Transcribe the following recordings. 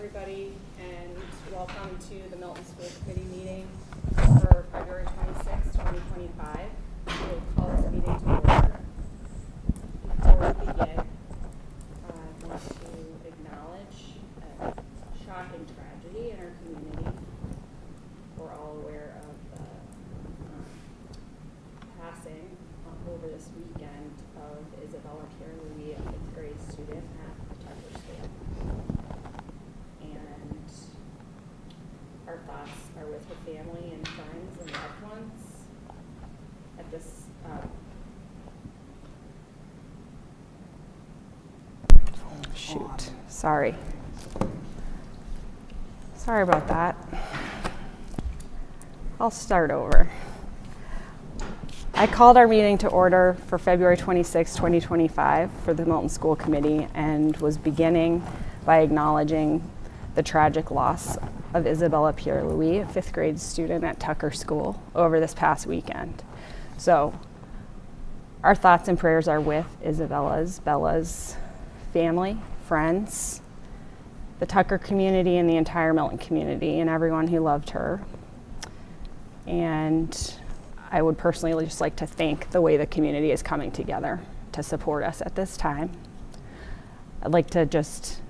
everybody, and welcome to the Milton School Committee meeting for February 26, 2025. We'll call this meeting to order. Before we begin, I want to acknowledge a shocking tragedy in our community. We're all aware of the passing over this weekend of Isabella Louis, a 5th grade student at Tucker School. And our thoughts are with her family and friends and loved ones at this shoot. Sorry about that. I'll start over. I called our meeting to order for February 26, 2025 for the Milton School Committee, and was beginning by acknowledging the tragic loss of Isabella Louis, a 5th grade student at Tucker School, over this past weekend. So our thoughts and prayers are with Bella's family, friends, the Tucker community, and the entire Milton community, and everyone who loved her. And I would personally just like to thank the way the community is coming together to support us at this time. I'd like to just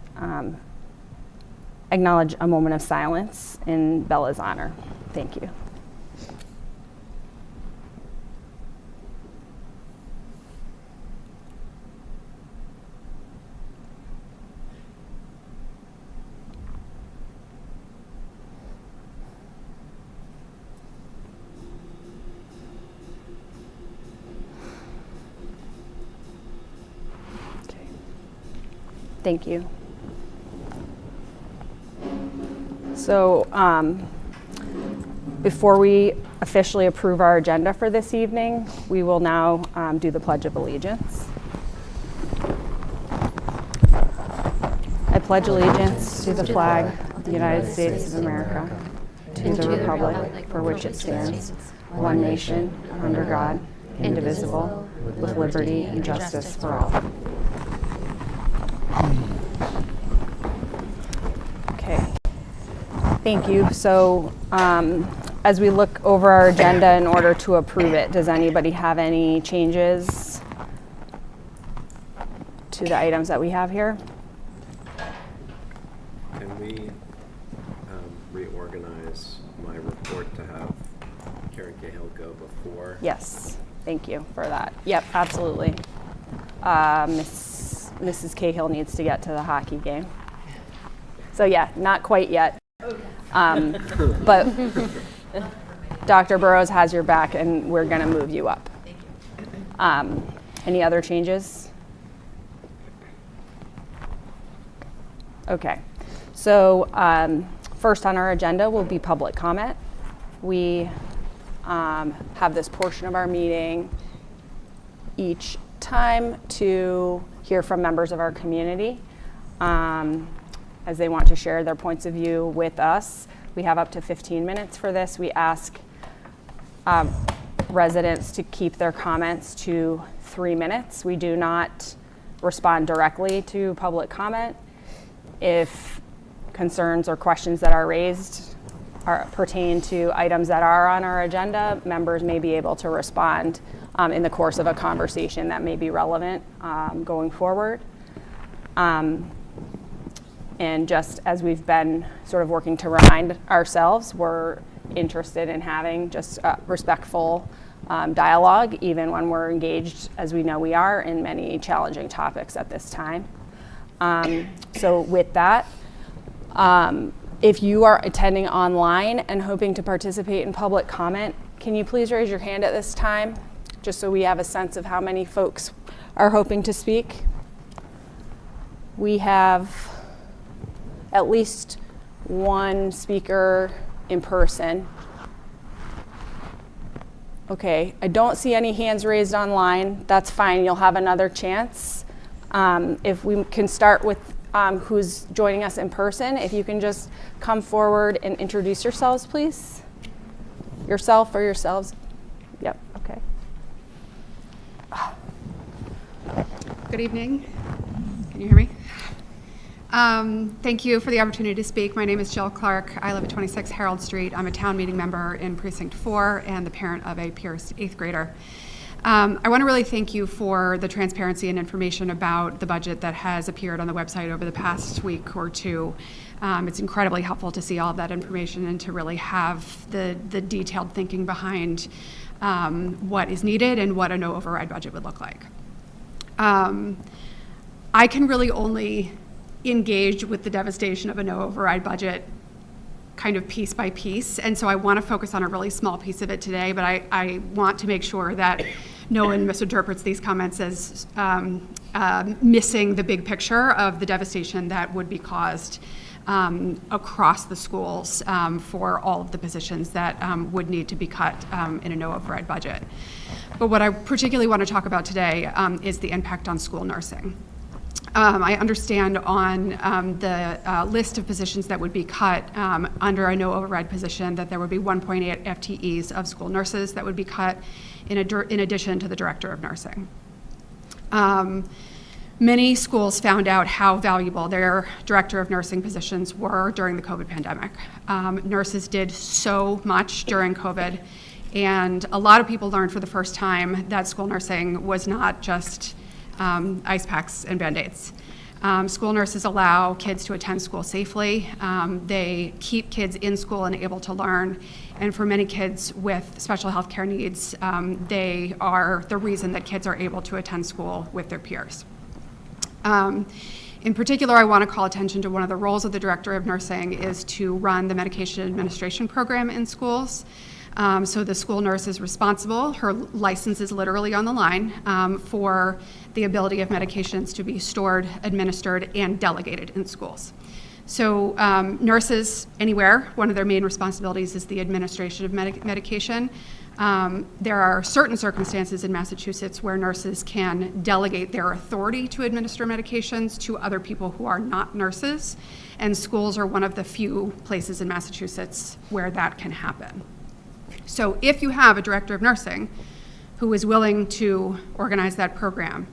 acknowledge a moment of silence in Bella's honor. Thank you. Thank you. So before we officially approve our agenda for this evening, we will now do the Pledge of Allegiance. I pledge allegiance to the flag of the United States of America, to the republic for which it stands, one nation, under God, indivisible, with liberty and justice for all. Okay, thank you. So as we look over our agenda in order to approve it, does anybody have any changes to the items that we have here? Can we reorganize my report to have Karen Cahill go before? Yes, thank you for that. Yep, absolutely. Mrs. Cahill needs to get to the hockey game. So yeah, not quite yet. But Dr. Burrows has your back, and we're going to move you up. Any other changes? Okay. So first on our agenda will be public comment. We have this portion of our meeting each time to hear from members of our community as they want to share their points of view with us. We have up to 15 minutes for this. We ask residents to keep their comments to 3 minutes. We do not respond directly to public comment. If concerns or questions that are raised pertain to items that are on our agenda, members may be able to respond in the course of a conversation that may be relevant going forward. And just as we've been sort of working to remind ourselves, we're interested in having just respectful dialogue, even when we're engaged, as we know we are, in many challenging topics at this time. So with that, if you are attending online and hoping to participate in public comment, can you please raise your hand at this time, just so we have a sense of how many folks are hoping to speak? We have at least one speaker in person. Okay, I don't see any hands raised online. That's fine, you'll have another chance. If we can start with who's joining us in person, if you can just come forward and introduce yourselves, please. Yourself or yourselves. Yep, okay. Good evening. Can you hear me? Thank you for the opportunity to speak. My name is Jill Clark. I live at 26 Harold Street. I'm a town meeting member in Precinct 4 and the parent of a Pierce 8th grader. I want to really thank you for the transparency and information about the budget that has appeared on the website over the past week or two. It's incredibly helpful to see all of that information and to really have the detailed thinking behind what is needed and what a no override budget would look like. I can really only engage with the devastation of a no override budget kind of piece by piece, and so I want to focus on a really small piece of it today, but I want to make sure that no one misinterprets these comments as missing the big picture of the devastation that would be caused across the schools for all of the positions that would need to be cut in a no override budget. But what I particularly want to talk about today is the impact on school nursing. I understand on the list of positions that would be cut under a no override position that there would be 1.8 FTEs of school nurses that would be cut in addition to the director of nursing. Many schools found out how valuable their director of nursing positions were during the COVID pandemic. Nurses did so much during COVID, and a lot of people learned for the first time that school nursing was not just ice packs and Band-Aids. School nurses allow kids to attend school safely. They keep kids in school and able to learn. And for many kids with special health care needs, they are the reason that kids are able to attend school with their peers. In particular, I want to call attention to one of the roles of the director of nursing is to run the medication administration program in schools. So the school nurse is responsible, her license is literally on the line, for the ability of medications to be stored, administered, and delegated in schools. So nurses anywhere, one of their main responsibilities is the administration of medication. There are certain circumstances in Massachusetts where nurses can delegate their authority to administer medications to other people who are not nurses, and schools are one of the few places in Massachusetts where that can happen. So if you have a director of nursing who is willing to organize that program,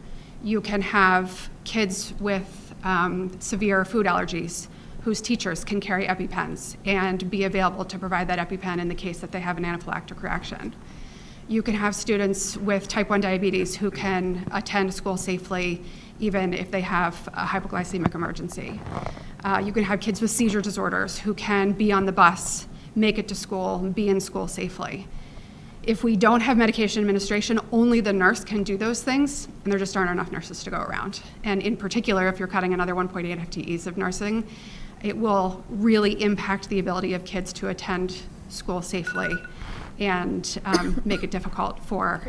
you can have kids with severe food allergies whose teachers can carry EpiPens and be available to provide that EpiPen in the case that they have an anaphylactic reaction. You can have students with type 1 diabetes who can attend school safely even if they have a hypoglycemic emergency. You can have kids with seizure disorders who can be on the bus, make it to school, and be in school safely. If we don't have medication administration, only the nurse can do those things, and there just aren't enough nurses to go around. And in particular, if you're cutting another 1.8 FTEs of nursing, it will really impact the ability of kids to attend school safely and make it difficult for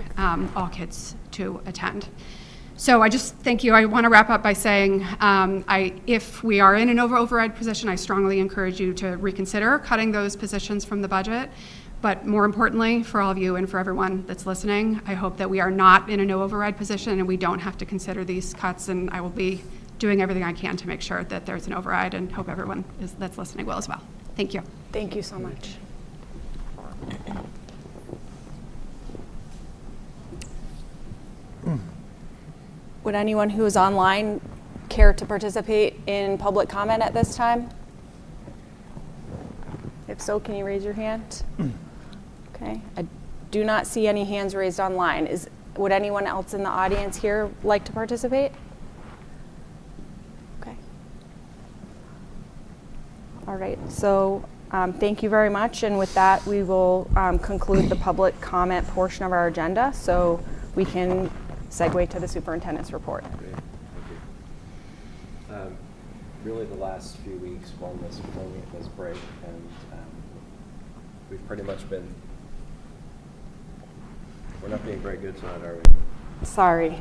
all kids to attend. So I just thank you. I want to wrap up by saying if we are in an override position, I strongly encourage you to reconsider cutting those positions from the budget. But more importantly, for all of you and for everyone that's listening, I hope that we are not in a no override position and we don't have to consider these cuts, and I will be doing everything I can to make sure that there's an override, and hope everyone that's listening will as well. Thank you. Thank you so much. Would anyone who is online care to participate in public comment at this time? If so, can you raise your hand? Okay, I do not see any hands raised online. Would anyone else in the audience here like to participate? Okay. All right, so thank you very much. And with that, we will conclude the public comment portion of our agenda, so we can segue to the superintendent's report. Great. Thank you. Really the last few weeks while this was break, and we've pretty much been, we're not being very good tonight, are we? Sorry.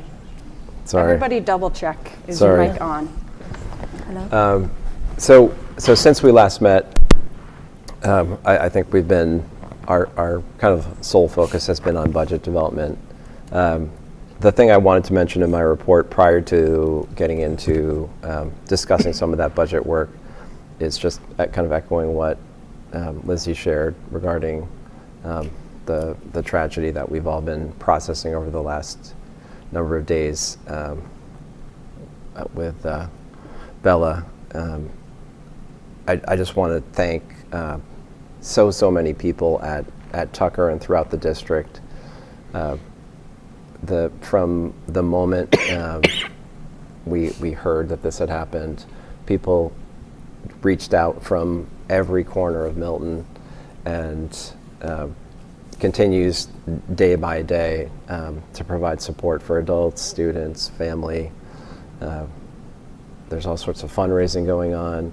Everybody double check. Is Sorry. your mic on? Hello? So since we last met, I think we've been, our kind of sole focus has been on budget development. The thing I wanted to mention in my report prior to getting into discussing some of that budget work is just kind of echoing what Lizzie shared regarding the tragedy that we've all been processing over the last number of days with Bella I just want to thank so many people at Tucker and throughout the district. From the moment we heard that this had happened, people reached out from every corner of Milton, and continues day by day to provide support for adults, students, family. There's all sorts of fundraising going on,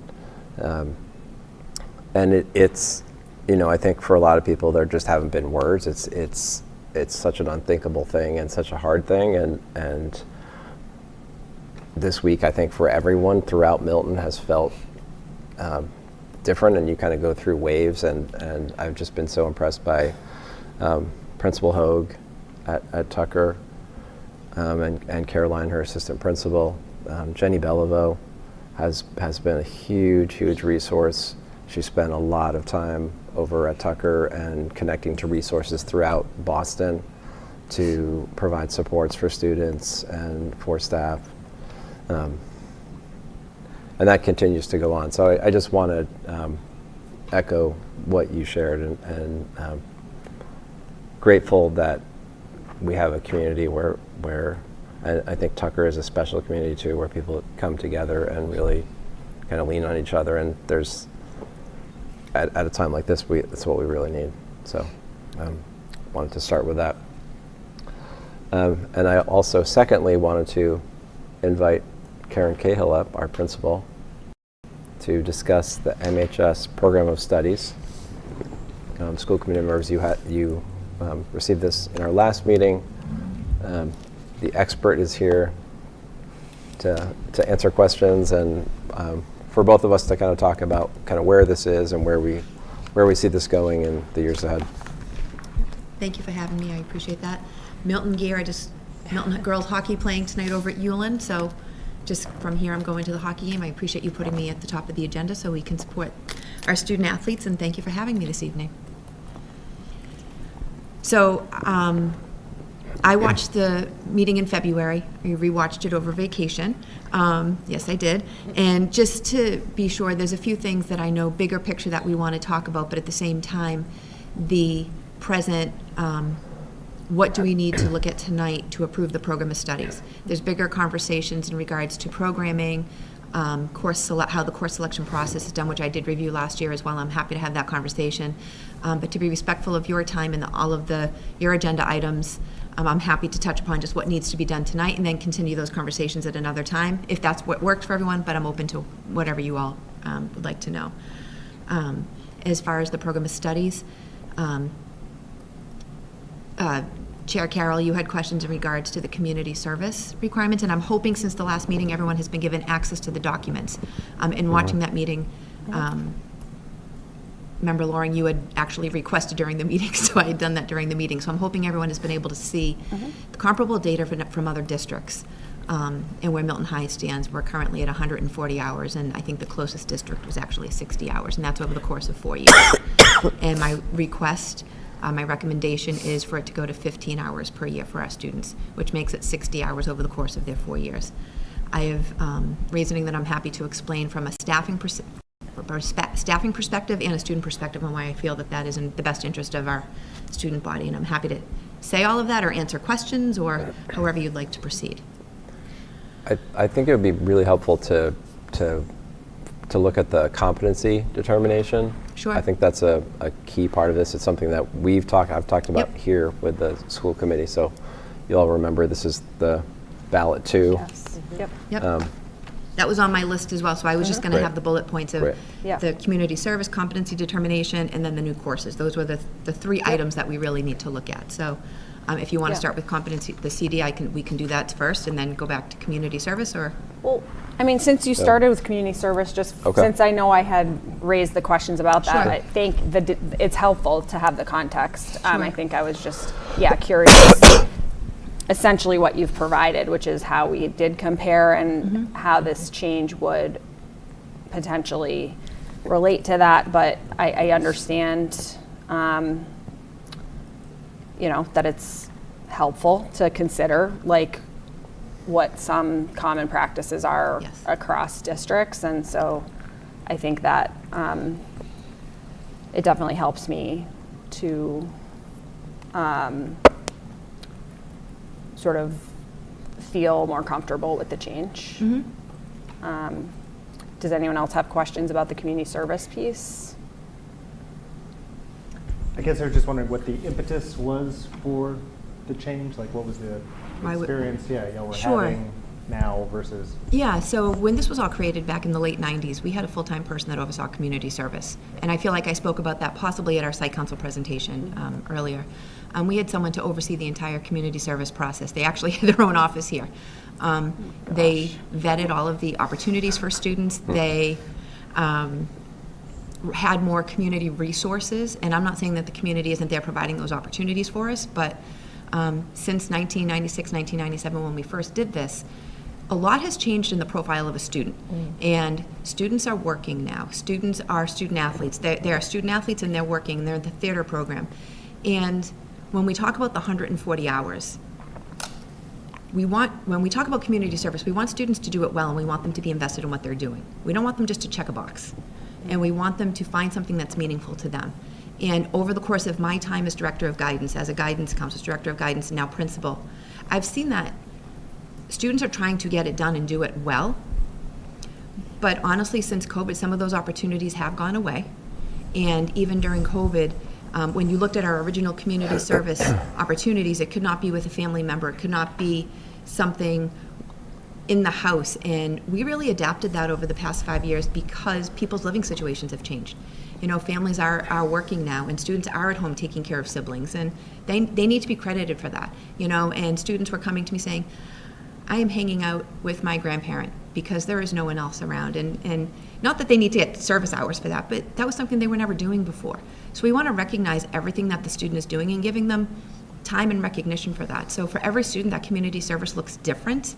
and it's I think for a lot of people there just haven't been words. It's such an unthinkable thing and such a hard thing, and this week I think for everyone throughout Milton has felt different, and you kind of go through waves, and I've just been so impressed by Principal Hogue at Tucker, and Caroline, her assistant principal. Jenny Beliveau has been a huge resource. She spent a lot of time over at Tucker and connecting to resources throughout Boston to provide supports for students and for staff. And that continues to go on. So I just want to echo what you shared, and grateful that we have a community where I think Tucker is a special community too, where people come together and really kind of lean on each other. And there's, at a time like this, that's what we really need. So wanted to start with that. And I also, secondly, wanted to invite Karen Cahill up, our principal, to discuss the MHS Program of Studies. School committee members, you received this in our last meeting. The expert is here to answer questions, and for both of us to kind of talk about kind of where this is and where we see this going in the years ahead. Thank you for having me. I appreciate that. Milton gear. Milton girls hockey playing tonight over at Ullin. So just from here, I'm going to the hockey game. I appreciate you putting me at the top of the agenda so we can support our student athletes. And thank you for having me this evening. So I watched the meeting in February. I rewatched it over vacation. Yes, I did. And just to be sure, there's a few things that I know, bigger picture, that we want to talk about, but at the same time, the present, what do we need to look at tonight to approve the program of studies? There's bigger conversations in regards to programming, how the course selection process is done, which I did review last year as well. I'm happy to have that conversation. But to be respectful of your time and all of your agenda items, I'm happy to touch upon just what needs to be done tonight and then continue those conversations at another time, if that's what works for everyone, but I'm open to whatever you all would like to know. As far as the program of studies, Chair Carroll, you had questions in regards to the community service requirements, and I'm hoping since the last meeting everyone has been given access to the documents. In watching that meeting, Member Loring, you had actually requested during the meeting, so I had done that during the meeting. So I'm hoping everyone has been able to see the comparable data from other districts, and where Milton High stands. We're currently at 140 hours, and I think the closest district was actually 60 hours, and that's over the course of 4 years. And my recommendation is for it to go to 15 hours per year for our students, which makes it 60 hours over the course of their 4 years. I have reasoning that I'm happy to explain from a staffing perspective and a student perspective on why I feel that is in the best interest of our student body, and I'm happy to say all of that or answer questions or however you'd like to proceed. I think it would be really helpful to look at the competency determination. Sure. I think that's a key part of this. It's something that I've talked about here with the school committee. So you all remember this is the ballot 2. Yes. Yep. That was on my list as well, so I was just going to have the bullet points of the community service competency determination and then the new courses. Those were the 3 items that we really need to look at. So if you want to start with competency, the CD, we can do that first and then go back to community service, or? Well, I mean, since you started with community service, since I know I had raised the questions about that, Sure. I think it's helpful to have the context. I think I was just, curious. Essentially what you've provided, which is how we did compare and how this change would potentially relate to that. But I understand, that it's helpful to consider, like, what some common practices are Yes. across districts. And so I think that it definitely helps me to sort of feel more comfortable with the change. Does anyone else have questions about the community service piece? I guess I was just wondering what the impetus was for the change. Like, what was the Why would- experience? Y'all were Sure. having now versus. Yeah, so when this was all created back in the late 90s, we had a full-time person that oversaw community service. And I feel like I spoke about that possibly at our site council presentation earlier. We had someone to oversee the entire community service process. They actually had their own office here. They vetted all of the opportunities for students. They had more community resources, and I'm not saying that the community isn't there providing those opportunities for us, but since 1996, 1997, when we first did this, a lot has changed in the profile of a student. And students are working now. Students are student athletes. They are student athletes and they're working. They're in the theater program. And when we talk about the 140 hours, when we talk about community service, we want students to do it well and we want them to be invested in what they're doing. We don't want them just to check a box. And we want them to find something that's meaningful to them. And over the course of my time as director of guidance, as a guidance counselor, director of guidance, and now principal, I've seen that students are trying to get it done and do it well. But honestly, since COVID, some of those opportunities have gone away. And even during COVID, when you looked at our original community service opportunities, it could not be with a family member. It could not be something in the house. And we really adapted that over the past 5 years because people's living situations have changed. You know, families are working now, and students are at home taking care of siblings, and they need to be credited for that. You know, and students were coming to me saying, I am hanging out with my grandparent because there is no one else around. And not that they need to get service hours for that, but that was something they were never doing before. So we want to recognize everything that the student is doing and giving them time and recognition for that. So for every student, that community service looks different,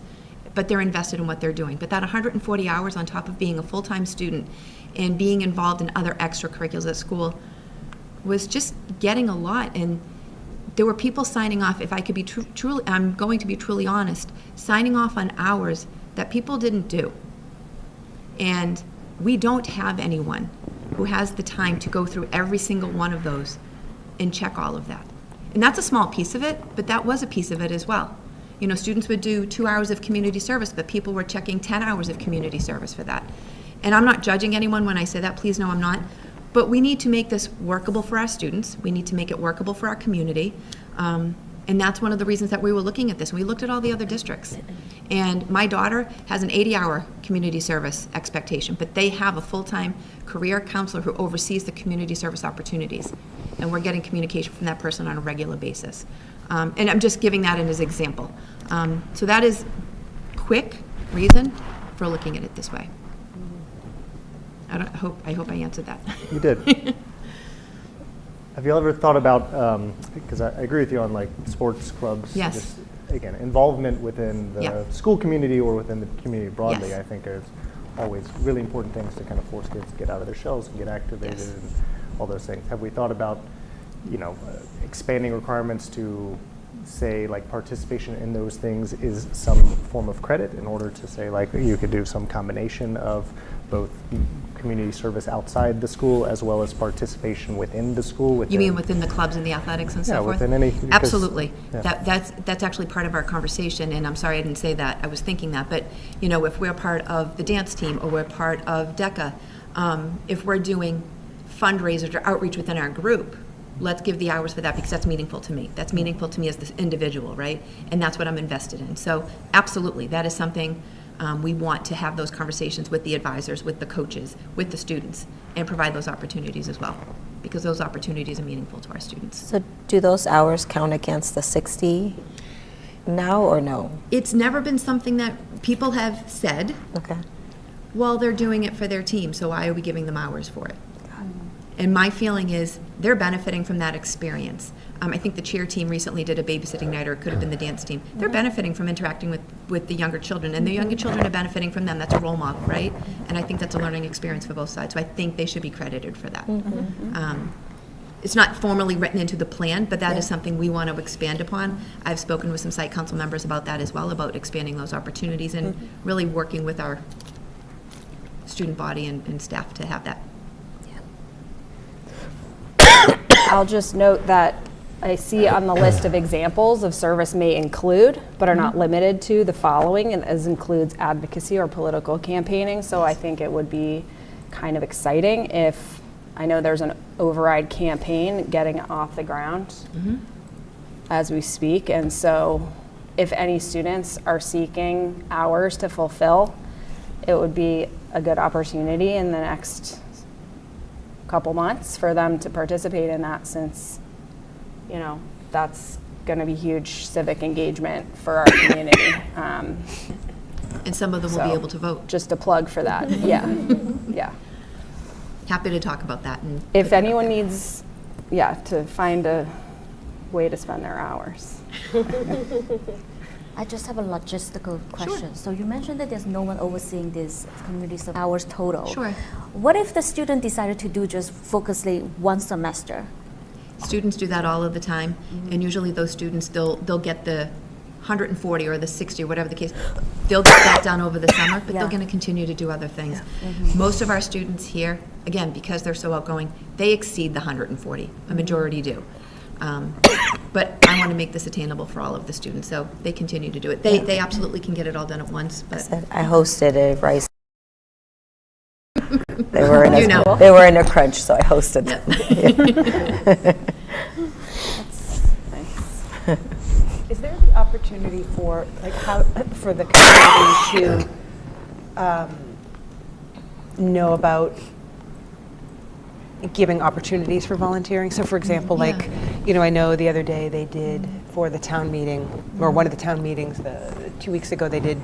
but they're invested in what they're doing. But that 140 hours on top of being a full-time student and being involved in other extracurriculars at school was just getting a lot. And there were people signing off, if I could be truly, I'm going to be truly honest, signing off on hours that people didn't do. And we don't have anyone who has the time to go through every single one of those and check all of that. And that's a small piece of it, but that was a piece of it as well. You know, students would do 2 hours of community service, but people were checking 10 hours of community service for that. And I'm not judging anyone when I say that, please know I'm not. But we need to make this workable for our students. We need to make it workable for our community. And that's one of the reasons that we were looking at this. We looked at all the other districts. And my daughter has an 80-hour community service expectation, but they have a full-time career counselor who oversees the community service opportunities. And we're getting communication from that person on a regular basis. And I'm just giving that in as an example. So that is quick reason for looking at it this way. I hope I answered that. You did. Have you ever thought about, because I agree with you on like sports clubs, Yes. just, again, involvement within the Yeah. school community or within the community broadly, Yes. I think is always really important things to kind of force kids to get out of their shells and get activated Yes. and all those things. Have we thought about, expanding requirements to say like participation in those things is some form of credit in order to say like you could do some combination of both community service outside the school as well as participation within the school? You mean within the clubs and the athletics and so Yeah, forth? within any- because- Absolutely. yeah. That's actually part of our conversation, and I'm sorry I didn't say that. I was thinking that, but if we're part of the dance team or we're part of DECA, if we're doing fundraisers or outreach within our group, let's give the hours for that because that's meaningful to me. That's meaningful to me as the individual, right? And that's what I'm invested in. So absolutely, that is something we want to have those conversations with the advisors, with the coaches, with the students, and provide those opportunities as well, because those opportunities are meaningful to our students. So do those hours count against the 60 now or no? It's never been something that people have said, Okay. well, they're doing it for their team, so why are we giving them hours for it? And my feeling is they're benefiting from that experience. I think the cheer team recently did a babysitting night, or it could have been the dance team. They're benefiting from interacting with the younger children, and the younger children are benefiting from them. That's a role model, right? And I think that's a learning experience for both sides. So I think they should be credited for that. it's not formally written into the plan, but that is something we want to expand upon. I've spoken with some site council members about that as well, about expanding those opportunities and really working with our student body and staff to have that. I'll just note that I see on the list of examples of service may include, but are not limited to, the following, and as includes advocacy or political campaigning. So I think it would be kind of exciting if, I know there's an override campaign getting off the ground as we speak. And so if any students are seeking hours to fulfill, it would be a good opportunity in the next couple months for them to participate in that, since, you know, that's going to be huge civic engagement for our community. And some of them will be So, able to vote. Just a plug for that. Yeah. Yeah. Happy to talk about that. And If anyone needs, to find a way to spend their hours. I just have a logistical question. So you mentioned that there's no one overseeing this community service hours total. Sure. What if the student decided to do just focusly one semester? Students do that all of the time, and usually those students, they'll get the 140 or the 60 or whatever the case. They'll get that done over the summer, but they're Yeah. going to continue to do other things. Most of our students here, again, because they're so outgoing, they exceed the 140. A majority do. But I want to make this attainable for all of the students, so they continue to do it. They absolutely can get it all done at once, but I hosted a rice. They were in You know. they were in a crunch, so I hosted them. Nice. Is there the opportunity for, like, how, for the community to know about giving opportunities for volunteering? So, for example, like, you know, I know the other day they did for the town meeting, or one of the town meetings, 2 weeks ago, they did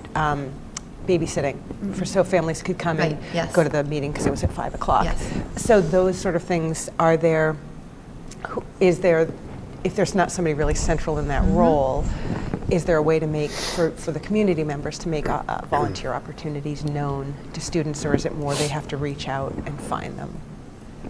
babysitting for so families could come Right, and yes. go to the meeting because it was at 5 o'clock. Yes. So those sort of things, are there, is there, if there's not somebody really central in that role, is there a way to make, for the community members, to make volunteer opportunities known to students, or is it more they have to reach out and find them?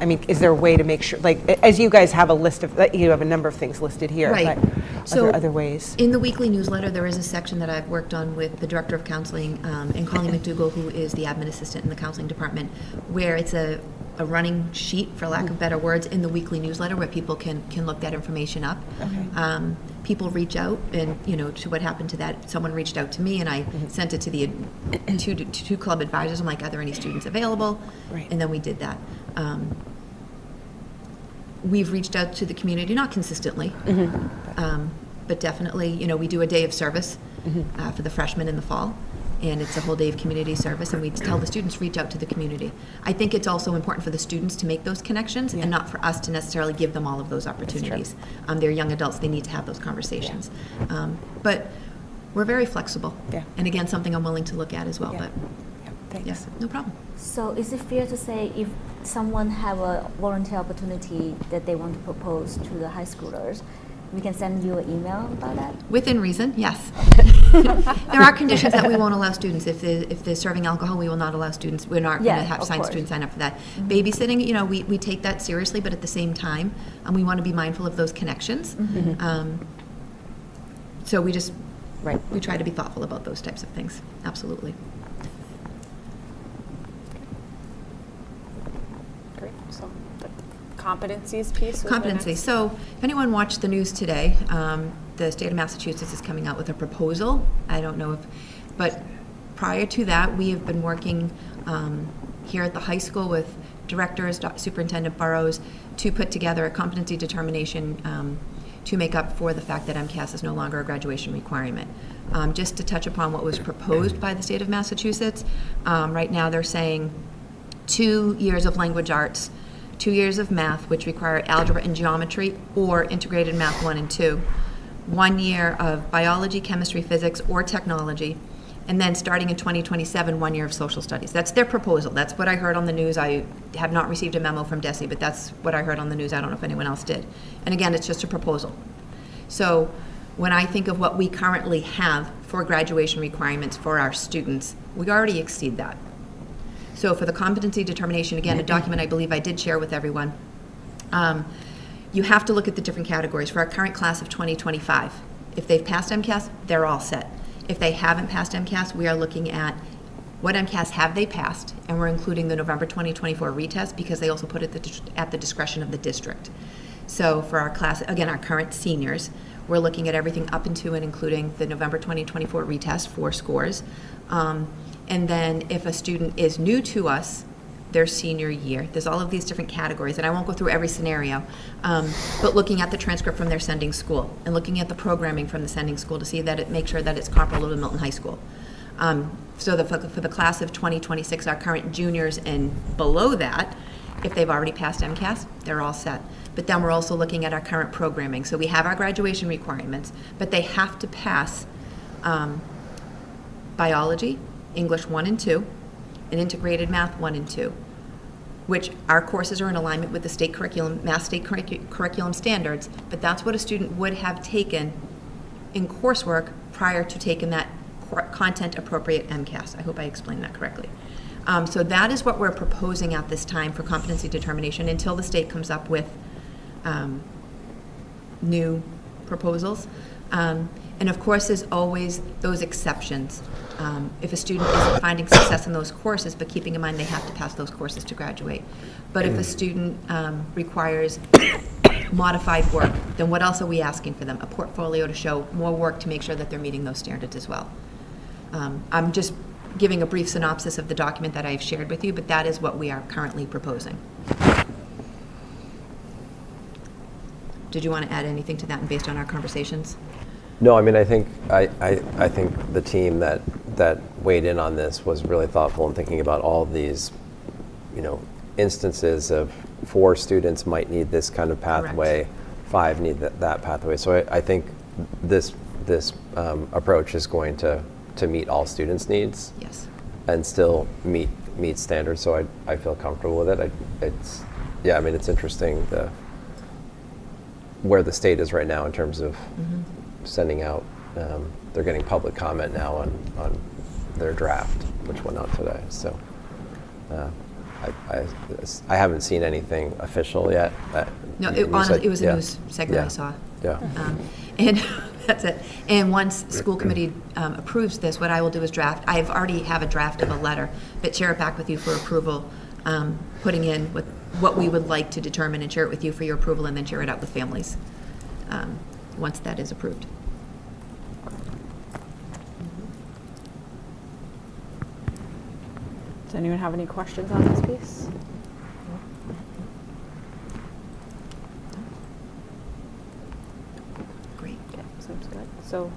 I mean, is there a way to make sure, like, as you guys have a list of, you have a number of things listed here, Right. but are So there other ways? in the weekly newsletter, there is a section that I've worked on with the Director of Counseling and Colleen McDougall, who is the admin assistant in the counseling department, where it's a running sheet, for lack of better words, in the weekly newsletter where people can look that information up. People reach out, and, you know, to what happened to that, someone reached out to me, and I sent it to the two club advisors. I'm like, are there any students available? Right. And then we did that. We've reached out to the community, not consistently, but definitely, you know, we do a day of service for the freshmen in the fall, and it's a whole day of community service, and we tell the students, reach out to the community. I think it's also important for the students to make those connections, and not for us to necessarily give them all of those opportunities. They're young adults, they need to have those conversations. But we're very flexible. Yeah. And again, something I'm willing to look at as well, Yeah. but Thanks. yes, no problem. So is it fair to say if someone have a volunteer opportunity that they want to propose to the high schoolers, we can send you an email about that? Within reason, yes. There are conditions that we won't allow students. If they're serving alcohol, we will not allow students. We're not going Yeah, to have of course. students sign up for that. Babysitting, you know, we take that seriously, but at the same time, we want to be mindful of those connections. So we just, Right. we try to be thoughtful about those types of things. Absolutely. Great. So the competencies piece. was the Competency. next- So if anyone watched the news today, the state of Massachusetts is coming out with a proposal. I don't know if, but prior to that, we have been working here at the high school with directors, Superintendent Burrows, to put together a competency determination to make up for the fact that MCAS is no longer a graduation requirement. Just to touch upon what was proposed by the state of Massachusetts, right now they're saying 2 years of language arts, 2 years of math, which require algebra and geometry, or integrated math 1 and 2, 1 year of biology, chemistry, physics, or technology, and then starting in 2027, 1 year of social studies. That's their proposal. That's what I heard on the news. I have not received a memo from DESE, but that's what I heard on the news. I don't know if anyone else did. And again, it's just a proposal. So when I think of what we currently have for graduation requirements for our students, we already exceed that. So for the competency determination, again, a document I believe I did share with everyone, you have to look at the different categories. For our current class of 2025, if they've passed MCAS, they're all set. If they haven't passed MCAS, we are looking at what MCAS have they passed, and we're including the November 2024 retest because they also put it at the discretion of the district. So for our class, again, our current seniors, we're looking at everything up into and including the November 2024 retest for scores. And then if a student is new to us, their senior year, there's all of these different categories, and I won't go through every scenario, but looking at the transcript from their sending school and looking at the programming from the sending school to see that it make sure that it's comparable to Milton High School. So for the class of 2026, our current juniors and below that, if they've already passed MCAS, they're all set. But then we're also looking at our current programming. So we have our graduation requirements, but they have to pass biology, English 1 and 2, and integrated math 1 and 2, which our courses are in alignment with the state curriculum, Mass State curriculum standards, but that's what a student would have taken in coursework prior to taking that content-appropriate MCAS. I hope I explained that correctly. So that is what we're proposing at this time for competency determination until the state comes up with new proposals. And of course, there's always those exceptions. If a student isn't finding success in those courses, but keeping in mind they have to pass those courses to graduate. But if a student requires modified work, then what else are we asking for them? A portfolio to show more work to make sure that they're meeting those standards as well. I'm just giving a brief synopsis of the document that I've shared with you, but that is what we are currently proposing. Did you want to add anything to that and based on our conversations? No, I mean, I think the team that weighed in on this was really thoughtful in thinking about all these, instances of 4 students might need this kind of pathway, Correct. 5 need that pathway. So I think this approach is going to meet all students' needs. Yes. And still meet standards. So I feel comfortable with it. It's interesting where the state is right now in terms of sending out. They're getting public comment now on their draft, which went out today. So I haven't seen anything official yet. No, You it was a yeah. news segment Yeah. I saw. Yeah. And that's it. And once school committee approves this, what I will do is draft. I already have a draft of a letter, but share it back with you for approval, putting in what we would like to determine and share it with you for your approval, and then share it out with families once that is approved. Does anyone have any questions on this piece? Great. Yeah, sounds good. So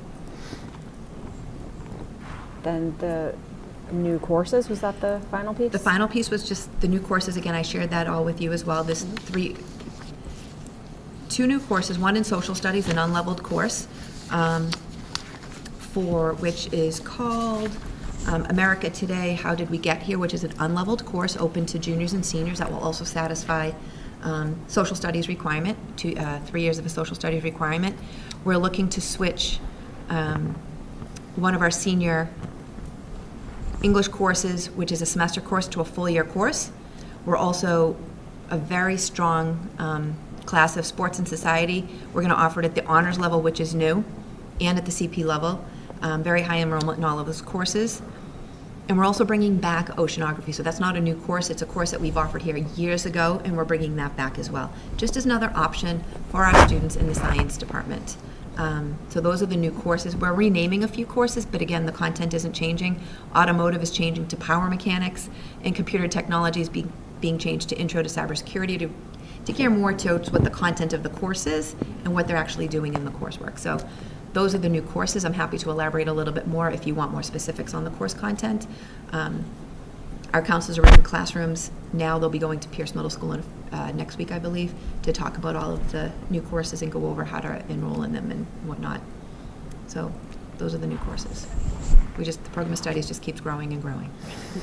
then the new courses, was that the final piece? The final piece was just the new courses. Again, I shared that all with you as well. There's 2 new courses, one in social studies, an unleveled course, for which is called America Today, How Did We Get Here, which is an unleveled course open to juniors and seniors that will also satisfy social studies requirement, 3 years of a social studies requirement. We're looking to switch one of our senior English courses, which is a semester course, to a full year course. We're also a very strong class of sports and society. We're going to offer it at the honors level, which is new, and at the CP level. Very high enrollment in all of those courses. And we're also bringing back oceanography. So that's not a new course. It's a course that we've offered here years ago, and we're bringing that back as well, just as another option for our students in the science department. So those are the new courses. We're renaming a few courses, but again, the content isn't changing. Automotive is changing to power mechanics, and computer technology is being changed to intro to cybersecurity to gear more towards what the content of the course is and what they're actually doing in the coursework. So those are the new courses. I'm happy to elaborate a little bit more if you want more specifics on the course content. Our counselors are in the classrooms now. They'll be going to Pierce Middle School next week, I believe, to talk about all of the new courses and go over how to enroll in them and whatnot. So those are the new courses. The program of studies just keeps growing and growing.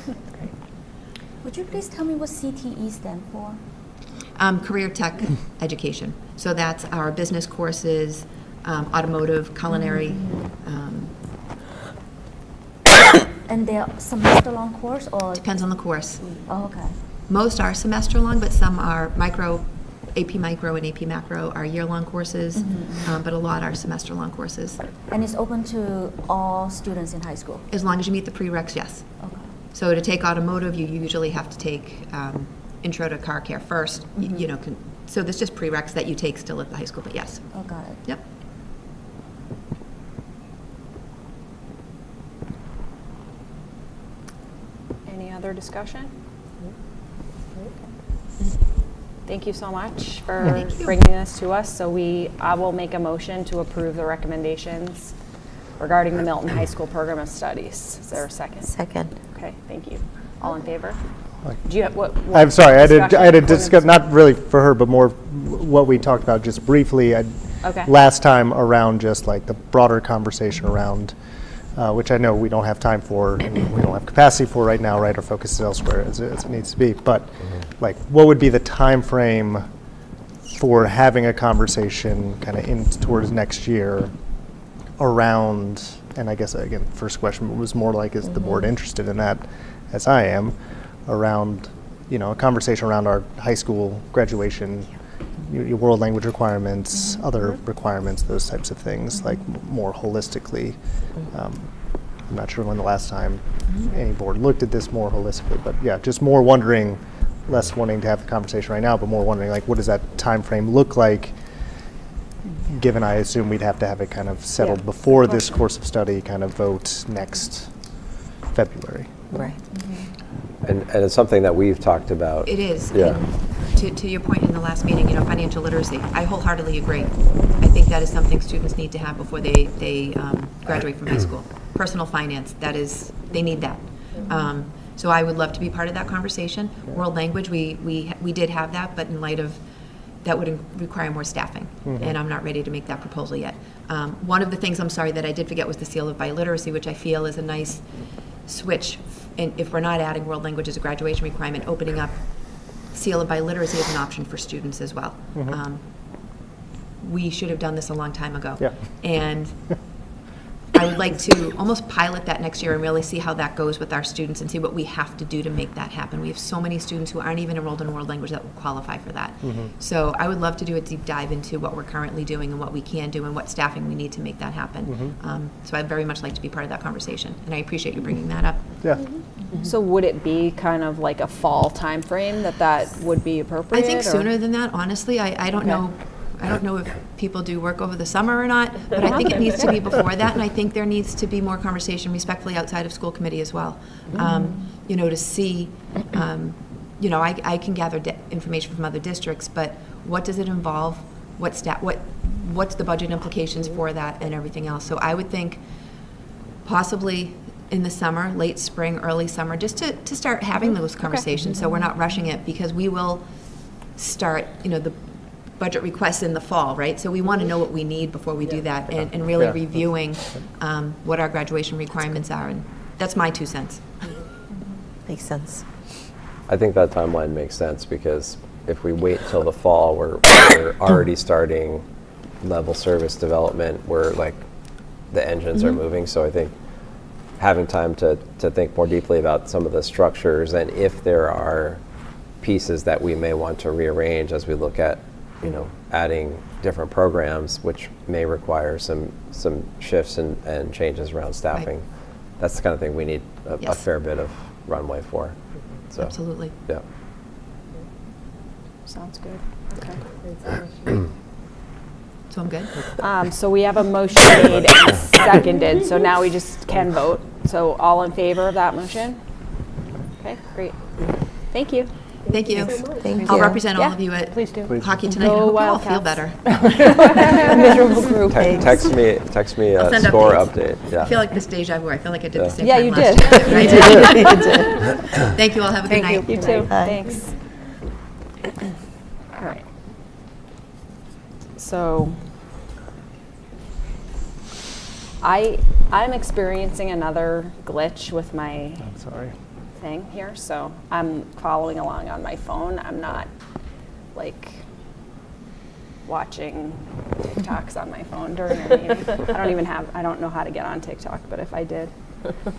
Great. Would you please tell me what CTE stand for? Career tech education. So that's our business courses, automotive, culinary. And they're semester-long course or? Depends on the course. Oh, okay. Most are semester long, but some are micro AP Micro and AP Macro are year-long courses, but a lot are semester-long courses. And it's open to all students in high school? As long as you meet the prereqs, yes. Okay. So to take automotive, you usually have to take intro to car care first. You know, so there's just prereqs that you take still at the high school, but yes. Oh, got it. Yep. Any other discussion? Thank you so much for Thank you. bringing this to us. So I will make a motion to approve the recommendations regarding the Milton High School Program of Studies. Is there a second? Second. Okay, thank you. All in favor? Like- Do you have what? I'm sorry, I had to discussion discuss, not really for her, but more what we talked about just briefly Okay. last time around just like the broader conversation around, which I know we don't have time for, and we don't have capacity for right now, right? Our focus is elsewhere as it needs to be. But like, what would be the time frame for having a conversation kind of in towards next year around, and I guess, again, first question was more like, is the board interested in that, as I am, around, you know, a conversation around our high school graduation, your world language requirements, other requirements, those types of things, like more holistically. I'm not sure when the last time any board looked at this more holistically, but yeah, just more wondering, less wanting to have the conversation right now, but more wondering, like, what does that time frame look like, given I assume we'd have to have it kind of settled Yeah, before good this question. course of study kind of vote next February. Right. And it's something that we've talked about. It is. Yeah. And to your point in the last meeting, you know, financial literacy, I wholeheartedly agree. I think that is something students need to have before they graduate from high school. Personal finance, that is, they need that. So I would love to be part of that conversation. World language, we did have that, but in light of, that would require more staffing, and I'm not ready to make that proposal yet. One of the things, I'm sorry, that I did forget was the seal of biliteracy, which I feel is a nice switch, and if we're not adding world language as a graduation requirement, opening up seal of biliteracy as an option for students as well. We should have done this a long time ago. Yeah. And I would like to almost pilot that next year and really see how that goes with our students and see what we have to do to make that happen. We have so many students who aren't even enrolled in world language that will qualify for that. So I would love to do a deep dive into what we're currently doing and what we can do and what staffing we need to make that happen. So I'd very much like to be part of that conversation, and I appreciate you bringing that up. Yeah. So would it be kind of like a fall timeframe that would be appropriate? I think or- sooner than that, honestly. I don't know. I don't know if people do work over the summer or not, but I think it needs to be before that, and I think there needs to be more conversation respectfully outside of school committee as well. You know, to see, you know, I can gather information from other districts, but what does it involve? What's the budget implications for that and everything else? So I would think possibly in the summer, late spring, early summer, just to start having those conversations, so we're not rushing it, because we will start, you know, the budget requests in the fall, right? So we want to know what we need before we do that, and really Yeah. reviewing what our graduation requirements are, and that's my 2 cents. Makes sense. I think that timeline makes sense, because if we wait till the fall, we're already starting level service development where like the engines are moving. So I think having time to think more deeply about some of the structures, and if there are pieces that we may want to rearrange as we look at, you know, adding different programs, which may require some shifts and changes around staffing. That's the kind of thing we need a Yes. fair bit of runway for. So, Absolutely. yeah. Sounds good. Okay. So I'm good? So we have a motion made and seconded, so now we just can vote. So all in favor of that motion? Okay, great. Thank you. Thank you. Thank I'll you. represent all Yeah, of you at please do. hockey tonight. I Go hope you all feel Wildcats. better. Miserable group. Text me I'll a send score updates. update. Yeah. I feel like this deja vu. I feel like I did the same Yeah, time you last did. year. Right? Thank you all. Have a good night. You too. Bye. Thanks. All right. So I'm experiencing another glitch with my I'm sorry. thing here, so I'm following along on my phone. I'm not like watching TikToks on my phone during a meeting. I don't know how to get on TikTok, but if I did,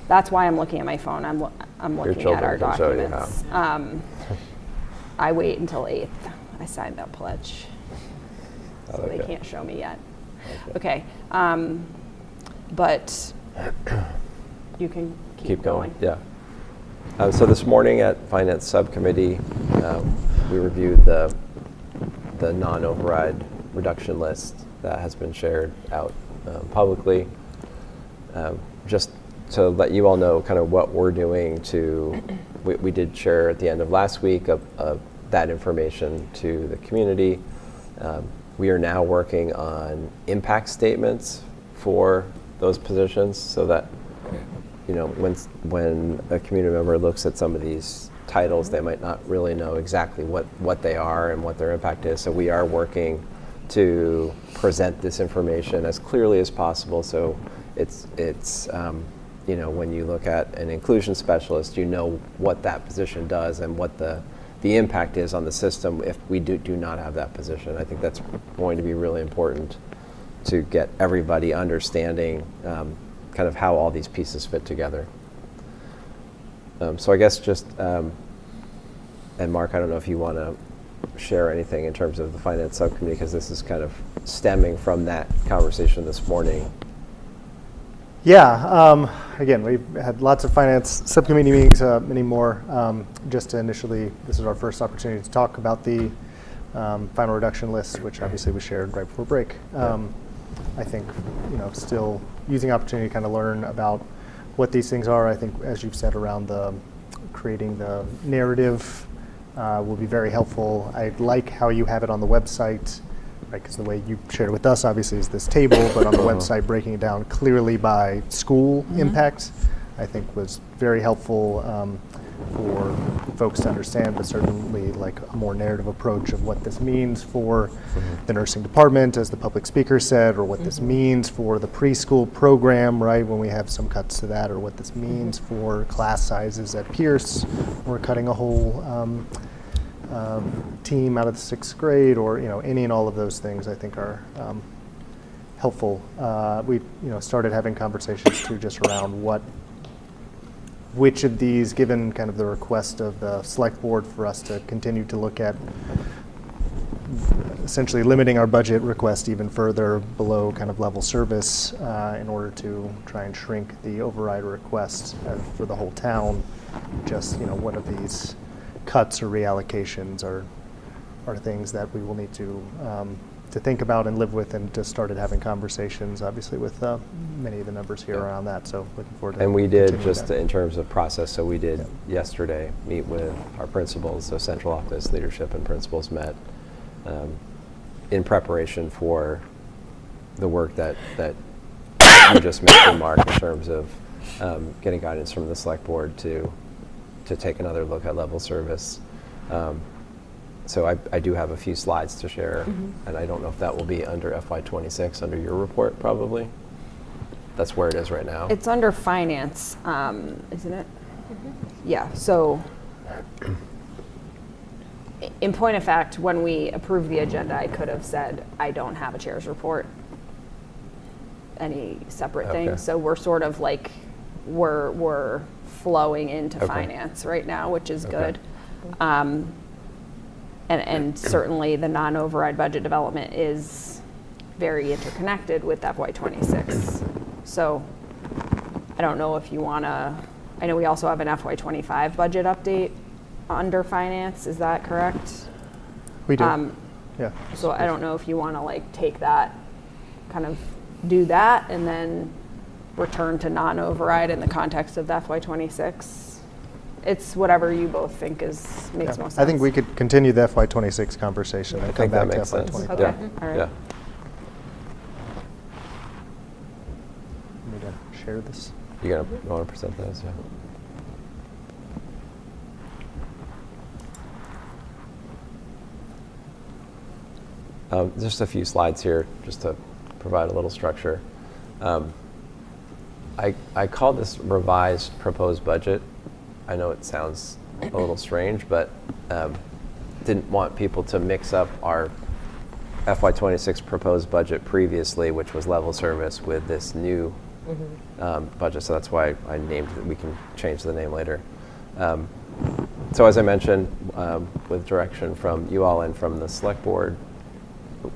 that's why I'm looking at my phone. I'm looking at children our can show you documents. I wait until 8th I signed that pledge, I so like they it. can't show me yet. Okay. Okay, but you can keep going. Yeah. So this morning at Finance Subcommittee, we reviewed the non-override reduction list that has been shared out publicly. Just to let you all know kind of what we're doing we did share at the end of last week of that information to the community. We are now working on impact statements for those positions so that, when a community member looks at some of these titles, they might not really know exactly what they are and what their impact is. So we are working to present this information as clearly as possible. So it's when you look at an inclusion specialist, you know what that position does and what the impact is on the system if we do not have that position. I think that's going to be really important to get everybody understanding kind of how all these pieces fit together. So I guess just, and Mark, I don't know if you want to share anything in terms of the Finance Subcommittee, because this is kind of stemming from that conversation this morning. Yeah, again, we've had lots of Finance Subcommittee meetings, many more. Just to initially, this is our first opportunity to talk about the final reduction list, which obviously was shared right before break. I think, still using opportunity to kind of learn about what these things are. I think, as you've said, around creating the narrative will be very helpful. I like how you have it on the website, right? Because the way you shared it with us, obviously, is this table, but on the website, breaking it down clearly by school impact, I think was very helpful for folks to understand, but certainly like a more narrative approach of what this means for the nursing department, as the public speaker said, or what this means for the preschool program, right, when we have some cuts to that, or what this means for class sizes at Pierce. We're cutting a whole team out of the 6th grade, or any and all of those things I think are helpful. We started having conversations too just around which of these, given kind of the request of the select board for us to continue to look at essentially limiting our budget request even further below kind of level service in order to try and shrink the override request for the whole town. Just what of these cuts or reallocations are things that we will need to think about and live with, and just started having conversations, obviously, with many of the members here around that. So looking forward to And we did, continuing just that. in terms of process, so we did yesterday meet with our principals, so central office leadership and principals met in preparation for the work that you just mentioned, Mark, in terms of getting guidance from the select board to take another look at level service. So I do have a few slides to share, and I don't know if that will be under FY26, under your report, probably. That's where it is right now. It's under finance, isn't it? Yeah, so in point of fact, when we approved the agenda, I could have said, I don't have a chair's report, any separate Okay. thing. So we're sort of like, we're flowing into Okay. finance right now, which is Okay. good. And certainly the non-override budget development is very interconnected with FY26. So I don't know if you want to, I know we also have an FY25 budget update under finance, is that correct? We do. Yeah. So I don't know if you want to like take that, kind of do that, and then return to non-override in the context of the FY26. It's whatever you both think makes most sense. I think we could continue the FY26 conversation and I come think that back to makes sense. FY25. Okay. Yeah. All right. Yeah. Need to share this. You want to present those? Yeah. Just a few slides here, just to provide a little structure. I call this revised proposed budget. I know it sounds a little strange, but didn't want people to mix up our FY26 proposed budget previously, which was level service, with this new budget. So that's why I named it. We can change the name later. So as I mentioned, with direction from you all and from the select board,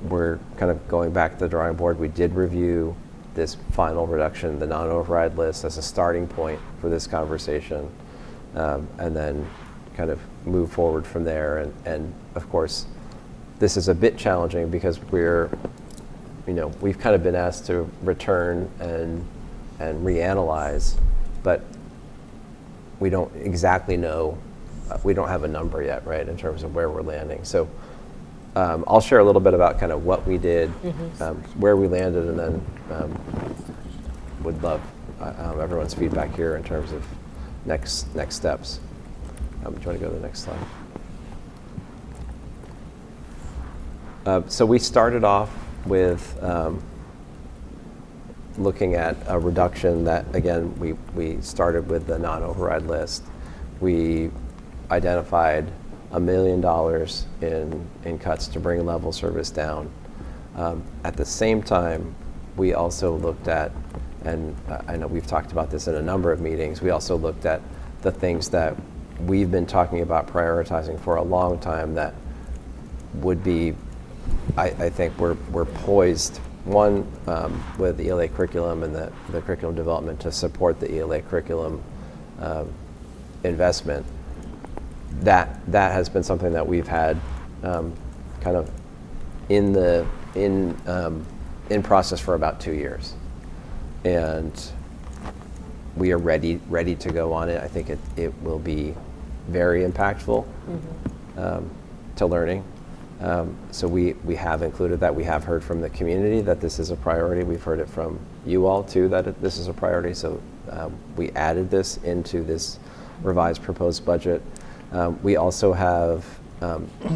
we're kind of going back to the drawing board. We did review this final reduction, the non-override list, as a starting point for this conversation, and then kind of move forward from there. And of course, this is a bit challenging because we've kind of been asked to return and reanalyze, but we don't exactly know, we don't have a number yet, right, in terms of where we're landing. So I'll share a little bit about kind of what we did, where we landed, and then would love everyone's feedback here in terms of next steps. Do you want to go to the next slide? So we started off with looking at a reduction that, again, we started with the non-override list. We identified $1 million in cuts to bring level service down. At the same time, we also looked at, and I know we've talked about this in a number of meetings, we also looked at the things that we've been talking about prioritizing for a long time that would be, I think we're poised, one, with the ELA curriculum and the curriculum development to support the ELA curriculum investment. That has been something that we've had kind of in process for about 2 years, and we are ready to go on it. I think it will be very impactful to learning. So we have included that. We have heard from the community that this is a priority. We've heard it from you all too, that this is a priority. So we added this into this revised proposed budget. We also have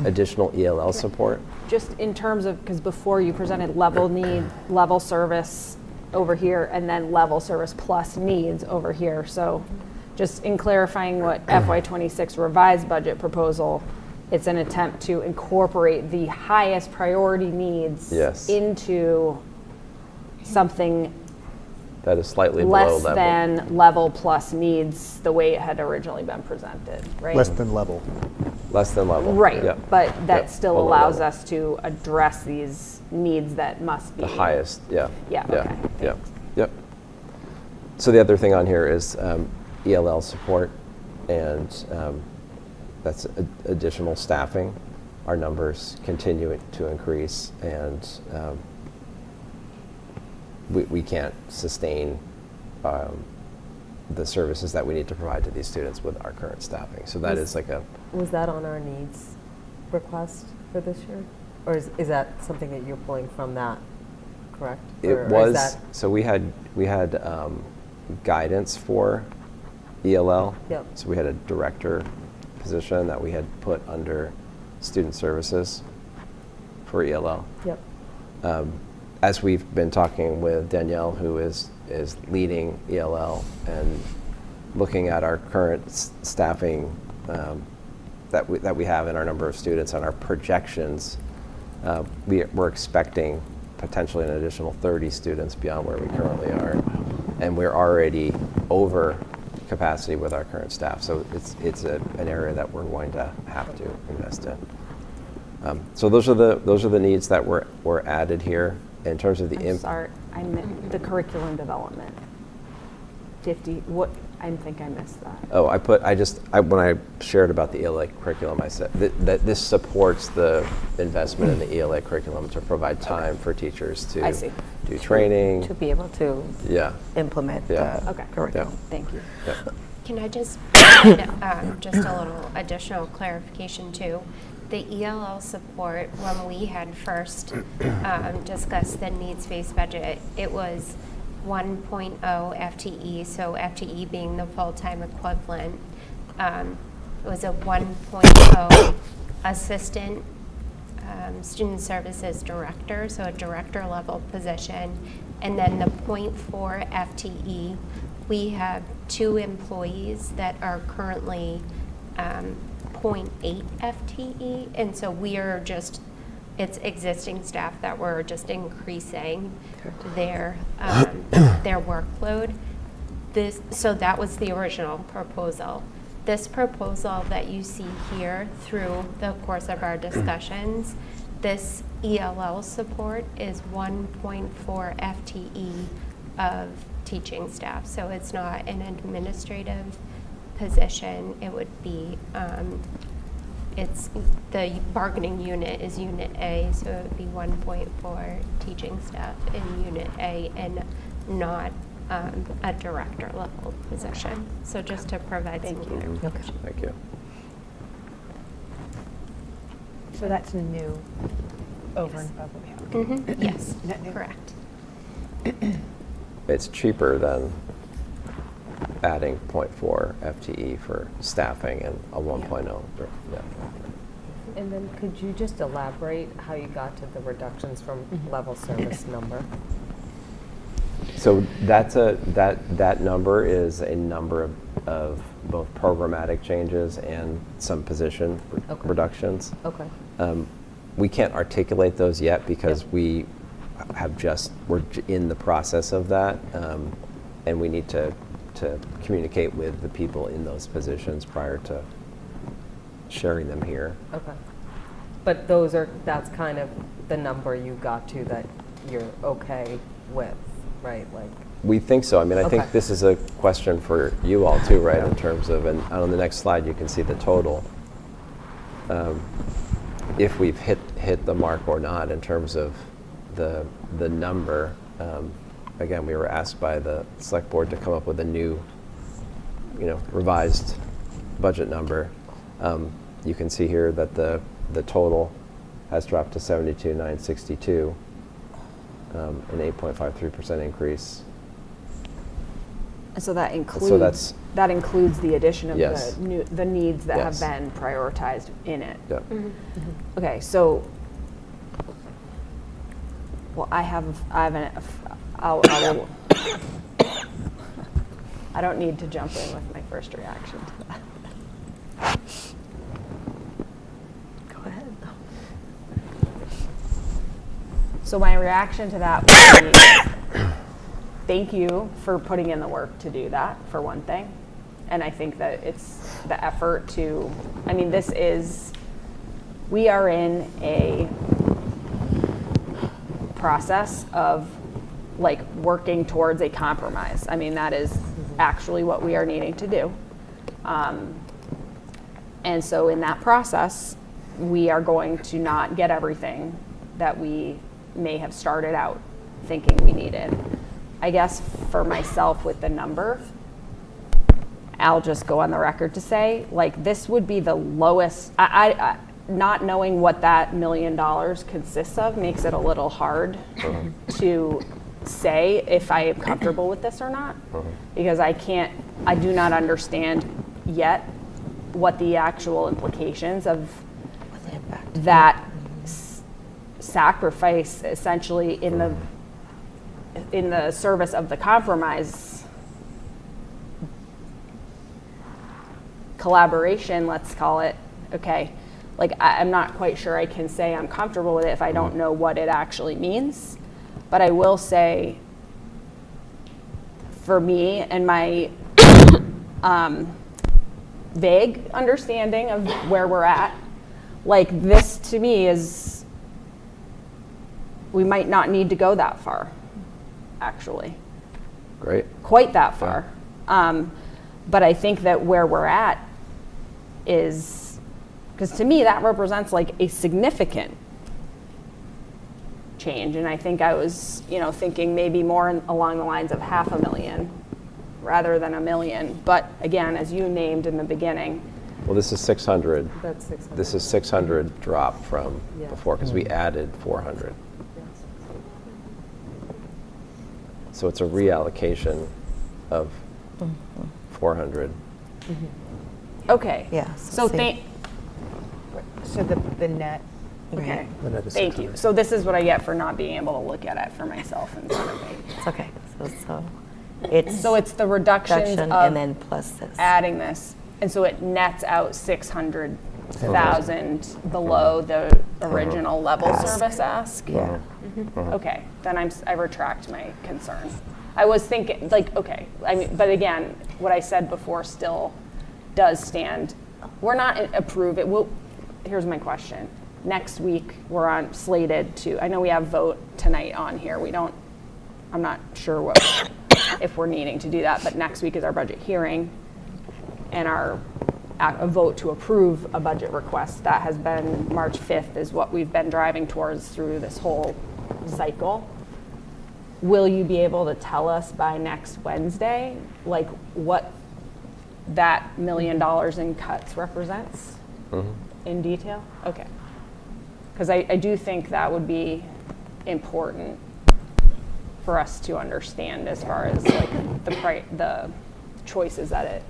additional ELL support. Just in terms of, because before you presented level need, level service over here, and then level service plus needs over here. So just in clarifying what FY26 revised budget proposal, it's an attempt to incorporate the highest priority needs into something that is slightly below less level. than level plus needs, the way it had originally been presented, right? Less than level. Less than level. Right, Yep. but that Yep. still Below allows level. us to address these needs that must be The highest, yeah. Yeah, Yeah, okay, yeah, thanks. yep. So the other thing on here is ELL support, and that's additional staffing. Our numbers continue to increase, and we can't sustain the services that we need to provide to these students with our current staffing. So that is like a... Was that on our needs request for this year? Or is that something that you're pulling from that, correct? It Or is was, that- so we had guidance for ELL. Yep. So we had a director position that we had put under student services for ELL. Yep. As we've been talking with Danielle, who is leading ELL, and looking at our current staffing that we have in our number of students and our projections, we're expecting potentially an additional 30 students beyond where we currently are, and we're already over capacity with our current staff. So it's an area that we're going to have to invest in. So those are the needs that were added here in terms of the I'm sorry, I meant the curriculum development. 50, what, I think I missed that. Oh, when I shared about the ELA curriculum, I said that this supports the investment in the ELA curriculum to provide time for teachers to I see. do training. To be able to implement Yeah. the Okay. curriculum. Thank you. Yeah. Can I just add just a little additional clarification too? The ELL support, when we had first discussed the needs-based budget, it was 1.0 FTE, so FTE being the full-time equivalent. It was a 1.0 assistant student services director, so a director level position, and then the 0.4 FTE. We have 2 employees that are currently 0.8 FTE, and so we are just, it's existing staff that we're just increasing their workload. So that was the original proposal. This proposal that you see here through the course of our discussions, this ELL support is 1.4 FTE of teaching staff. So it's not an administrative position. It would be, it's the bargaining unit is Unit A, so it would be 1.4 teaching staff in Unit A and not a director level position. So just to provide some clarification. Thank you. So that's new over and above what we have. Mhm. Yes, Net new. correct. It's cheaper than adding 0.4 FTE for staffing and a 1.0. Yeah. And then could you just elaborate how you got to the reductions from level service number? So that number is a number of both programmatic changes and some position Okay. reductions. Okay. We can't articulate those yet because Yep. we're in the process of that, and we need to communicate with the people in those positions prior to sharing them here. Okay. But that's kind of the number you got to that you're okay with, right? Like, We think so. I mean, I think Okay. this is a question for you all too, right? In terms of, and on the next slide, you can see the total. If we've hit the mark or not in terms of the number. Again, we were asked by the select board to come up with a new, revised budget number. You can see here that the total has dropped to 72,962, an 8.53% increase. So that includes So that's- that includes the addition of Yes. the needs that Yes. have been prioritized in it. Yeah. Okay, so well, I'll I don't need to jump in with my first reaction to that. go ahead. So my reaction to that would be, thank you for putting in the work to do that, for one thing. And I think that it's the effort to, we are in a process of working towards a compromise. That is actually what we are needing to do. And so in that process, we are going to not get everything that we may have started out thinking we needed. I guess for myself with the number, I'll just go on the record to say, this would be the lowest. I not knowing what that $1 million consists of makes it a little hard to say if I am comfortable with this or not, because I do not understand yet what the actual implications of that sacrifice, essentially in the service of the compromise collaboration, let's call it. Okay, I'm not quite sure I can say I'm comfortable with it if I don't know what it actually means. But I will say, for me and my vague understanding of where we're at, this to me is, we might not need to go that far, actually. Great. Quite that far. But I think that where we're at is, because to me that represents a significant change, and I think I was thinking maybe more along the lines of $500,000 rather than $1 million. But again, as you named in the beginning, Well, this is 600. That's 600. This is 600 drop from Yeah. before because we added 400. Yes. So it's a reallocation of 400. okay. Yeah, So So the net, okay. The net is Thank you. 600. So this is what I get for not being able to look at it for myself in front of me. It's okay. So it's So it's the reductions reduction of and then plus this. adding this, and so it nets out 600,000 below the original level Ask. service ask. Yeah. Okay, then I retract my concern. I was thinking, okay, but again, what I said before still does stand. We're not approve it. Here's my question. Next week, we're on slated to, I know we have vote tonight on here. I'm not sure if we're needing to do that, but next week is our budget hearing and a vote to approve a budget request. That has been March 5th is what we've been driving towards through this whole cycle. Will you be able to tell us by next Wednesday, like what that $1 million in cuts represents in detail? Okay. Because I do think that would be important for us to understand as far as like the choices that it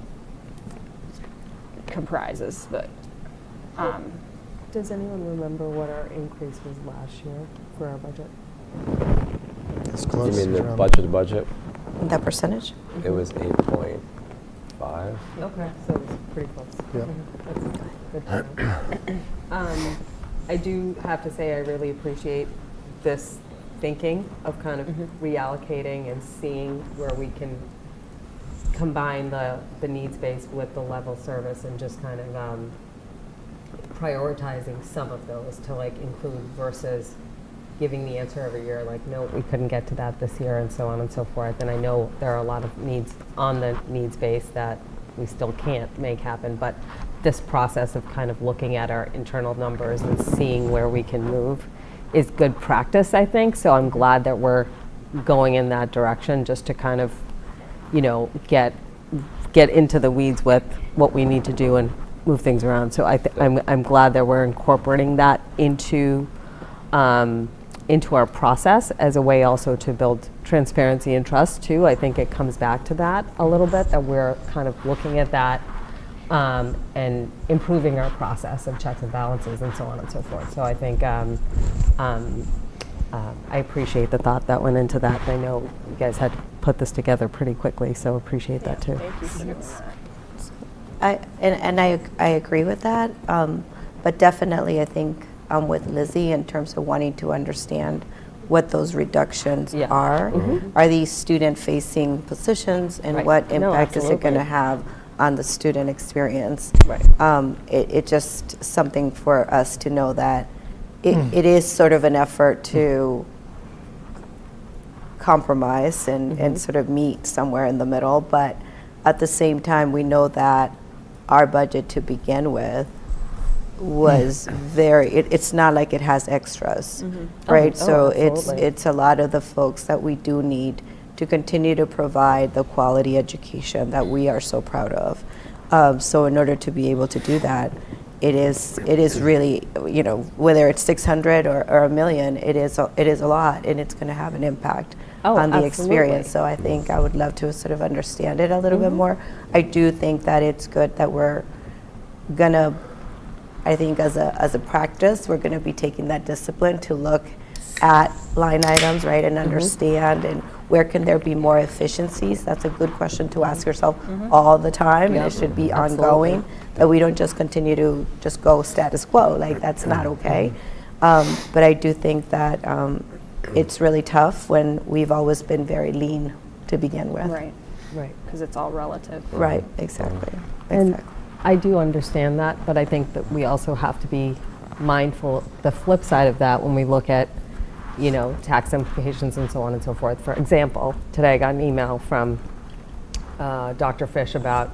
comprises. But Does anyone remember what our increase was last year for our budget? It's You close. mean the around- budget? That percentage? It was 8.5. Okay, so it's pretty close. Yeah. That's good to know. I do have to say I really appreciate this thinking of kind of reallocating and seeing where we can combine the needs-based with the level service and just kind of prioritizing some of those to like include versus giving the answer every year like, no, we couldn't get to that this year and so on and so forth. And I know there are a lot of needs on the needs base that we still can't make happen, but this process of kind of looking at our internal numbers and seeing where we can move is good practice, I think. So I'm glad that we're going in that direction just to kind of, you know, get into the weeds with what we need to do and move things around. So I'm glad that we're incorporating that into our process as a way also to build transparency and trust too. I think it comes back to that a little bit, that we're kind of looking at that and improving our process of checks and balances and so on and so forth. So I think I appreciate the thought that went into that. I know you guys had put this together pretty quickly, so appreciate that too. thank you for doing that. I agree with that, but definitely I think I'm with Lizzie in terms of wanting to understand what those reductions Yeah. are. Are these student-facing positions, and Right. what No, impact is it going to absolutely. have on the student experience? Right. It just something for us to know that it is sort of an effort to compromise and sort of meet somewhere in the middle, but at the same time, we know that our budget to begin with was it's not like it has extras, right? Oh, So absolutely. it's a lot of the folks that we do need to continue to provide the quality education that we are so proud of. So in order to be able to do that, it is really, you know, whether it's 600 or $1 million, it is a lot, and it's going to have an impact on the experience. So I think I would love to sort of understand it a little bit more. I do think that it's good that we're gonna, I think as a practice, we're gonna be taking that discipline to look at line items, right, and understand, and where can there be more efficiencies. That's a good question to ask yourself all the time, and it should be ongoing, that we don't just continue to just go status quo, like that's not okay. But I do think that it's really tough when we've always been very lean to begin with. Right, because it's all relative. Right, exactly. And I do understand that, but I think that we also have to be mindful, the flip side of that, when we look at, you know, tax implications and so on and so forth. For example, today I got an email from Dr. Fish about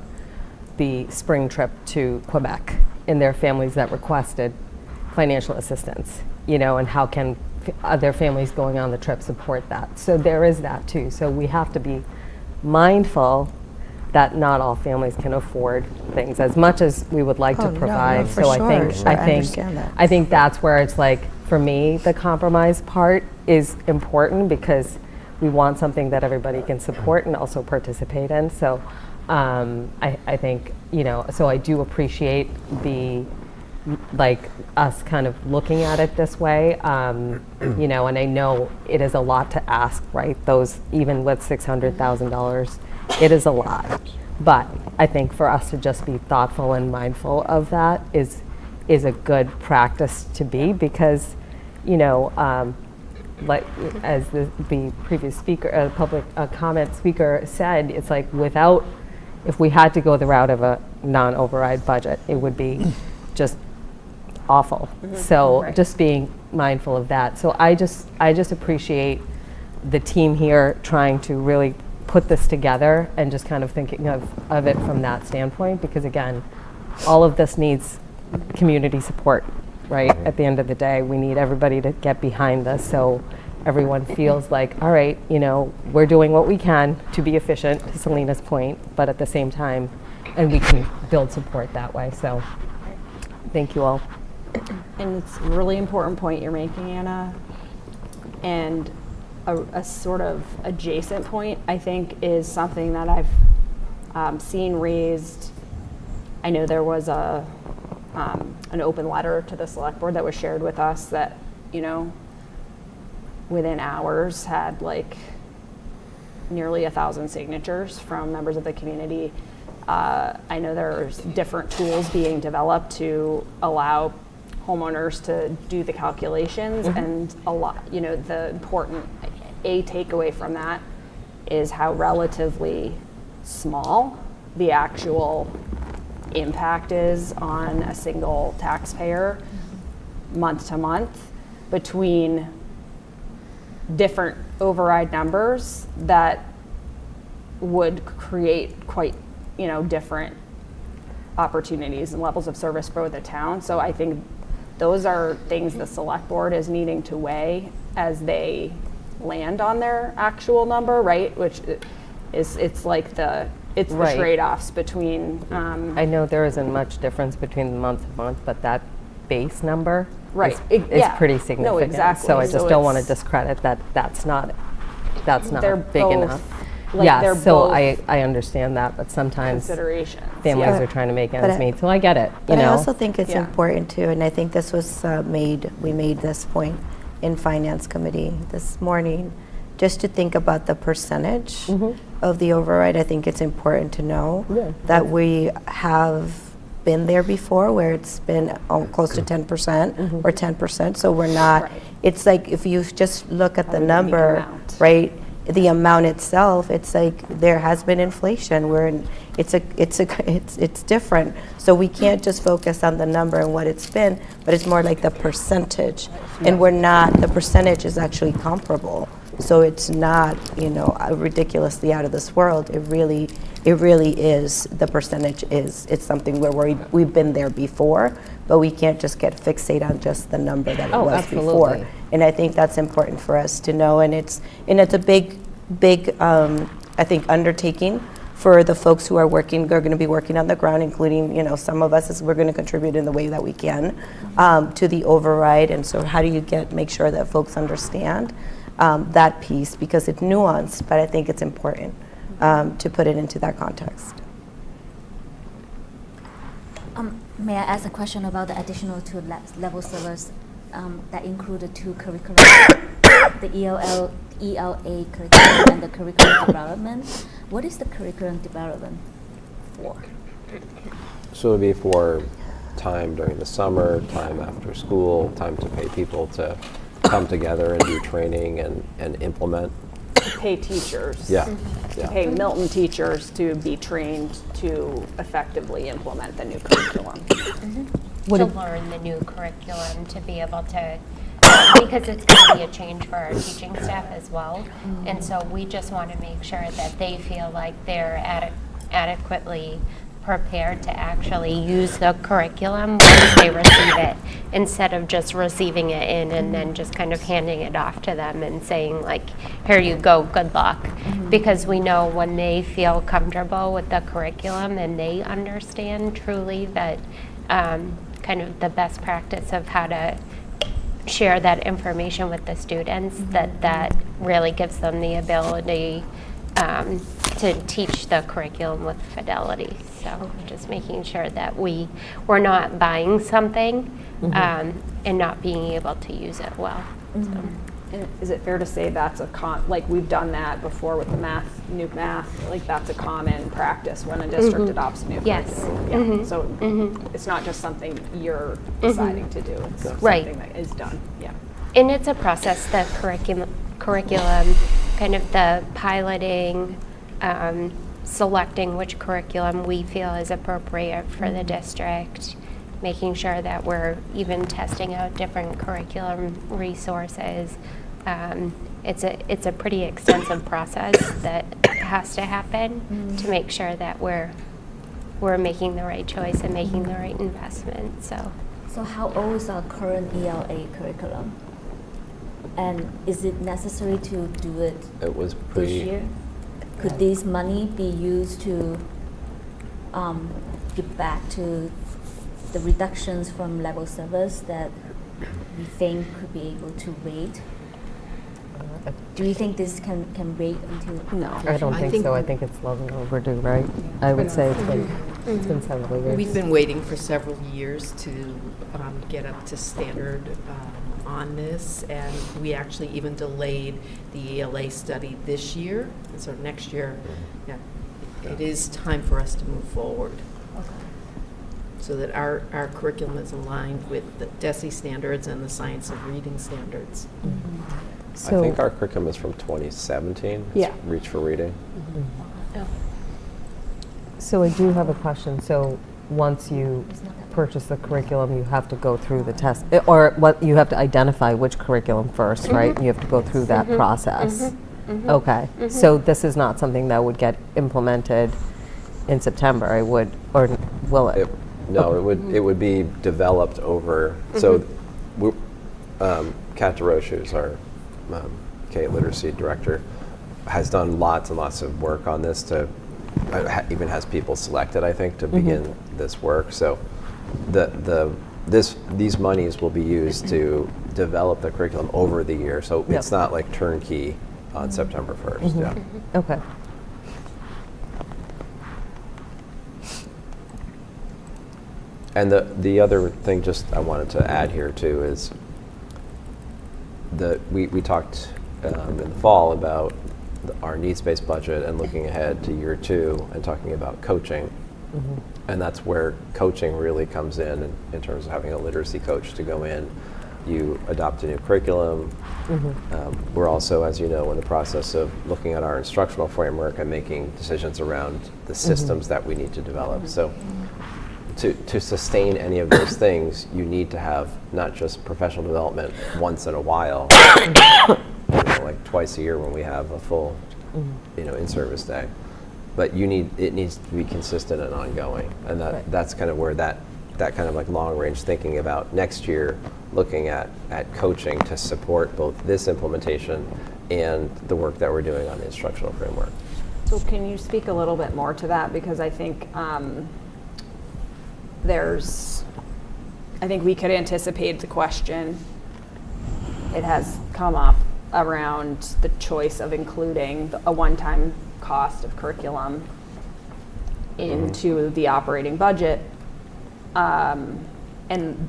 the spring trip to Quebec and their families that requested financial assistance, you know, and how can other families going on the trip support that. So there is that too. So we have to be mindful that not all families can afford things as much as we would like to provide. for So sure, I think sure, I understand that. I think that's where it's like, for me, the compromise part is important because we want something that everybody can support and also participate in. So I think, you know, so I do appreciate the, like, us kind of looking at it this way, you know, and I know it is a lot to ask, right? Those, even with $600,000, it is a lot. But I think for us to just be thoughtful and mindful of that is a good practice to be, because, you know, like as the previous speaker, public comment speaker said, it's like without if we had to go the route of a non-override budget, it would be just awful. So just being mindful of that. So I just appreciate the team here trying to really put this together and just kind of thinking of it from that standpoint, because again, all of this needs community support, right? At the end of the day, we need everybody to get behind this so everyone feels like, all right, you know, we're doing what we can to be efficient, to Selena's point, but at the same time, and we can build support that way. So thank you all. And it's a really important point you're making, Anna. And a sort of adjacent point, I think, is something that I've seen raised. I know there was an open letter to the select board that was shared with us that, you know, within hours had like nearly 1,000 signatures from members of the community. I know there's different tools being developed to allow homeowners to do the calculations, and a lot, you know, the important takeaway from that is how relatively small the actual impact is on a single taxpayer month to month between different override numbers that would create quite, you know, different opportunities and levels of service for the town. So I think those are things the select board is needing to weigh as they land on their actual number, right? Which is, it's like the trade-offs between. I know there isn't much difference between the month to month, but that base number is pretty significant. No, exactly. So I just don't want to discredit that. That's not they're big both, enough. like, Yeah, they're so both I understand that, but sometimes considerations. families Yeah. are trying to make But ends I- meet. So I get it. You But I know. also think it's Yeah. important too, and I think this was we made this point in Finance Committee this morning, just to think about the percentage of the override. I think it's important to know that we have been there before where it's been close to 10% or 10%. So we're not, Right. it's like if you just look at the A unique number, amount. right? The amount itself, it's like there has been inflation. It's different. So we can't just focus on the number and what it's been, but it's more like the percentage. And the percentage is actually comparable. So it's not, you know, ridiculously out of this world. It really is, the percentage is, it's something where we've been there before, but we can't just get fixated on just the number that it was before. absolutely. And I think that's important for us to know, and it's a big, I think, undertaking for the folks who are going to be working on the ground, including, you know, some of us, as we're going to contribute in the way that we can to the override. And so how do you make sure that folks understand that piece, because it's nuanced, but I think it's important to put it into that context. May I ask a question about the additional two level servers that include the two curriculum, the ELA curriculum and the curriculum development? What is the curriculum development for? So it would be for time during the summer, time after school, time to pay people to come together and do training and implement. Pay teachers. Yeah. To pay Milton teachers to be trained to effectively implement the new curriculum. To learn the new curriculum, to be able to, because it's going to be a change for our teaching staff as well. And so we just want to make sure that they feel like they're adequately prepared to actually use the curriculum once they receive it, instead of just receiving it in and then just kind of handing it off to them and saying like, here you go, good luck. Because we know when they feel comfortable with the curriculum and they understand truly that kind of the best practice of how to share that information with the students, that really gives them the ability to teach the curriculum with fidelity. So just making sure that we're not buying something and not being able to use it well. So. And is it fair to say that's like we've done that before with the new math, like that's a common practice when a district adopts a new Yes. curriculum? Yeah. So it's not just something you're deciding to do, it's Right. something that is done, yeah. And it's a process, the curriculum, kind of the piloting, selecting which curriculum we feel is appropriate for the district, making sure that we're even testing out different curriculum resources. It's a pretty extensive process that has to happen to make sure that we're making the right choice and making the right investment. So how old is our current ELA curriculum? And is it necessary to do it It was this year? Could this money be used to give back to the reductions from level servers that we think could be able to wait? Do you think this can wait until? No. I don't think so. I think it's long overdue, right? I would say it's been several years. We've been waiting for several years to get up to standard on this, and we actually even delayed the ELA study this year. And so next year, yeah, it is time for us to move forward so that our curriculum is aligned with the DESE standards and the science of reading standards. I think our curriculum is from 2017. It's Yeah. Reach for Reading. So I do have a question. So once you purchase the curriculum, you have to go through the test, or what you have to identify which curriculum first, right? You have to go through that process. Okay. So this is not something that would get implemented in September. It would, or will it? No, it would be developed over. So, Kat DeRoche, who's our K Literacy Director, has done lots and lots of work on this. To even has people selected, I think, to begin this work. So, these monies will be used to develop the curriculum over the year. So it's not like turnkey on September 1st. Yeah. Okay. And the other thing just I wanted to add here too is we talked in the fall about our needs-based budget and looking ahead to year 2 and talking about coaching. And that's where coaching really comes in terms of having a literacy coach to go in. You adopt a new curriculum. We're also, as you know, in the process of looking at our instructional framework and making decisions around the systems that we need to develop. So to sustain any of those things, you need to have not just professional development once in a while, like twice a year when we have a full, in-service day. But it needs to be consistent and ongoing, and that's kind of where that kind of like long-range thinking about next year, looking at coaching to support both this implementation and the work that we're doing on the instructional framework. So can you speak a little bit more to that? Because I think I think we could anticipate the question. It has come up around the choice of including a one-time cost of curriculum into the operating budget, and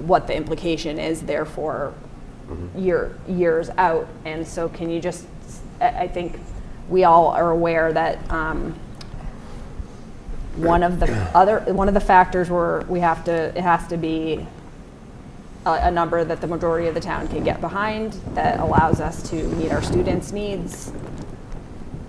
what the implication is therefore years out. And so can you just, I think we all are aware that one of the factors it has to be a number that the majority of the town can get behind, that allows us to meet our students' needs,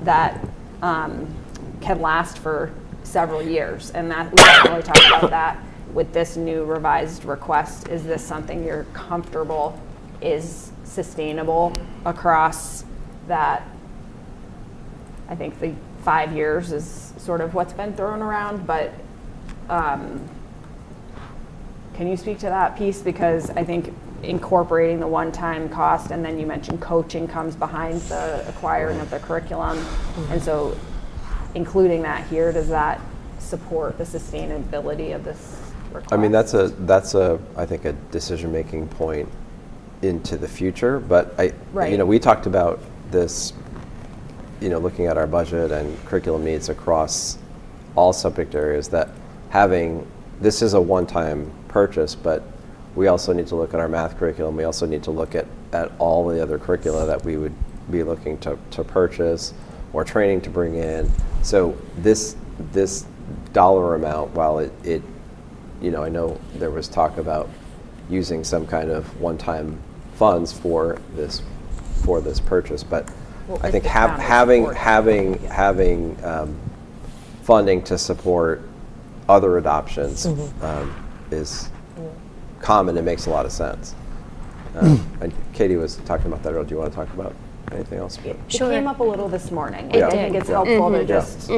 that can last for several years. And that we haven't really talked about that with this new revised request. Is this something you're comfortable is sustainable across that? I think the 5 years is sort of what's been thrown around, but can you speak to that piece? Because I think incorporating the one-time cost, and then you mentioned coaching comes behind the acquiring of the curriculum, and so including that here, does that support the sustainability of this request? I mean, that's I think a decision-making point into the future, but we talked about this, looking at our budget and curriculum needs across all subject areas, that this is a one-time purchase, but we also need to look at our math curriculum. We also need to look at all the other curricula that we would be looking to purchase or training to bring in. So this dollar amount, while it I know there was talk about using some kind of one-time funds for this purchase, but I think having funding to support other adoptions is common and makes a lot of sense. And Katie was talking about that earlier. Do you want to talk about anything else? It came up a little this morning. Yeah. I think it's helpful to just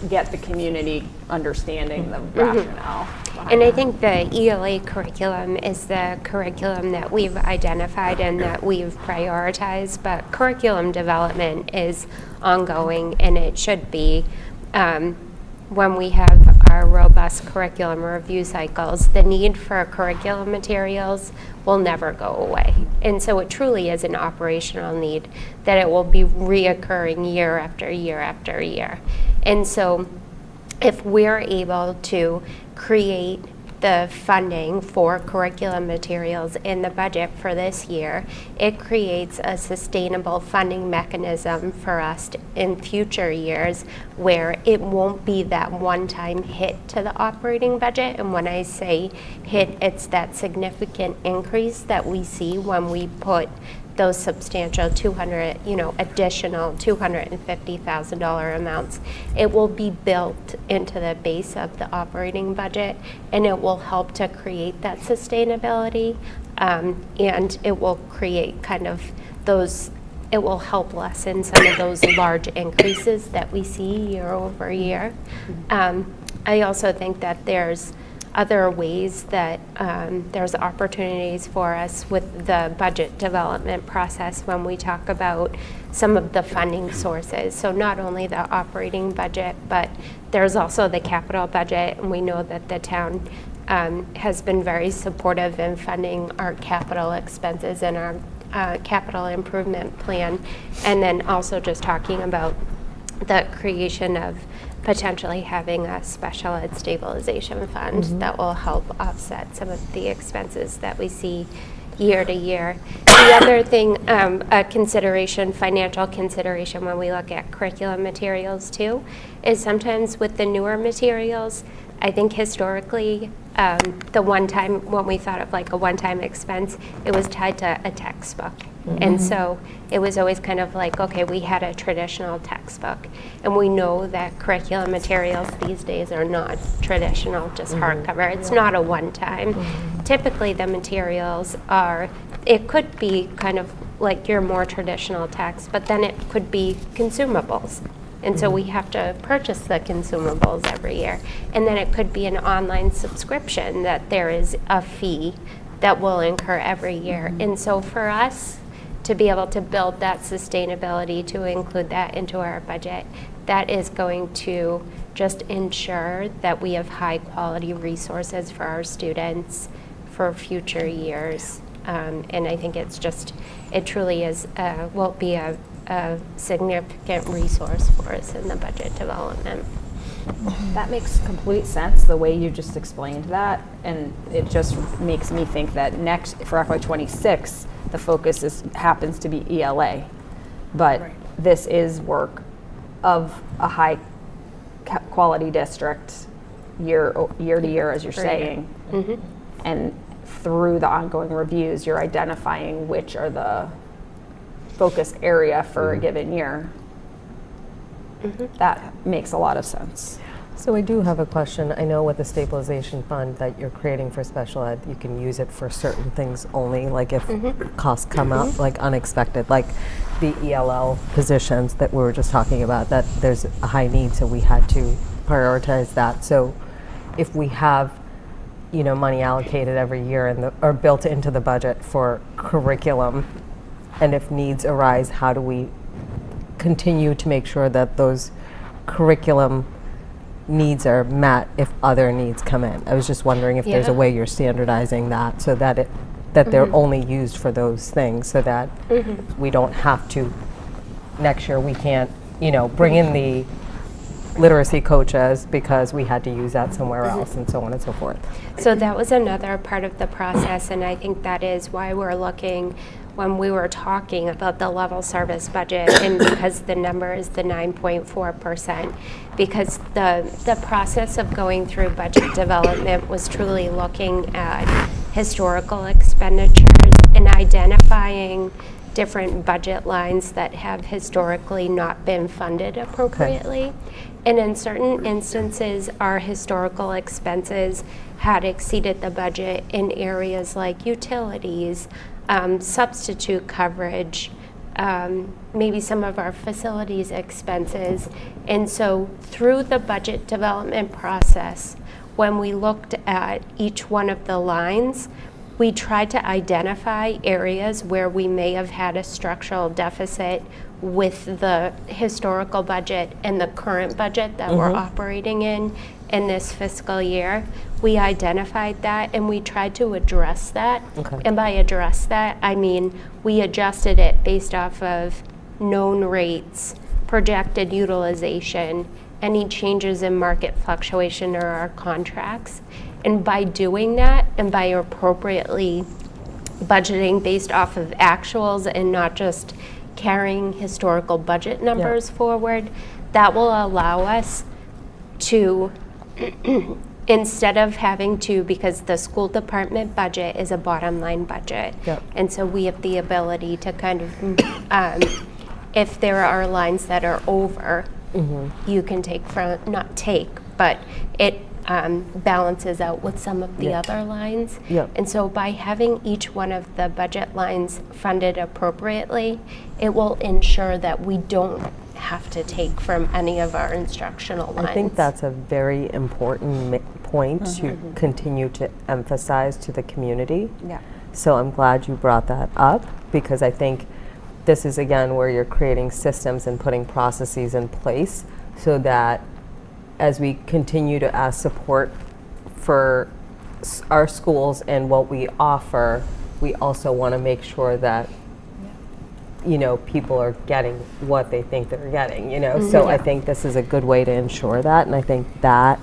get the community understanding the rationale. And I think the ELA curriculum is the curriculum that we've identified and that we've prioritized, but curriculum development is ongoing, and it should be. When we have our robust curriculum review cycles, the need for curriculum materials will never go away. And so it truly is an operational need that it will be reoccurring year after year after year. And so if we're able to create the funding for curriculum materials in the budget for this year, it creates a sustainable funding mechanism for us in future years where it won't be that one-time hit to the operating budget. And when I say hit, it's that significant increase that we see when we put those substantial additional $250,000 amounts. It will be built into the base of the operating budget, and it will help to create that sustainability, and it will create it will help lessen some of those large increases that we see year over year. I also think that there's other ways that there's opportunities for us with the budget development process when we talk about some of the funding sources. So not only the operating budget, but there's also the capital budget, and we know that the town has been very supportive in funding our capital expenses and our capital improvement plan, and then also just talking about the creation of potentially having a special ed stabilization fund that will help offset some of the expenses that we see year to year. The other thing, a consideration, financial consideration when we look at curriculum materials too, is sometimes with the newer materials, I think historically, the one time, when we thought of like a one-time expense, it was tied to a textbook. And so it was always kind of like, okay, we had a traditional textbook. And we know that curriculum materials these days are not traditional, just hardcover. It's not a one-time. Typically the materials it could be kind of like your more traditional text, but then it could be consumables. And so we have to purchase the consumables every year. And then it could be an online subscription that there is a fee that will incur every year. And so for us to be able to build that sustainability, to include that into our budget, that is going to just ensure that we have high quality resources for our students for future years. And I think it truly is, will be a significant resource for us in the budget development. That makes complete sense, the way you just explained that, and it just makes me think that next, for FY26, the focus happens to be ELA, but this is work of a high quality district year to year, as you're saying, and through the ongoing reviews, you're identifying which are the focus area for a given year. That makes a lot of sense. So I do have a question. I know with the stabilization fund that you're creating for special ed, you can use it for certain things only, like if costs come up, like unexpected, like the ELL positions that we were just talking about, that there's a high need, so we had to prioritize that. So if we have, money allocated every year or built into the budget for curriculum, and if needs arise, how do we continue to make sure that those curriculum needs are met if other needs come in? I was just wondering if there's a way you're standardizing that so that they're only used for those things, so that we don't have to, next year we can't, bring in the literacy coaches because we had to use that somewhere else, and so on and so forth. So that was another part of the process, and I think that is why we're looking, when we were talking about the level service budget, and because the number is the 9.4%, because the process of going through budget development was truly looking at historical expenditures and identifying different budget lines that have historically not been funded appropriately. And in certain instances, our historical expenses had exceeded the budget in areas like utilities, substitute coverage, maybe some of our facilities expenses. And so through the budget development process, when we looked at each one of the lines, we tried to identify areas where we may have had a structural deficit with the historical budget and the current budget that we're operating in this fiscal year. We identified that and we tried to address that. And by address that, I mean we adjusted it based off of known rates, projected utilization, any changes in market fluctuation or our contracts. And by doing that and by appropriately budgeting based off of actuals and not just carrying historical budget numbers forward, that will allow us to, instead of having to, because the school department budget is a bottom line budget, and so we have the ability to kind of, if there are lines that are over, you can take from, not take, but it balances out with some of the other lines. And so by having each one of the budget lines funded appropriately, it will ensure that we don't have to take from any of our instructional lines. I think that's a very important point to continue to emphasize to the community. So I'm glad you brought that up, because I think this is again where you're creating systems and putting processes in place so that as we continue to ask support for our schools and what we offer, we also want to make sure that you know, people are getting what they think they're getting, you know. So I think this is a good way to ensure that, and I think that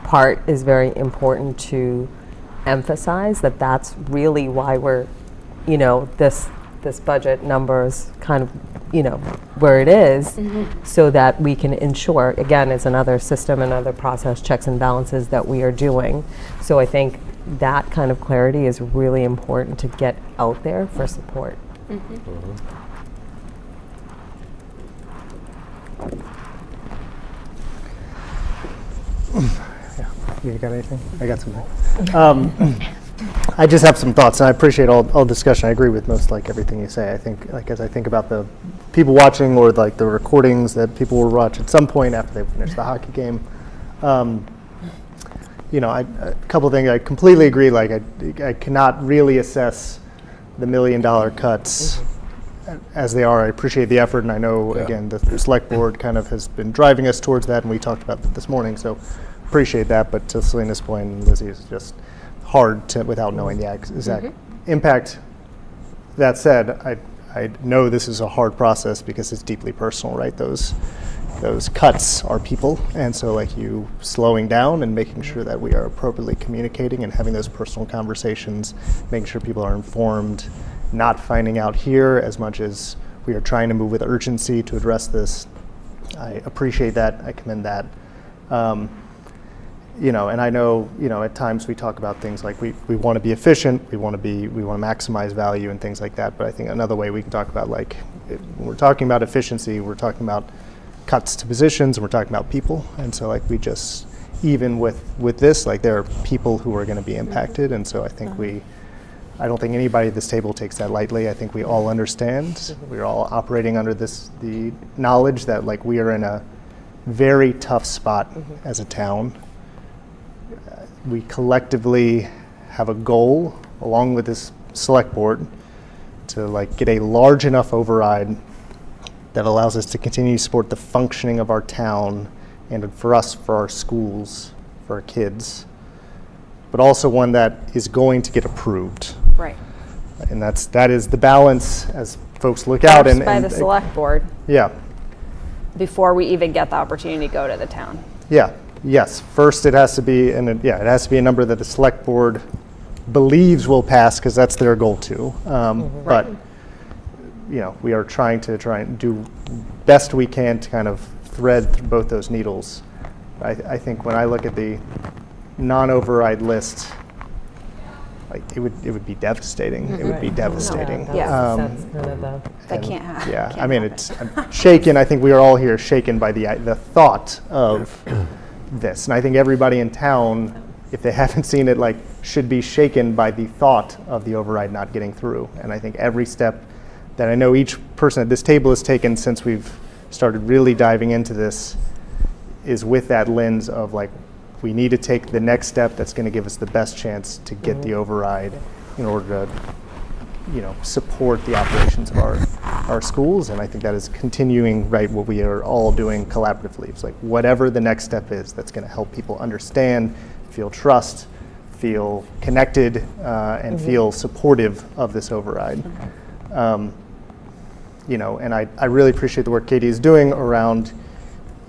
part is very important to emphasize, that that's really why we're, you know, this budget number is kind of, you know, where it is, so that we can ensure, again, it's another system, another process, checks and balances that we are doing. So I think that kind of clarity is really important to get out there for support. Yeah. You got anything? I got something. I just have some thoughts, and I appreciate all discussion. I agree with most, like, everything you say. I think, like, as I think about the people watching, or like the recordings that people will watch at some point after they finish the hockey game, you know, a couple of things. I completely agree. Like, I cannot really assess the $1 million cuts as they are. I appreciate the effort, and I know, again, the select board kind of has been driving us towards that, and we talked about that this morning, so appreciate that. But to Selena's point, and Lizzie, it's just hard to, without knowing the exact impact. That said, I know this is a hard process because it's deeply personal, right? Those cuts are people, and so, like, you slowing down and making sure that we are appropriately communicating and having those personal conversations, making sure people are informed, not finding out here as much as we are trying to move with urgency to address this. I appreciate that. I commend that. You know, and I know, you know, at times we talk about things like we want to be efficient, we want to maximize value and things like that. But I think another way we can talk about, like, when we're talking about efficiency, we're talking about cuts to positions, and we're talking about people. And so, like, we just, even with this, like, there are people who are going to be impacted. And so I think I don't think anybody at this table takes that lightly. I think we all understand. We're all operating under the knowledge that, like, we are in a very tough spot as a town. We collectively have a goal, along with this select board, to, like, get a large enough override that allows us to continue to support the functioning of our town, and for us, for our schools, for our kids, but also one that is going to get approved. Right. And that is the balance as folks look out and by the select board Yeah. before we even get the opportunity to go to the town. Yeah. Yes. First, it has to be, it has to be a number that the select board believes will pass, because that's their goal too. But, you know, we are trying and do best we can to kind of thread through both those needles. I think when I look at the non-override list, like it would be devastating. It would be devastating. That's kind of the. That can't happen. Yeah, I mean, I'm shaken. I think we are all here shaken by the thought of this, and I think everybody in town, if they haven't seen it, like, should be shaken by the thought of the override not getting through. And I think every step that I know each person at this table has taken since we've started really diving into this is with that lens of, like, we need to take the next step that's going to give us the best chance to get the override in order to, support the operations of our schools. And I think that is continuing, right, what we are all doing collaboratively. It's like whatever the next step is that's going to help people understand, feel trust, feel connected, and feel supportive of this override. And I really appreciate the work Katie is doing around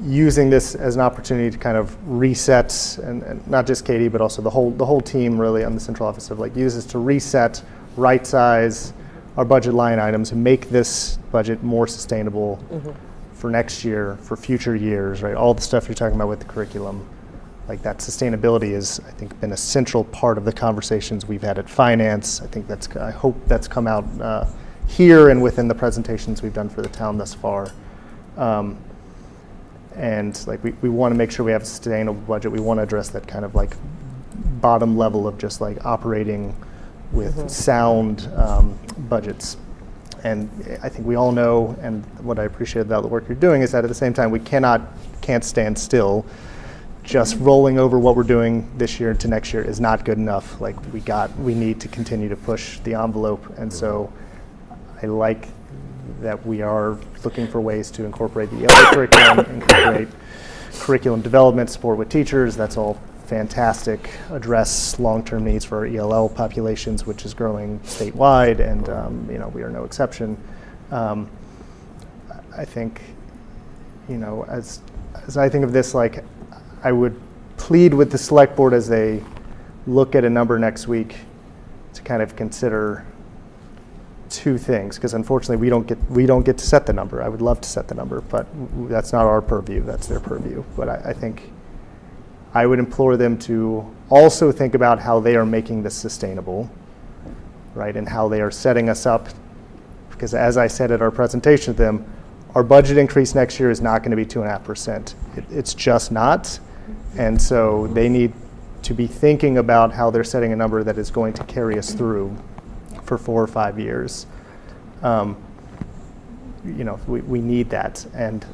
using this as an opportunity to kind of reset, and not just Katie, but also the whole team really on the central office of, like, use this to reset, right size our budget line items, and make this budget more sustainable for next year, for future years, right? All the stuff you're talking about with the curriculum, like that sustainability is, I think, been a central part of the conversations we've had at finance. I hope that's come out here and within the presentations we've done for the town thus far. And like we want to make sure we have a sustainable budget. We want to address that kind of like bottom level of just like operating with sound budgets. And I think we all know, and what I appreciate about the work you're doing is that at the same time we can't stand still. Just rolling over what we're doing this year into next year is not good enough. Like we need to continue to push the envelope. And so I like that we are looking for ways to incorporate the ELA curriculum, incorporate curriculum development, support with teachers. That's all fantastic. Address long-term needs for our ELL populations, which is growing statewide, and we are no exception. I think, as I think of this, like, I would plead with the select board as they look at a number next week to kind of consider two things, because unfortunately we don't get to set the number. I would love to set the number, but that's not our purview, that's their purview. But I think I would implore them to also think about how they are making this sustainable, right, and how they are setting us up, because as I said at our presentation to them, our budget increase next year is not going to be 2.5%. It's just not. And so they need to be thinking about how they're setting a number that is going to carry us through for 4 or 5 years. We need that. And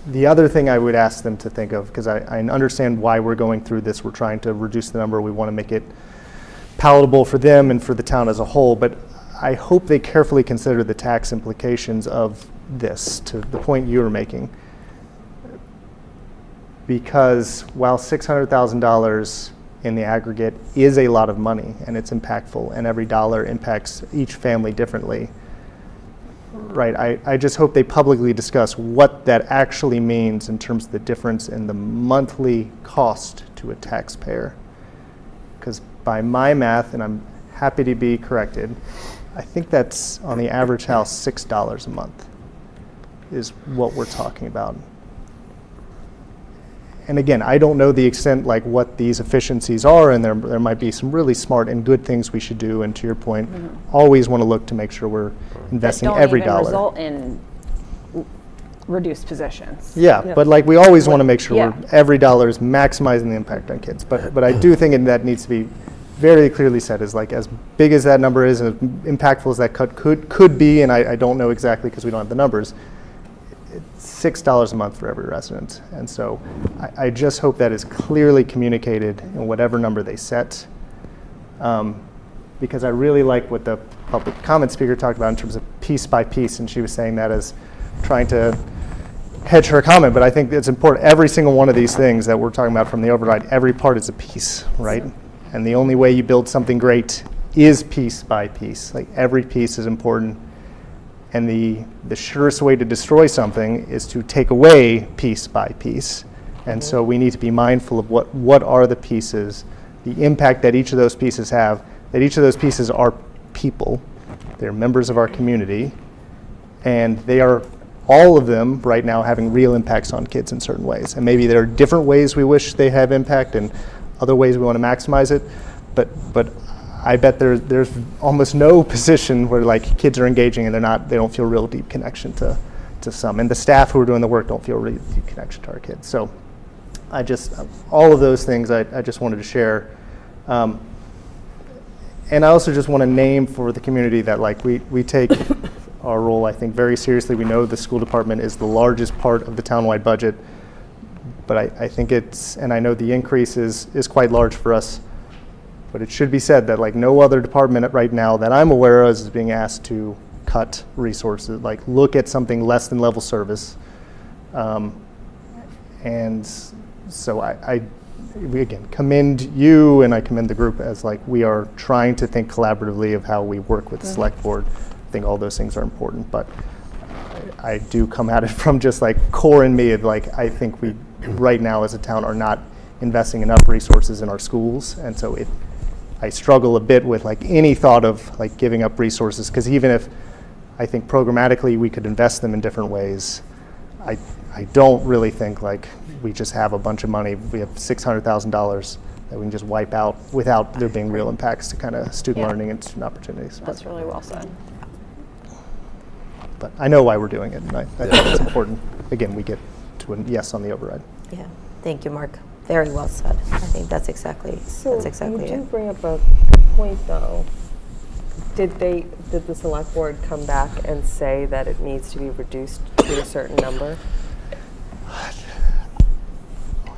the other thing I would ask them to think of, because I understand why we're going through this, we're trying to reduce the number, we want to make it palatable for them and for the town as a whole, but I hope they carefully consider the tax implications of this, to the point you were making. Because while $600,000 in the aggregate is a lot of money, and it's impactful, and every dollar impacts each family differently, right? I just hope they publicly discuss what that actually means in terms of the difference in the monthly cost to a taxpayer. Because by my math, and I'm happy to be corrected, I think that's on the average house $6 a month is what we're talking about. And again, I don't know the extent, like, what these efficiencies are, and there might be some really smart and good things we should do. And to your point, always want to look to make sure we're investing every dollar. Result in reduced positions. Yeah, but like we always want to make sure every dollar is maximizing the impact on kids. But I do think that needs to be very clearly said, is like as big as that number is and as impactful as that cut could be, and I don't know exactly because we don't have the numbers. It's $6 a month for every resident. And so I just hope that is clearly communicated in whatever number they set. Because I really like what the public comment speaker talked about in terms of piece by piece, and she was saying that as trying to hedge her comment, but I think it's important. Every single one of these things that we're talking about from the override, every part is a piece, right? And the only way you build something great is piece by piece. Like every piece is important. And the surest way to destroy something is to take away piece by piece. And so we need to be mindful of what are the pieces, the impact that each of those pieces have, that each of those pieces are people, they're members of our community, and they are, all of them right now, having real impacts on kids in certain ways. And maybe there are different ways we wish they have impact and other ways we want to maximize it, but I bet there's almost no position where like kids are engaging and they don't feel real deep connection to some, and the staff who are doing the work don't feel really deep connection to our kids. So all of those things I just wanted to share. And I also just want to name for the community that like we take our role, I think, very seriously. We know the school department is the largest part of the townwide budget, but I think and I know the increase is quite large for us, but it should be said that like no other department right now that I'm aware of is being asked to cut resources, like look at something less than level service. And so we again commend you, and I commend the group as like we are trying to think collaboratively of how we work with the select board. I think all those things are important, but I do come at it from just like core in me of like I think we right now as a town are not investing enough resources in our schools, and so I struggle a bit with like any thought of like giving up resources, because even if I think programmatically we could invest them in different ways, I don't really think like we just have a bunch of money. We have $600,000 that we can just wipe out without there being real impacts to kind of student learning and student opportunities. That's really well said. But I know why we're doing it, and I think it's important. Again, we get to a yes on the override. Yeah, thank you, Mark. Very well said. I think that's exactly So you do it. bring up a good point, though. Did the select board come back and say that it needs to be reduced to a certain number?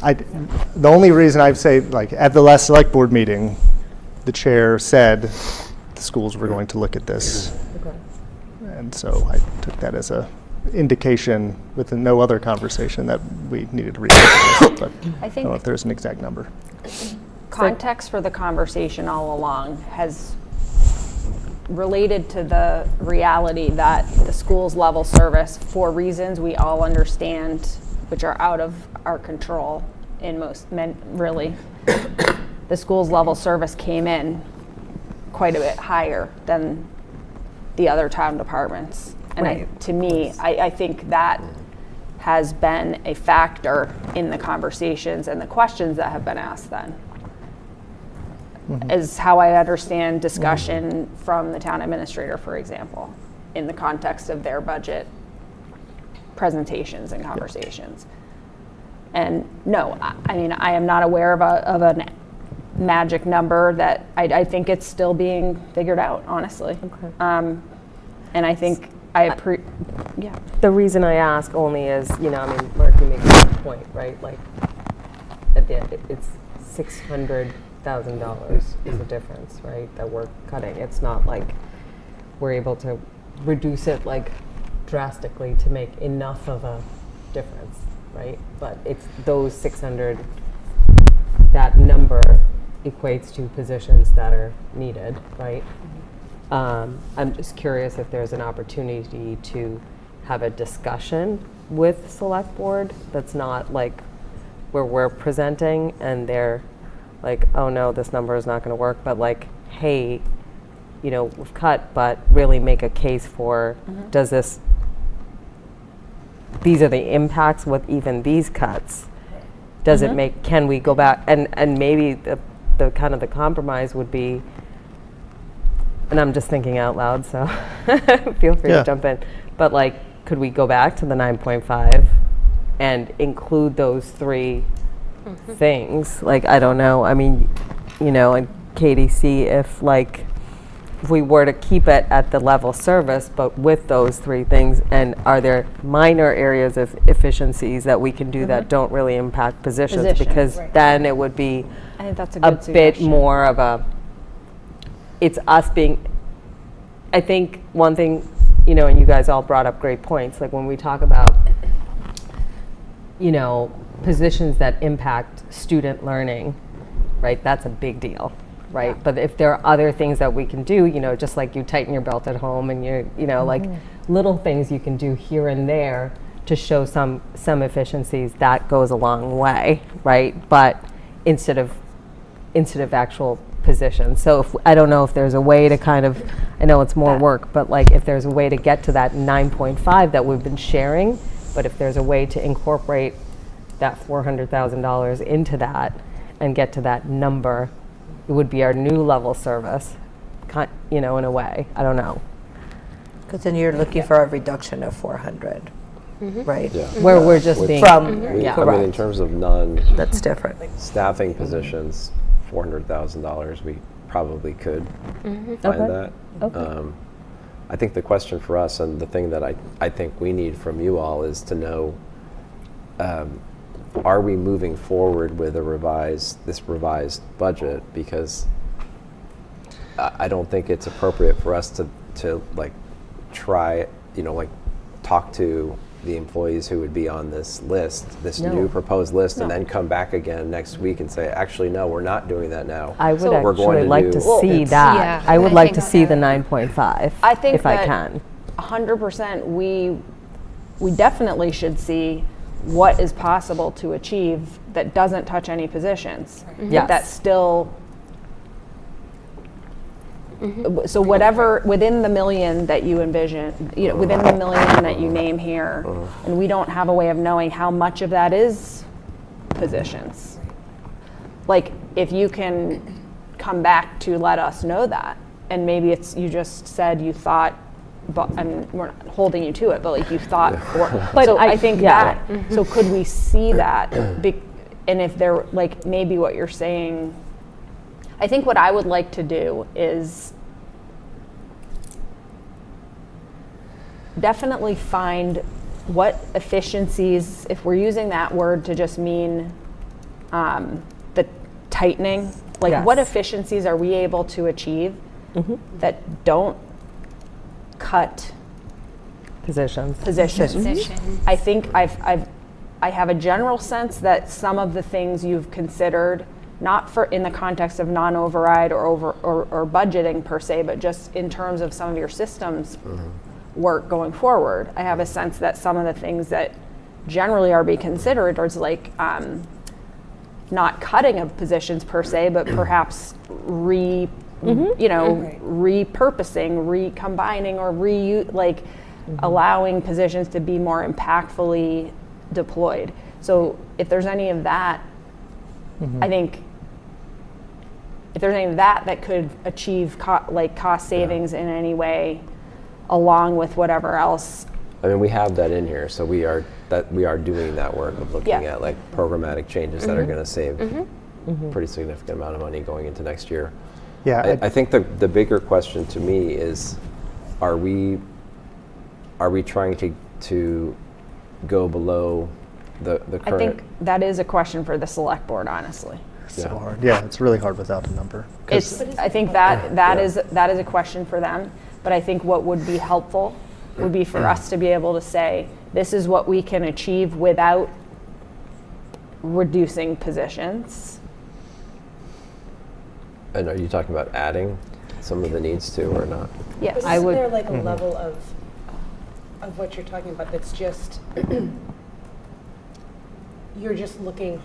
The only reason I'd say, like, at the last select board meeting, the chair said the schools were going to look at this. Okay. And so I took that as a indication with no other conversation that we needed to read it. But I don't know if there's an exact number. Context for the conversation all along has related to the reality that the school's level service, for reasons we all understand, which are out of our control in most men, really, the school's level service came in quite a bit higher than the other town departments. And Right. to me, I think that has been a factor in the conversations and the questions that have been asked then. Is how I understand discussion from the town administrator, for example, in the context of their budget presentations and conversations. And no, I mean, I am not aware of a magic number that I think it's still being figured out, honestly. Okay. And I think yeah. The reason I ask only is, I mean, Mark, you make a good point, right? Like, at the end, it's $600,000 is the difference, right, that we're cutting. It's not like we're able to reduce it, like, drastically to make enough of a difference, right? But it's those 600, that number equates to positions that are needed, right? I'm just curious if there's an opportunity to have a discussion with select board that's not like where we're presenting and they're like, oh no, this number is not going to work, but like, hey, we've cut, but really make a case for, these are the impacts with even these cuts. Does it make, can we go back, and maybe the kind of the compromise would be, and I'm just thinking out loud, so feel free to jump in. But like, could we go back to the 9.5 and include those three things? Like, I don't know. I mean, and Katie, see if we were to keep it at the level service, but with those three things, and are there minor areas of efficiencies that we can do that don't really impact positions? Because then it would be I think that's a a good bit suggestion. more of a, it's us being, I think one thing, and you guys all brought up great points, like when we talk about, positions that impact student learning, right, that's a big deal, right? But if there are other things that we can do, just like you tighten your belt at home and like little things you can do here and there to show some efficiencies, that goes a long way, right? But instead of actual positions. So I don't know if there's a way to kind of, I know it's more work, but like if there's a way to get to that 9.5 that we've been sharing, but if there's a way to incorporate that $400,000 into that and get to that number it would be our new level service, in a way. I don't know. Because then you're looking for a reduction of 400, right? Yeah. Where we're just being. From, Yeah. I mean, in terms of That's different. non-staffing positions, $400,000, we probably could find that. I think the question for us, and the thing that I think we need from you all, is to know, are we moving forward with this revised budget? Because I don't think it's appropriate for us to like try, like talk to the employees who would be on this list, this new proposed list, and then come back again next week and say, actually, no, we're not doing that now. I would We're going actually like to see that. Yeah. I would I like think to see the that- 9.5 I think if I that can. 100% we definitely should see what is possible to achieve that doesn't touch any positions. Yes. That's still, so whatever, within the million that you envision, within the million that you name here, and we don't have a way of knowing how much of that is positions. Like, if you can come back to let us know that, and maybe it's, you just said you thought, but, and we're not holding you to it, but like you thought, But so I think yeah. that, so could we see that? And if they're, like, maybe what you're saying, I think what I would like to do is definitely find what efficiencies, if we're using that word to just mean the tightening, like Yes. what efficiencies are we able to achieve that don't cut Positions. positions. I think I have a general sense that some of the things you've considered, not for in the context of non-override or budgeting per se, but just in terms of some of your systems work going forward. I have a sense that some of the things that generally are being considered is like not cutting of positions per se, but perhaps repurposing, recombining, or allowing positions to be more impactfully deployed. So if there's any of that, I think if there's any of that could achieve cost savings in any way, along with whatever else. I mean, we have that in here, so we are doing that work of looking Yeah. at like programmatic changes that are going to save pretty significant amount of money going into next year. Yeah, I think the bigger question to me is, are we trying to go below the current? I think that is a question for the select board, honestly. so hard. Yeah, it's really hard without a number. 'Cause I think that is a question for them, but I think what would be helpful would be for us to be able to say, this is what we can achieve without reducing positions. And are you talking about adding some of the needs to or not? Yes. But isn't there like a level of what you're talking about that's just you're just looking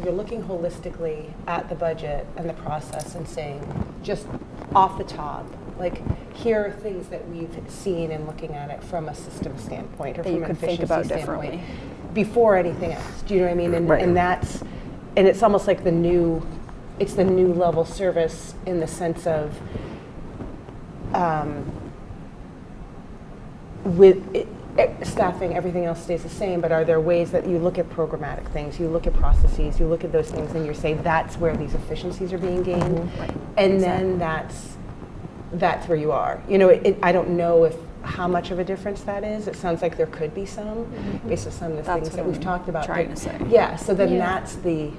you're looking holistically at the budget and the process and saying, just off the top, like, here are things that we've seen and looking at it from a system standpoint or That from you an could think efficiency about standpoint differently. before anything else. Do you know what I mean? And, Right. and it's almost like the new level service in the sense of staffing, everything else stays the same, but are there ways that you look at programmatic things, you look at processes, you look at those things and you say that's where these efficiencies are being gained, and then that's where you are. You know, I don't know how much of a difference that is. It sounds like there could be some, based on some of the That's things what that we've I'm talked about. trying but- to say. Yeah, so then Yeah. that's the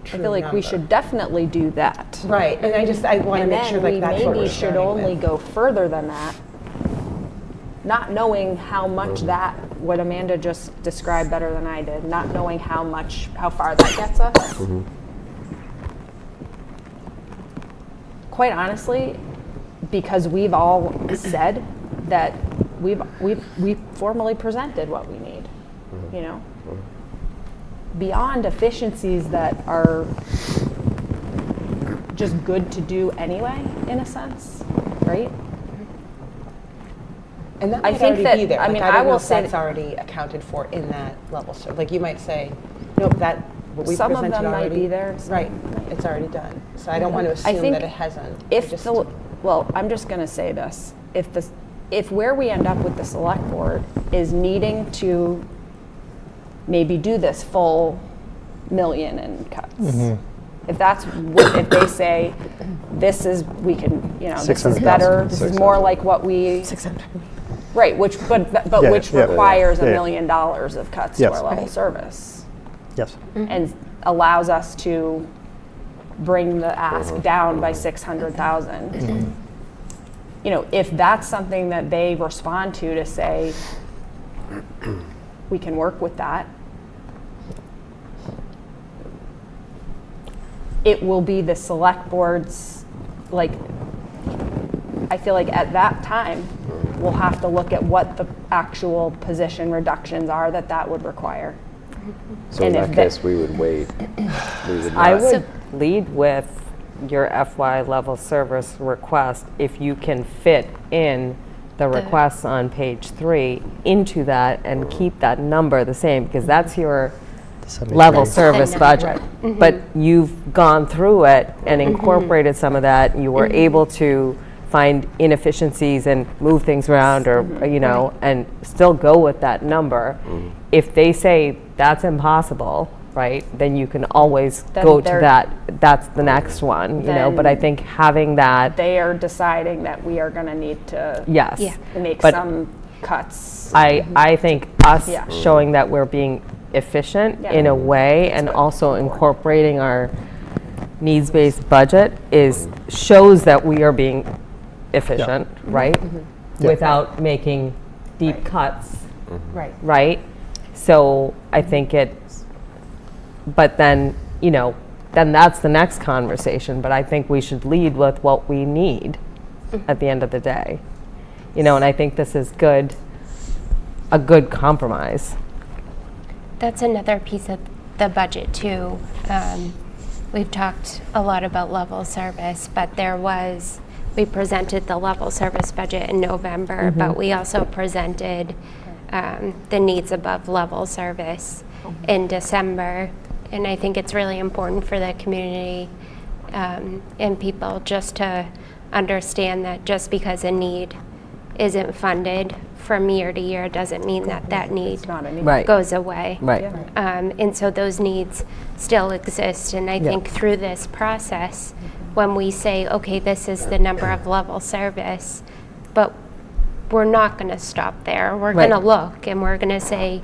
true I feel like we number. should definitely do that. Right, and I want to And make then sure like we that's what maybe we're should starting only with. go further than that, not knowing how much that, what Amanda just described better than I did, not knowing how far that gets us. Quite honestly, because we've all said that we've formally presented what we need, you know? Beyond efficiencies that are just good to do anyway, in a sense, right? And that I might think already that- be there. I Like, mean, I don't I know will if say that's that- already accounted for in that level. So, like, you might say, nope, what we Some of presented them might already? be there, some Right, it's already done. So I don't want to I assume think that it hasn't. if Just- the, well, I'm just going to say this. If where we end up with the select board is needing to maybe do this full million in cuts, if that's if they say this is we can this is 600,000. better, this is more 600. like what we 600. right, which but Yeah, which yeah. requires Yeah, $1 yeah. million of cuts Yes. to our level Right. service Yes. and allows us to bring the ask down by 600,000. You know, if that's something that they respond to say, we can work with that, it will be the select board's, like, I feel like at that time, we'll have to look at what the actual position reductions are that would require. So in And if that that- case, we would wait. We would I not. would lead with your FY level service request if you can fit in the requests on page 3 into that and keep that number the same, because that's your level 73. service The budget. But you've gone through it and incorporated some of that. You were able to find inefficiencies and move things around, or and still go with that number. If they say that's impossible, right, then you can always Then go to they're- that. That's the next one, But I Then think having that, They are deciding that we are going to need to yes. Yeah. make But some cuts. I think us Yeah. showing that we're being efficient Yeah. in a way and also incorporating our needs-based budget shows that we are being efficient, right? Yeah. Without making deep cuts, Right. right? So I think but then, then that's the next conversation. But I think we should lead with what we need at the end of the day. And I think this is a good compromise. That's another piece of the budget too. We've talked a lot about level service, but we presented the level service budget in November, but we also presented the needs above level service in December. And I think it's really important for the community and people just to understand that just because a need isn't funded from year to year doesn't mean that need It's not any. Right. goes away. Right. And so those needs still exist. And I think through this process, when we say, okay, this is the number of level service, but we're not going to stop there. We're Right. going to look and we're going to say,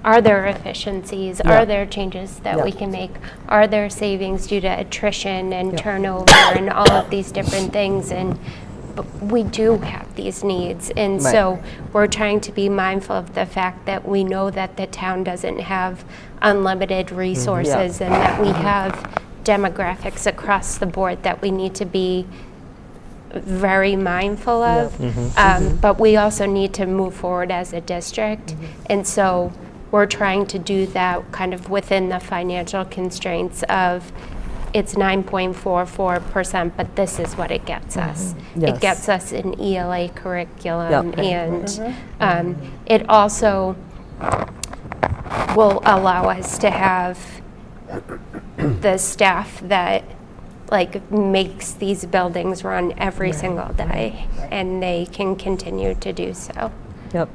are there efficiencies? Yeah. Are there changes that we can make? Are there savings due to attrition and turnover and all of these different things? And but we do have these needs. And Right. so we're trying to be mindful of the fact that we know that the town doesn't have unlimited resources and that we have demographics across the board that we need to be very mindful of. But we also need to move forward as a district. And so we're trying to do that kind of within the financial constraints of it's 9.44%, but this is what it gets us. Yes. It gets us an ELA curriculum, and it also will allow us to have the staff that makes these buildings run every single day, and they can continue to do so. Yep.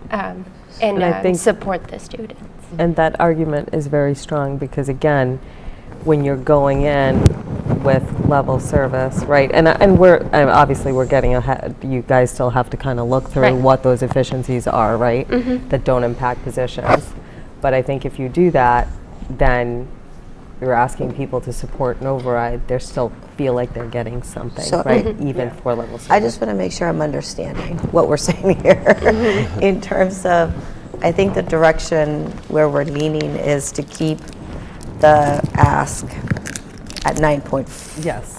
And I think- support the students. And that argument is very strong because, again, when you're going in with level service, right? And obviously we're getting ahead. You guys still have to kind of look through Right. what those efficiencies are, right? That don't impact positions. But I think if you do that, then you're asking people to support an override. They still feel like they're getting something, So- right? Even for level service. I just want to make sure I'm understanding what we're saying here in terms of, I think the direction where we're leaning is to keep the ask at 9.5. Yes.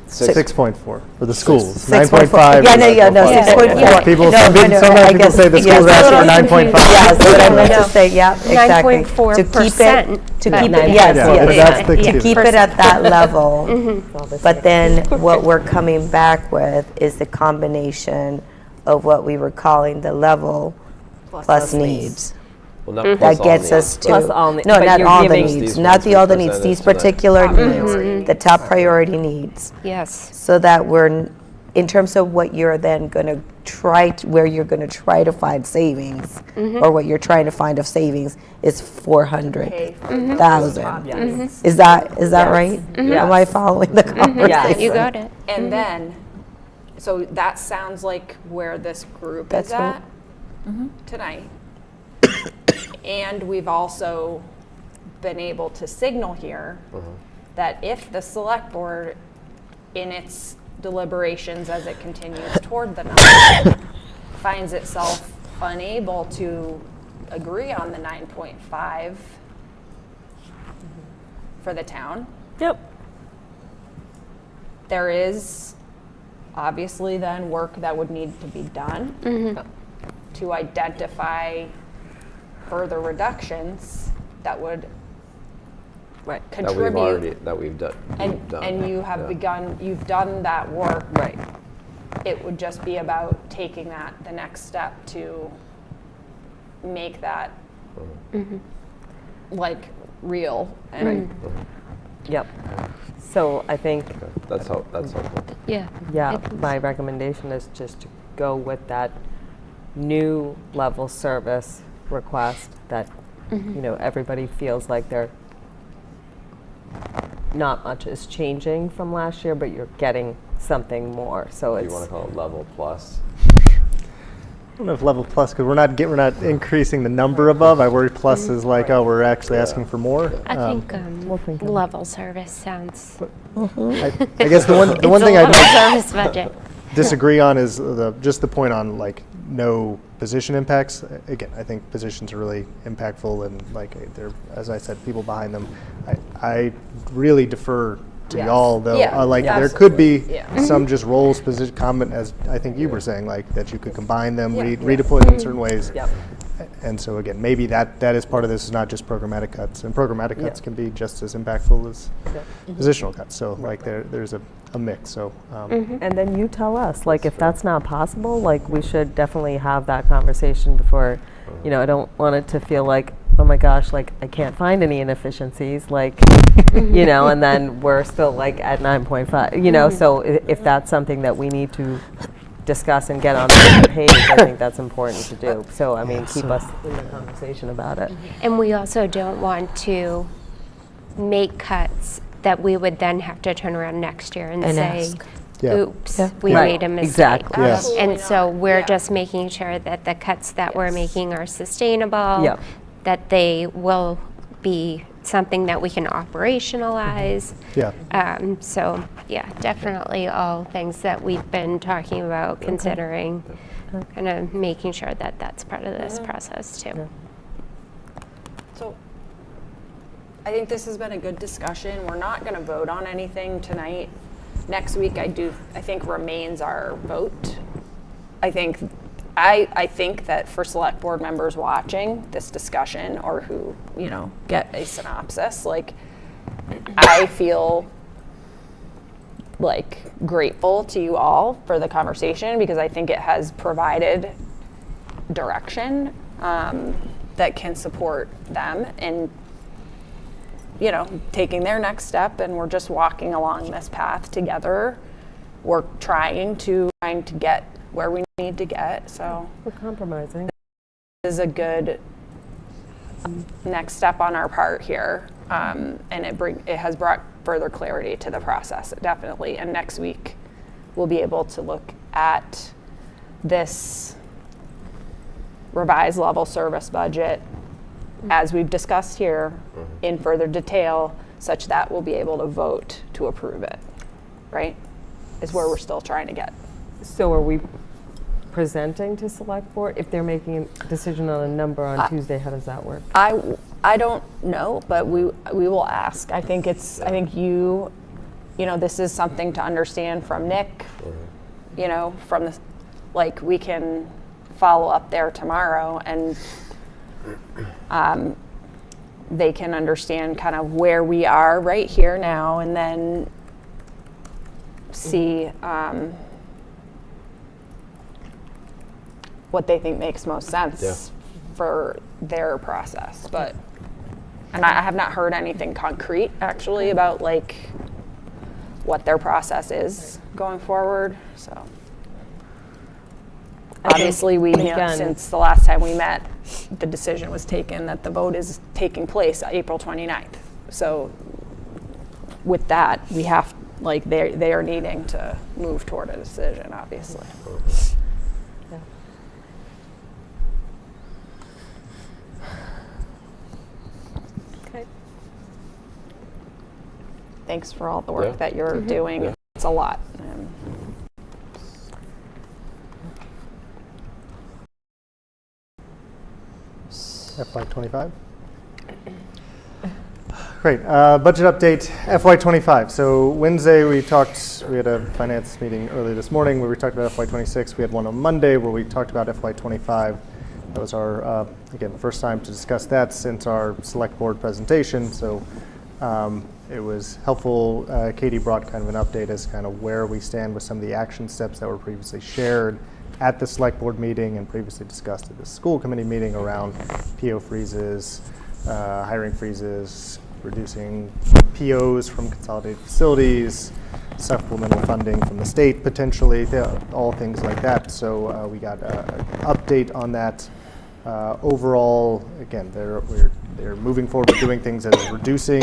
6.4 for the schools. 6.4. 9.5. Yeah, is- no, Yeah. 6.4. People, No, sometimes I people guess- say the yes, schools a ask for little 9.5. Yeah, that's what I meant No. to say, yeah, exactly. 9.4%, To but keep it, nine- yes, Yeah, but yes. that's the To key. keep it at that level. Mm-hmm. But then what we're coming back with is the combination of what we were calling the level plus needs. Well, not that plus all gets us needs, to. Plus all needs, No, but not you're all the giving- needs, These not ones the we all the needs, presented these tonight. particular priority needs, the top priority needs. Yes. So that we're, in terms of what you're then going to where you're going to try to find savings, or what you're trying to find of savings is 400,000. Yes. Is that right? Yes. Am I following the conversation? Yes. You got it. And then, so that sounds like where this group That's is right. at tonight. And we've also been able to signal here that if the select board, in its deliberations as it continues toward the number, finds itself unable to agree on the 9.5 for the town, Yep. there is obviously then work that would need to be done to identify further reductions that would Right. contribute. That we've done. And you have Yeah. begun, you've done that work. Right. It would just be about taking that the next step to make that like real and Yep. So I think, That's helpful. Yeah. yeah, my recommendation is just to go with that new level service request that, you know, everybody feels like they're, not much is changing from last year, but you're getting something more. So Do it's, you want to call it level plus? I don't know if level plus, because we're not increasing the number above. I worry plus is like, oh, we're actually asking for more. I think think of- level service sounds. I guess the one thing I Level don't service budget. disagree on is just the point on like no position impacts. Again, I think positions are really impactful, and like they're, as I said, people behind them. I really defer to Yes. y'all though. Yeah, Like yeah, there could be Yeah. some just roles, position, comment, as I think you were saying, like that you could combine them, redeploy them in certain ways. Yep. And so again, maybe that is part of this, is not just programmatic cuts, and programmatic cuts can be just as impactful as positional cuts. So like there's a mix. So and then you tell us, like, if that's not possible, like, we should definitely have that conversation before, you know, I don't want it to feel like, oh my gosh, like, I can't find any inefficiencies, like, you know, and then we're still like at 9.5, you know, so if that's something that we need to discuss and get on the same page, I think that's important to do. So, I mean, keep us in the conversation about it. And we also don't want to make cuts that we would then have to turn around next year and say, ask. Yeah. oops, Yeah. we Right, made a mistake. exactly. Yeah. Absolutely And so not. we're Yeah. just making sure that the cuts that we're making are sustainable, Yep. that they will be something that we can operationalize. yeah. So, yeah, definitely all things that we've been talking about, considering, kind of making sure that that's part of this process too. So I think this has been a good discussion. We're not going to vote on anything tonight. Next week, I think remains our vote. I think that for select board members watching this discussion, or who, you know, get a synopsis, like, I feel like grateful to you all for the conversation, because I think it has provided direction that can support them in, you know, taking their next step, and we're just walking along this path together. We're trying to get where we need to get. So We're compromising. this is a good next step on our part here, and it has brought further clarity to the process, definitely. And next week, we'll be able to look at this revised level service budget as we've discussed here in further detail, such that we'll be able to vote to approve it, right? Is where we're still trying to get. So are we presenting to select board? If they're making a decision on a number on Tuesday, how does that work? I don't know, but we will ask. I think you know, this is something to understand from Nick, you know, from the, like, we can follow up there tomorrow, and they can understand kind of where we are right here now, and then see what they think makes most sense for their process. But, and I have not heard anything concrete actually about like what their process is going forward, so. I think, Obviously, we, again- since the last time we met, the decision was taken that the vote is taking place April 29th. So with that, we have, like, they are needing to move toward a decision, obviously. Yeah. Okay. Thanks for all the work Yeah. that you're doing. Yeah. It's a lot. FY25. Great. Budget update FY25. So Wednesday we had a finance meeting early this morning where we talked about FY26. We had one on Monday where we talked about FY25. That was our, again, first time to discuss that since our select board presentation. So it was helpful. Katie brought kind of an update as kind of where we stand with some of the action steps that were previously shared at the select board meeting and previously discussed at the school committee meeting around PO freezes, hiring freezes, reducing POs from consolidated facilities, supplemental funding from the state potentially, all things like that. So we got an update on that. Overall, again, they're moving forward with doing things that is reducing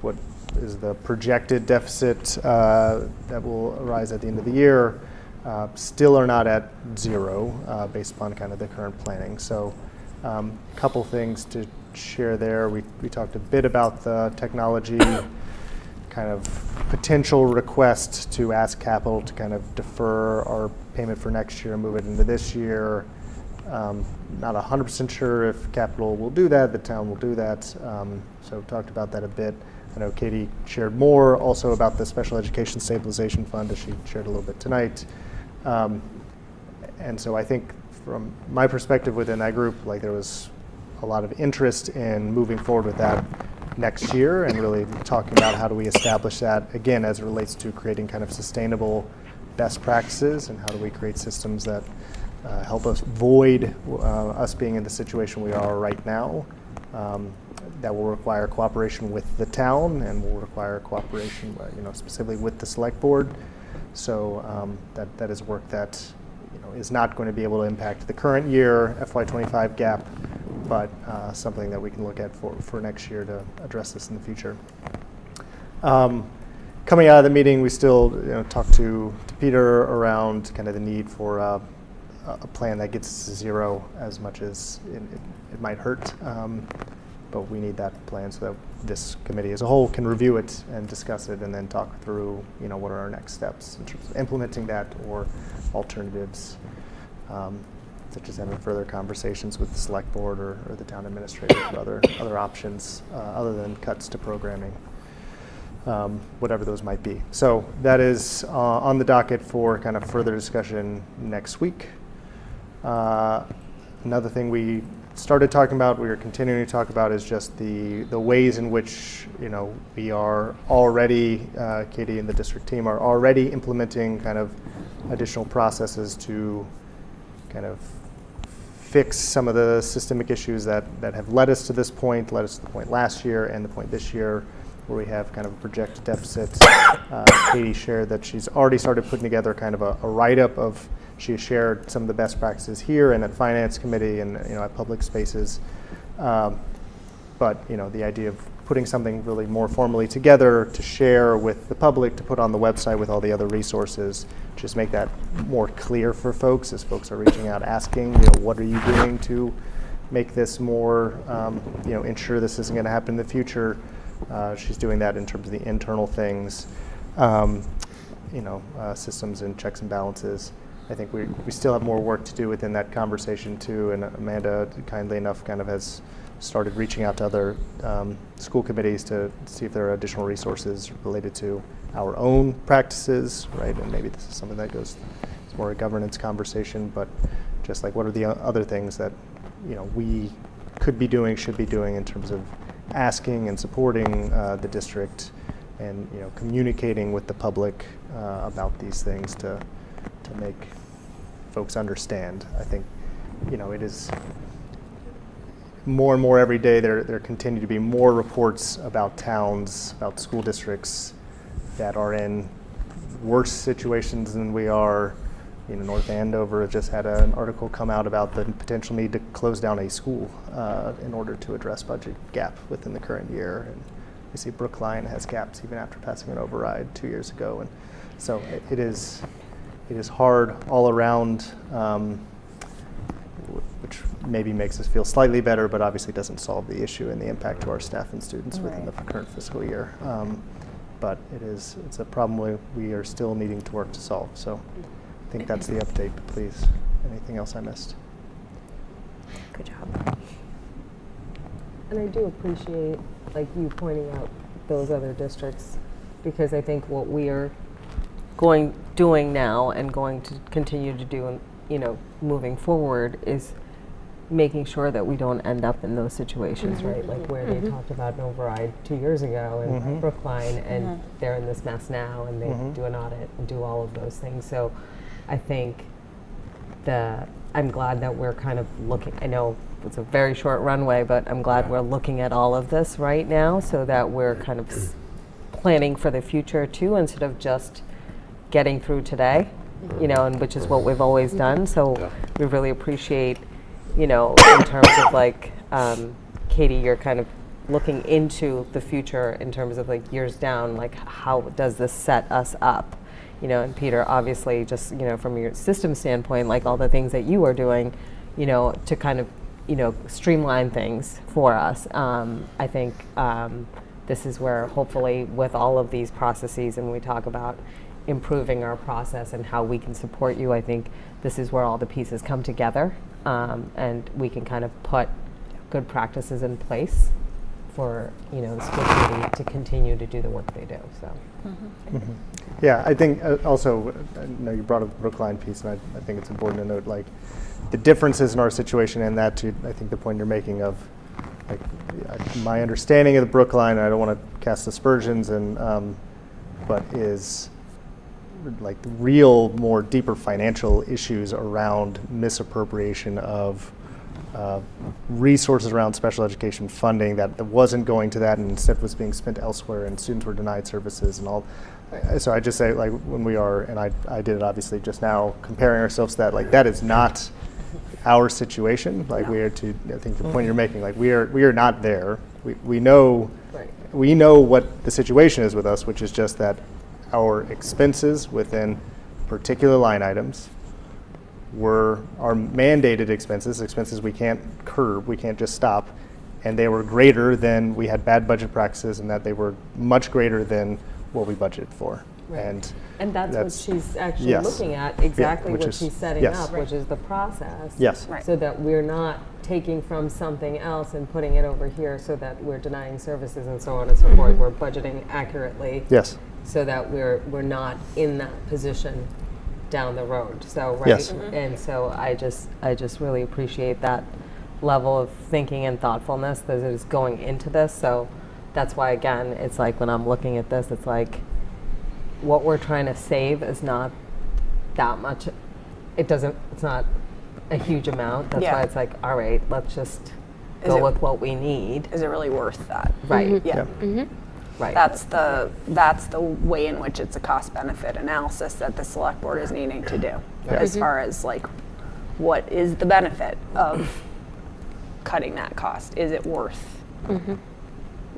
what is the projected deficit that will arise at the end of the year. Still are not at zero based upon kind of the current planning. So a couple things to share there. We talked a bit about the technology kind of potential request to ask capital to kind of defer our payment for next year and move it into this year. Not 100% sure if capital will do that, the town will do that. So talked about that a bit. I know Katie shared more also about the Special Education Stabilization Fund, as she shared a little bit tonight. And so I think from my perspective within that group, like there was a lot of interest in moving forward with that next year and really talking about how do we establish that, again, as it relates to creating kind of sustainable best practices and how do we create systems that help us avoid us being in the situation we are right now. That will require cooperation with the town and will require cooperation, specifically with the select board. So that is work that is not going to be able to impact the current year FY25 gap, but something that we can look at for next year to address this in the future. Coming out of the meeting, we still talked to Peter around kind of the need for a plan that gets us to zero as much as it might hurt. But we need that plan so that this committee as a whole can review it and discuss it and then talk through, what are our next steps in terms of implementing that or alternatives, such as having further conversations with the select board or the town administrator for other options other than cuts to programming, whatever those might be. So that is on the docket for kind of further discussion next week. Another thing we started talking about, we are continuing to talk about, is just the ways in which we are already, Katie and the district team are already implementing kind of additional processes to kind of fix some of the systemic issues that have led us to this point, led us to the point last year and the point this year where we have kind of a projected deficit. Katie shared that she's already started putting together kind of a write-up of. She has shared some of the best practices here and at Finance Committee and at public spaces. But the idea of putting something really more formally together to share with the public, to put on the website with all the other resources, just make that more clear for folks as folks are reaching out asking, what are you doing to make this more, ensure this isn't going to happen in the future. She's doing that in terms of the internal things, systems and checks and balances. I think we still have more work to do within that conversation too, and Amanda, kindly enough, kind of has started reaching out to other school committees to see if there are additional resources related to our own practices, right? And maybe this is something that goes, it's more a governance conversation, but just like what are the other things that we could be doing, should be doing in terms of asking and supporting the district and communicating with the public about these things to make folks understand. I think it is more and more every day, there continue to be more reports about towns, about school districts that are in worse situations than we are. North Andover just had an article come out about the potential need to close down a school in order to address budget gap within the current year. And we see Brookline has gaps even after passing an override 2 years ago. And so it is hard all around, which maybe makes us feel slightly better, but obviously doesn't solve the issue and the impact to our staff and students within the current fiscal year. But it's a problem we are still needing to work to solve. So I think that's the update, but please, anything else I missed? Good job. And I do appreciate, like, you pointing out those other districts, because I think what we are doing now and going to continue to do, moving forward, is making sure that we don't end up in those situations, right? Like where they talked about an override 2 years ago in Brookline, and they're in this mess now, and they do an audit and do all of those things. So I think I'm glad that we're kind of looking, I know it's a very short runway, but I'm glad we're looking at all of this right now so that we're kind of planning for the future too, instead of just getting through today, and which is what we've always done. So we really appreciate, in terms of like, Katie, you're kind of looking into the future in terms of like years down, like how does this set us up? And Peter, obviously, just, from your system standpoint, like all the things that you are doing, to kind of, streamline things for us. I think this is where hopefully with all of these processes, and when we talk about improving our process and how we can support you, I think this is where all the pieces come together, and we can kind of put good practices in place for, the school committee to continue to do the work they do. So. Yeah, I think also, I know you brought up the Brookline piece, and I think it's important to note, like, the differences in our situation, and that too, I think the point you're making of, like, my understanding of the Brookline, I don't want to cast aspersions, but is like real, more deeper financial issues around misappropriation of resources around special education funding that wasn't going to that and instead was being spent elsewhere, and students were denied services and all. So I just say, like, when we are, and I did it obviously just now, comparing ourselves to that, like, that is not our situation. Like, we are to, I think the point you're making, like, we are not there. We know what the situation is with us, which is just that our expenses within particular line items are mandated expenses we can't curb, we can't just stop, and they were greater than, we had bad budget practices, and that they were much greater than what we budgeted for. Right. And that's what she's actually looking at, exactly what she's setting up, which is the process. Yes. Right. So that we're not taking from something else and putting it over here so that we're denying services and so on and so forth. We're budgeting accurately. Yes. So that we're not in that position down the road. So, right. Yes. And so I just really appreciate that level of thinking and thoughtfulness that is going into this. So that's why, again, it's like when I'm looking at this, it's like what we're trying to save is not that much. It's not a huge amount. That's why it's like, all right, let's just go with what we need. Is it really worth that? Right. Yeah. Right. That's the way in which it's a cost benefit analysis that the select board is needing to do, as far as like what is the benefit of cutting that cost? Is it worth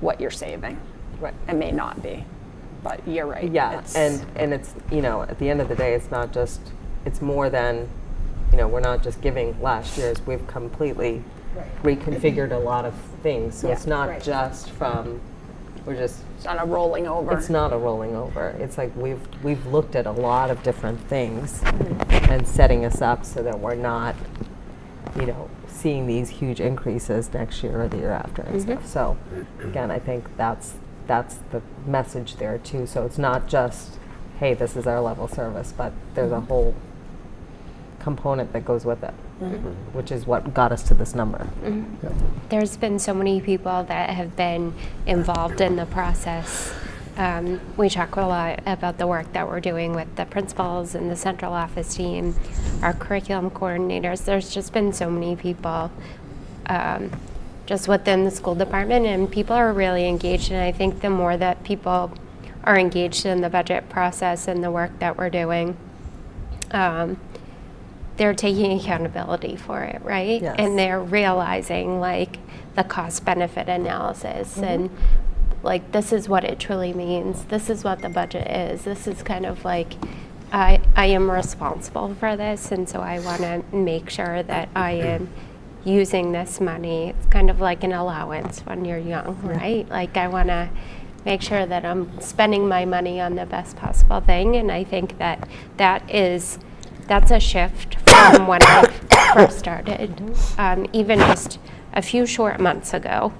what you're saving? Right. It may not be, but you're right. Yeah, and it's, at the end of the day, it's not just, it's more than, we're not just giving last year's, we've completely reconfigured a lot of things. So it's not just from, it's not a rolling over. It's not a rolling over. It's like we've looked at a lot of different things and setting us up so that we're not, seeing these huge increases next year or the year after and stuff. So again, I think that's the message there too. So it's not just, hey, this is our level service, but there's a whole component that goes with it, which is what got us to this number. There's been so many people that have been involved in the process. We talk a lot about the work that we're doing with the principals and the central office team, our curriculum coordinators. There's just been so many people just within the school department, and people are really engaged. And I think the more that people are engaged in the budget process and the work that we're doing, they're taking accountability for it, right? Yes. And they're realizing like the cost benefit analysis and like this is what it truly means. This is what the budget is. This is kind of like I am responsible for this, and so I want to make sure that I am using this money. It's kind of like an allowance when you're young, right? Like I want to make sure that I'm spending my money on the best possible thing, and I think that that's a shift from when I first started, even just a few short months ago.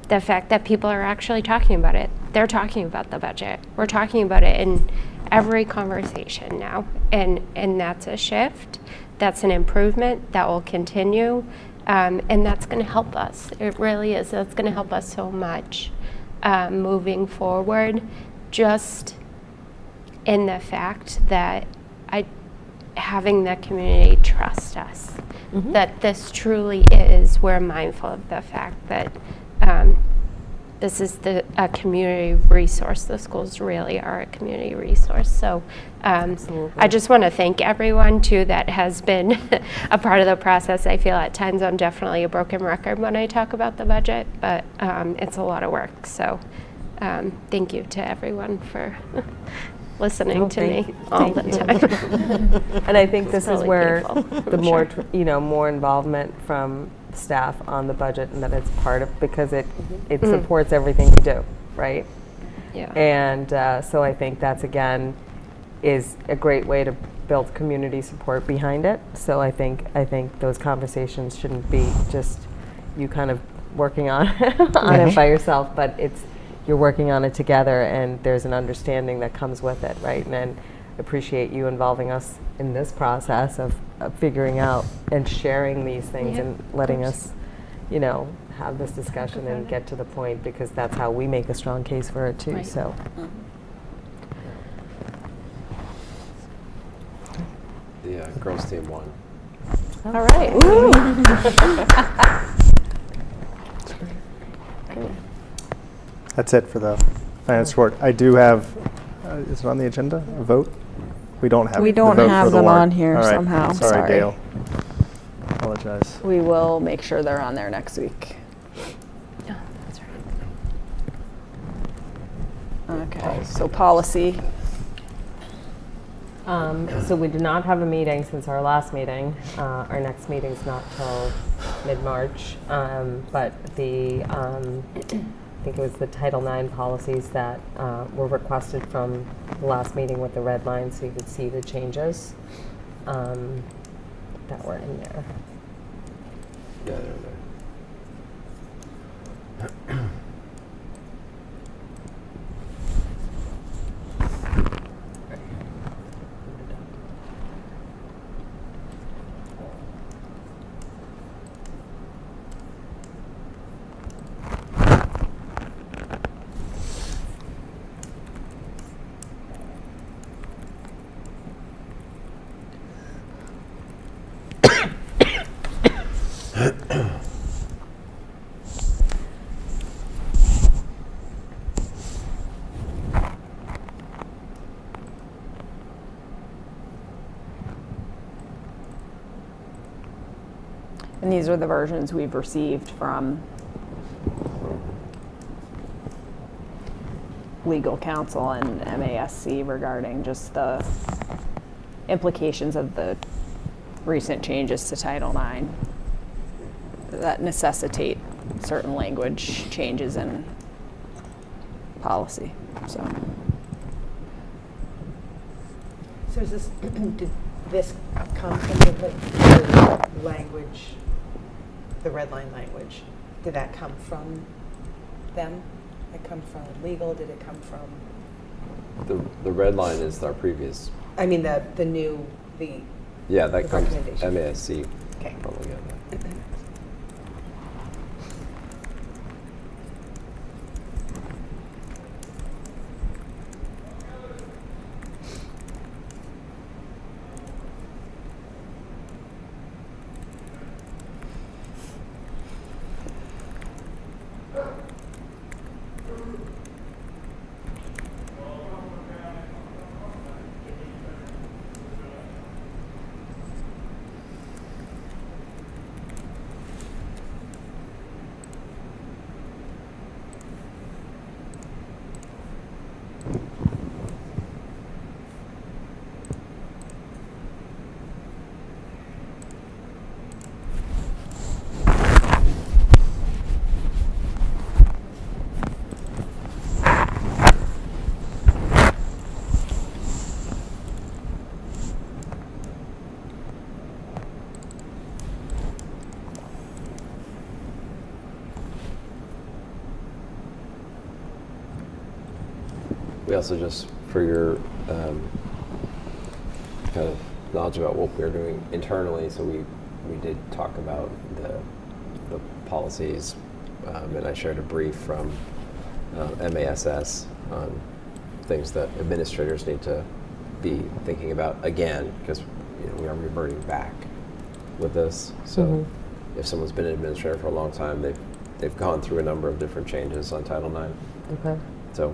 The fact that people are actually talking about it. They're talking about the budget. We're talking about it in every conversation now, and that's a shift. That's an improvement that will continue, and that's going to help us. It really is. That's going to help us so much moving forward, just in the fact that having the community trust us, that this truly is, we're mindful of the fact that this is a community resource. The schools really are a community resource. So I just want to thank everyone too that has been a part of the process. I feel at times I'm definitely a broken record when I talk about the budget, but it's a lot of work. So thank you to everyone for listening to me all the time. And I think this is Totally where painful, the I'm more, sure. more involvement from staff on the budget, and that it's part of, because it supports everything you do, right? Yeah. And so I think that's, again, is a great way to build community support behind it. So I think those conversations shouldn't be just you kind of working on it by yourself, but you're working on it together, and there's an understanding that comes with it, right? And appreciate you involving us in this process of figuring out and sharing these things and letting us, have this discussion and get to the point, because that's how we make a strong case for it too. Right. So. The girls team won. All right. That's it for the finance report. I do have, is it on the agenda, a vote? We don't have We the don't vote have for the them warrant. on here All right. somehow. Sorry, Sorry. Gail. Apologize. We will make sure they're on there next week. Oh, that's right. Okay, so policy. So we did not have a meeting since our last meeting. Our next meeting's not till mid-March, but I think it was the Title IX policies that were requested from the last meeting with the red line, so you could see the changes that were in there. Yeah, they're there. And these are the versions we've received from legal counsel and MASC regarding just the implications of the recent changes to Title IX that necessitate certain language changes in policy. So So is this, did this come from the language, the red line language? Did that come from them? Did it come from legal? Did it come from? The red line is our previous. I mean, the new, Yeah, that the comes recommendation. MASC. Okay. Probably got that. We also just, for your kind of knowledge about what we're doing internally, so we did talk about the policies, and I shared a brief from MASS on things that administrators need to be thinking about again, because we are reverting back with this. So if someone's been an administrator for a long time, they've gone through a number of different changes on Title IX. Okay. So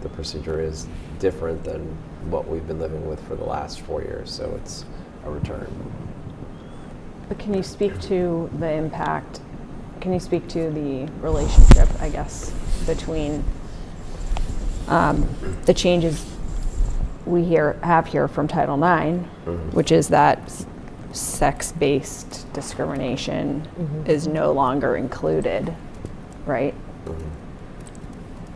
the procedure is different than what we've been living with for the last 4 years, so it's a return. But can you speak to the impact, can you speak to the relationship, I guess, between the changes we have here from Title IX, which is that sex-based discrimination is no longer included, right?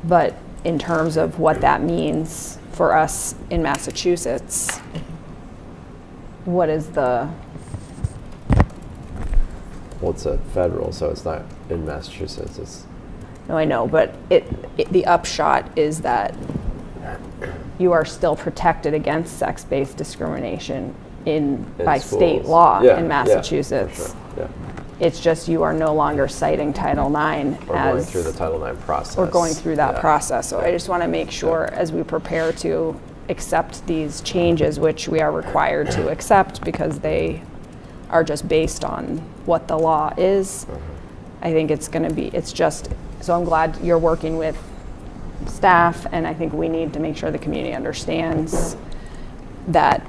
But in terms of what that means for us in Massachusetts, what is the... Well, it's a federal, so it's not in Massachusetts. It's No, I know, but the upshot is that you are still protected against sex-based discrimination by state schools. law Yeah, in Massachusetts. Yeah, for sure. It's just you are no longer citing Title IX Or as... going through the Title IX process. Or going through that Yeah. process. So I just want to make sure as we prepare to accept these changes, which we are required to accept because they are just based on what the law is, I think it's going to be, so I'm glad you're working with staff, and I think we need to make sure the community understands that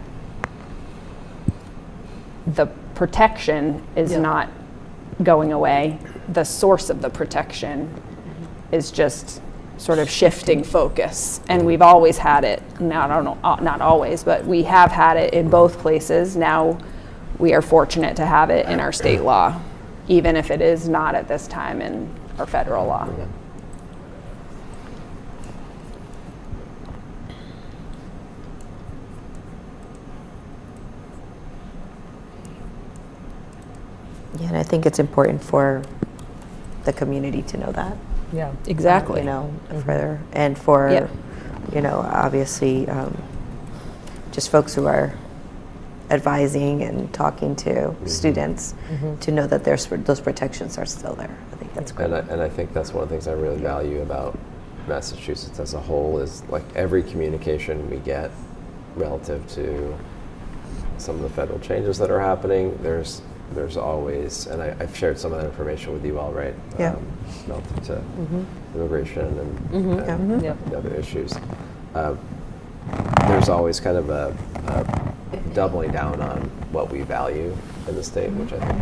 the protection is not going away. The source of the protection is just sort of shifting focus, and we've always had it. Now, I don't know, not always, but we have had it in both places. Now we are fortunate to have it in our state law, even if it is not at this time in our federal law. Yeah, and I think it's important for the community to know that. Yeah. Exactly. You know, further, and for, Yeah. you know, obviously, just folks who are advising and talking to students to know that those protections are still there. I think that's great. And I think that's one of the things I really value about Massachusetts as a whole is like every communication we get relative to some of the federal changes that are happening, there's always, and I've shared some of that information with you all, right? Yeah. Relative to immigration and Yep. the other issues. There's always kind of a doubling down on what we value in the state, which I think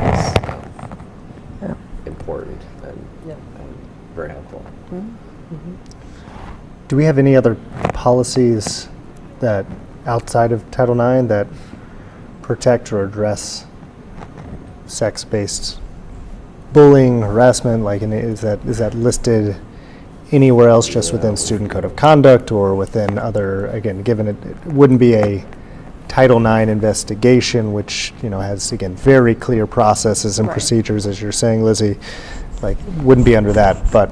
is important and very helpful. Do we have any other policies that outside of Title IX that protect or address sex-based bullying, harassment? Like, is that listed anywhere else, just within student code of conduct or within other? Again, given it wouldn't be a Title IX investigation, which has again very clear processes and procedures, as you're saying, Lizzie. Like, wouldn't be under that, but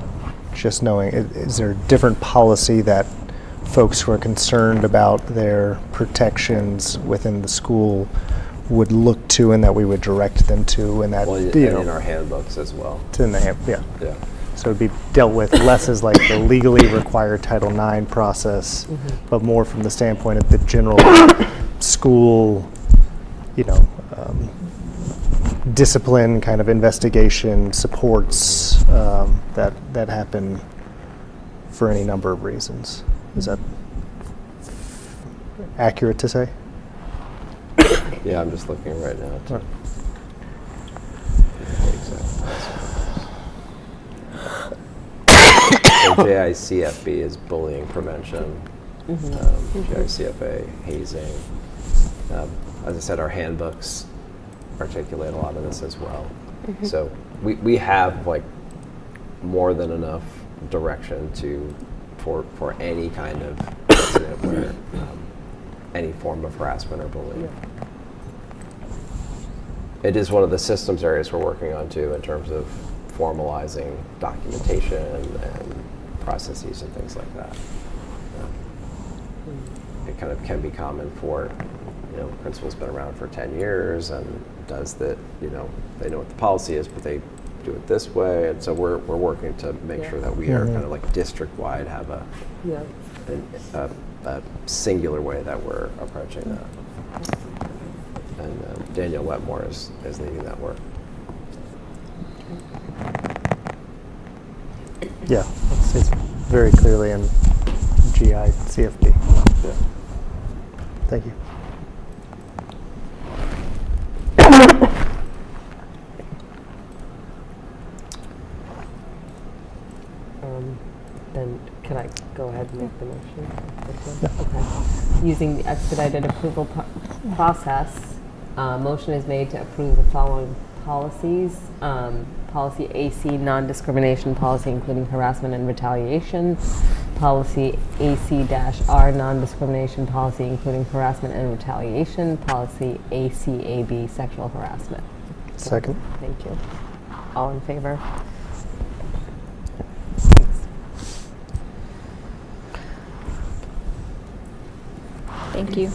just knowing, is there a different policy that folks who are concerned about their protections within the school would look to, and that we would direct them to, and that And in our handbooks as well. it's in the Yeah. So it'd be dealt with less as like the legally required Title IX process, but more from the standpoint of the general school, discipline kind of investigation supports that happen for any number of reasons. Is that accurate to say? Yeah, I'm just looking right now. Right. So JICFB is bullying prevention. JICFA, hazing. As I said, our handbooks articulate a lot of this as well. So we have like more than enough direction for any kind of incident where any form of harassment or bullying. It is one of the systems areas we're working on too, in terms of formalizing documentation and processes and things like that. It kind of can be common for, principal's been around for 10 years and does that, they know what the policy is, but they do it this way. And so we're working to make sure that we are kind of like district-wide have a singular way that we're approaching that. And Danielle Wetmore is leading that work. Yeah, it's very clearly in GI CFP. Yeah. Thank you. Then can I go ahead and make the motion? Okay. Using the expedited approval process, motion is made to approve the following policies. Policy AC, non-discrimination policy, including harassment and retaliation. Policy AC-R, non-discrimination policy, including harassment and retaliation. Policy ACAB, sexual harassment. Second. Thank you. All in favor? Thank you.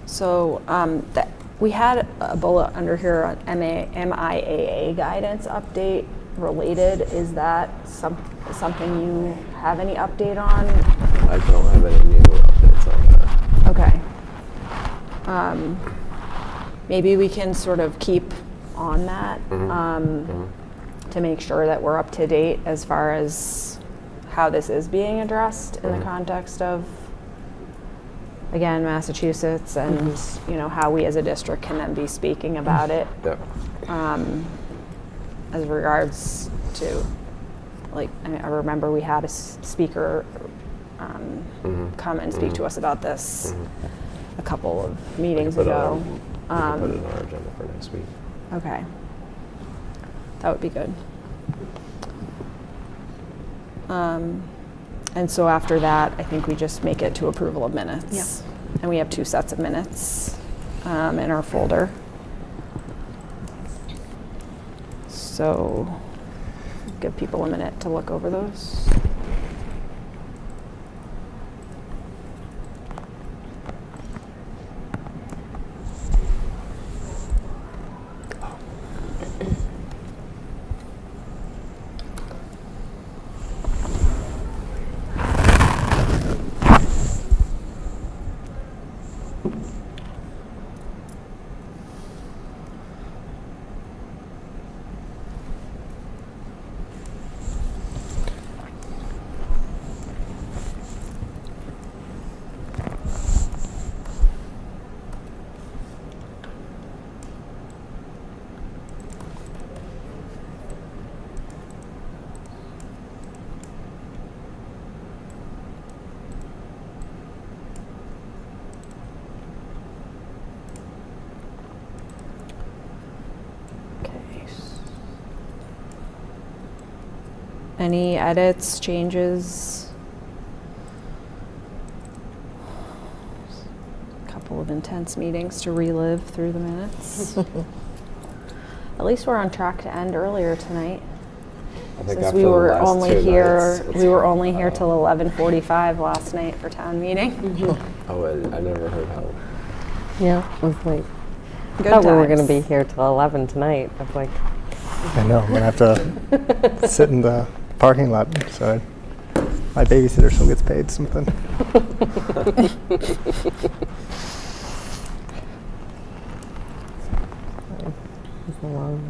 So we had a bullet under here on MIAA guidance update related. Is that something you have any update on? I don't have any new updates on that. Okay. Maybe we can sort of keep on that to make sure that we're up to date as far as how this is being addressed in the context of, again, Massachusetts, and how we as a district can then be speaking about it. Yep. As regards to, like, I remember we had a speaker come and speak to us about this a couple of meetings ago. We can put it on our agenda for next week. Okay, that would be good. And so after that, I think we just make it to approval of minutes. Yep. And we have 2 sets of minutes in our folder. So give people a minute to look over those. Any edits, changes? A couple of intense meetings to relive through the minutes. At least we're on track to end earlier tonight. I think Since after we the were last only 2 here, nights, we were only here till 11:45 last night for town meeting. Oh, I never heard how. Yeah, it was late. Good I thought we were going to times. be here till 11 tonight. I was like, I know, I'm gonna have to sit in the parking lot, so my babysitter still gets paid something. it's a long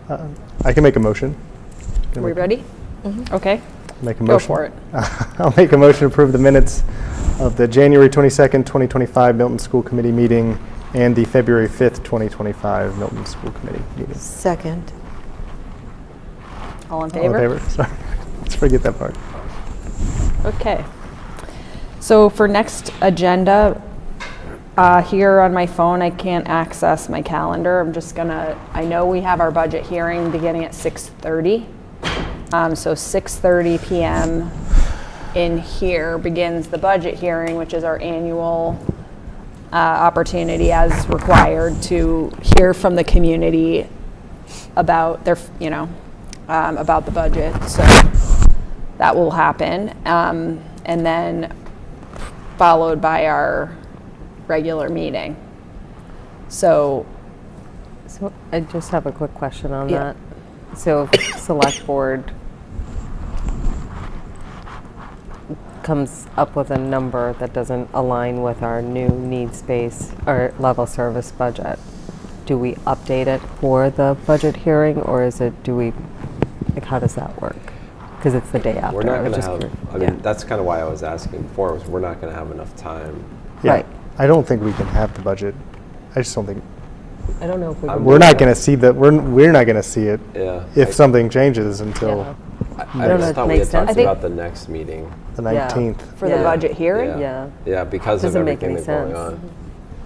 one. I can make a motion. Are we ready? Okay, Make a go motion. for it. I'll make a motion to approve the minutes of the January 22nd, 2025 Milton School Committee meeting and the February 5th, 2025 Milton School Committee meeting. Second. All in All in favor? favor? Sorry, let's forget that part. Okay. So for next agenda, here on my phone, I can't access my calendar. I'm just gonna, I know we have our budget hearing beginning at 6:30. So 6:30 p.m. in here begins the budget hearing, which is our annual opportunity as required to hear from the community about their, about the budget. So that will happen. And then followed by our regular meeting. So So I just have a quick question on Yeah. that. So if select board comes up with a number that doesn't align with our new needs-based or level service budget, do we update it for the budget hearing, or how does that work? Because it's the day after. We're not I was going to just have, curious. I mean, that's kind of why I was asking before, was we're not going to have enough time. Yeah, Right. I don't think we can have the budget. I just don't think, I don't know if we I'm can. we're not going to see that, we're not going to see it Yeah. if something changes until Yeah. I don't know just if thought it we makes had talked sense. I think- about the next meeting. the Yeah. 19th. for the Yeah. budget hearing, Yeah. Yeah, because of Doesn't make everything any that's going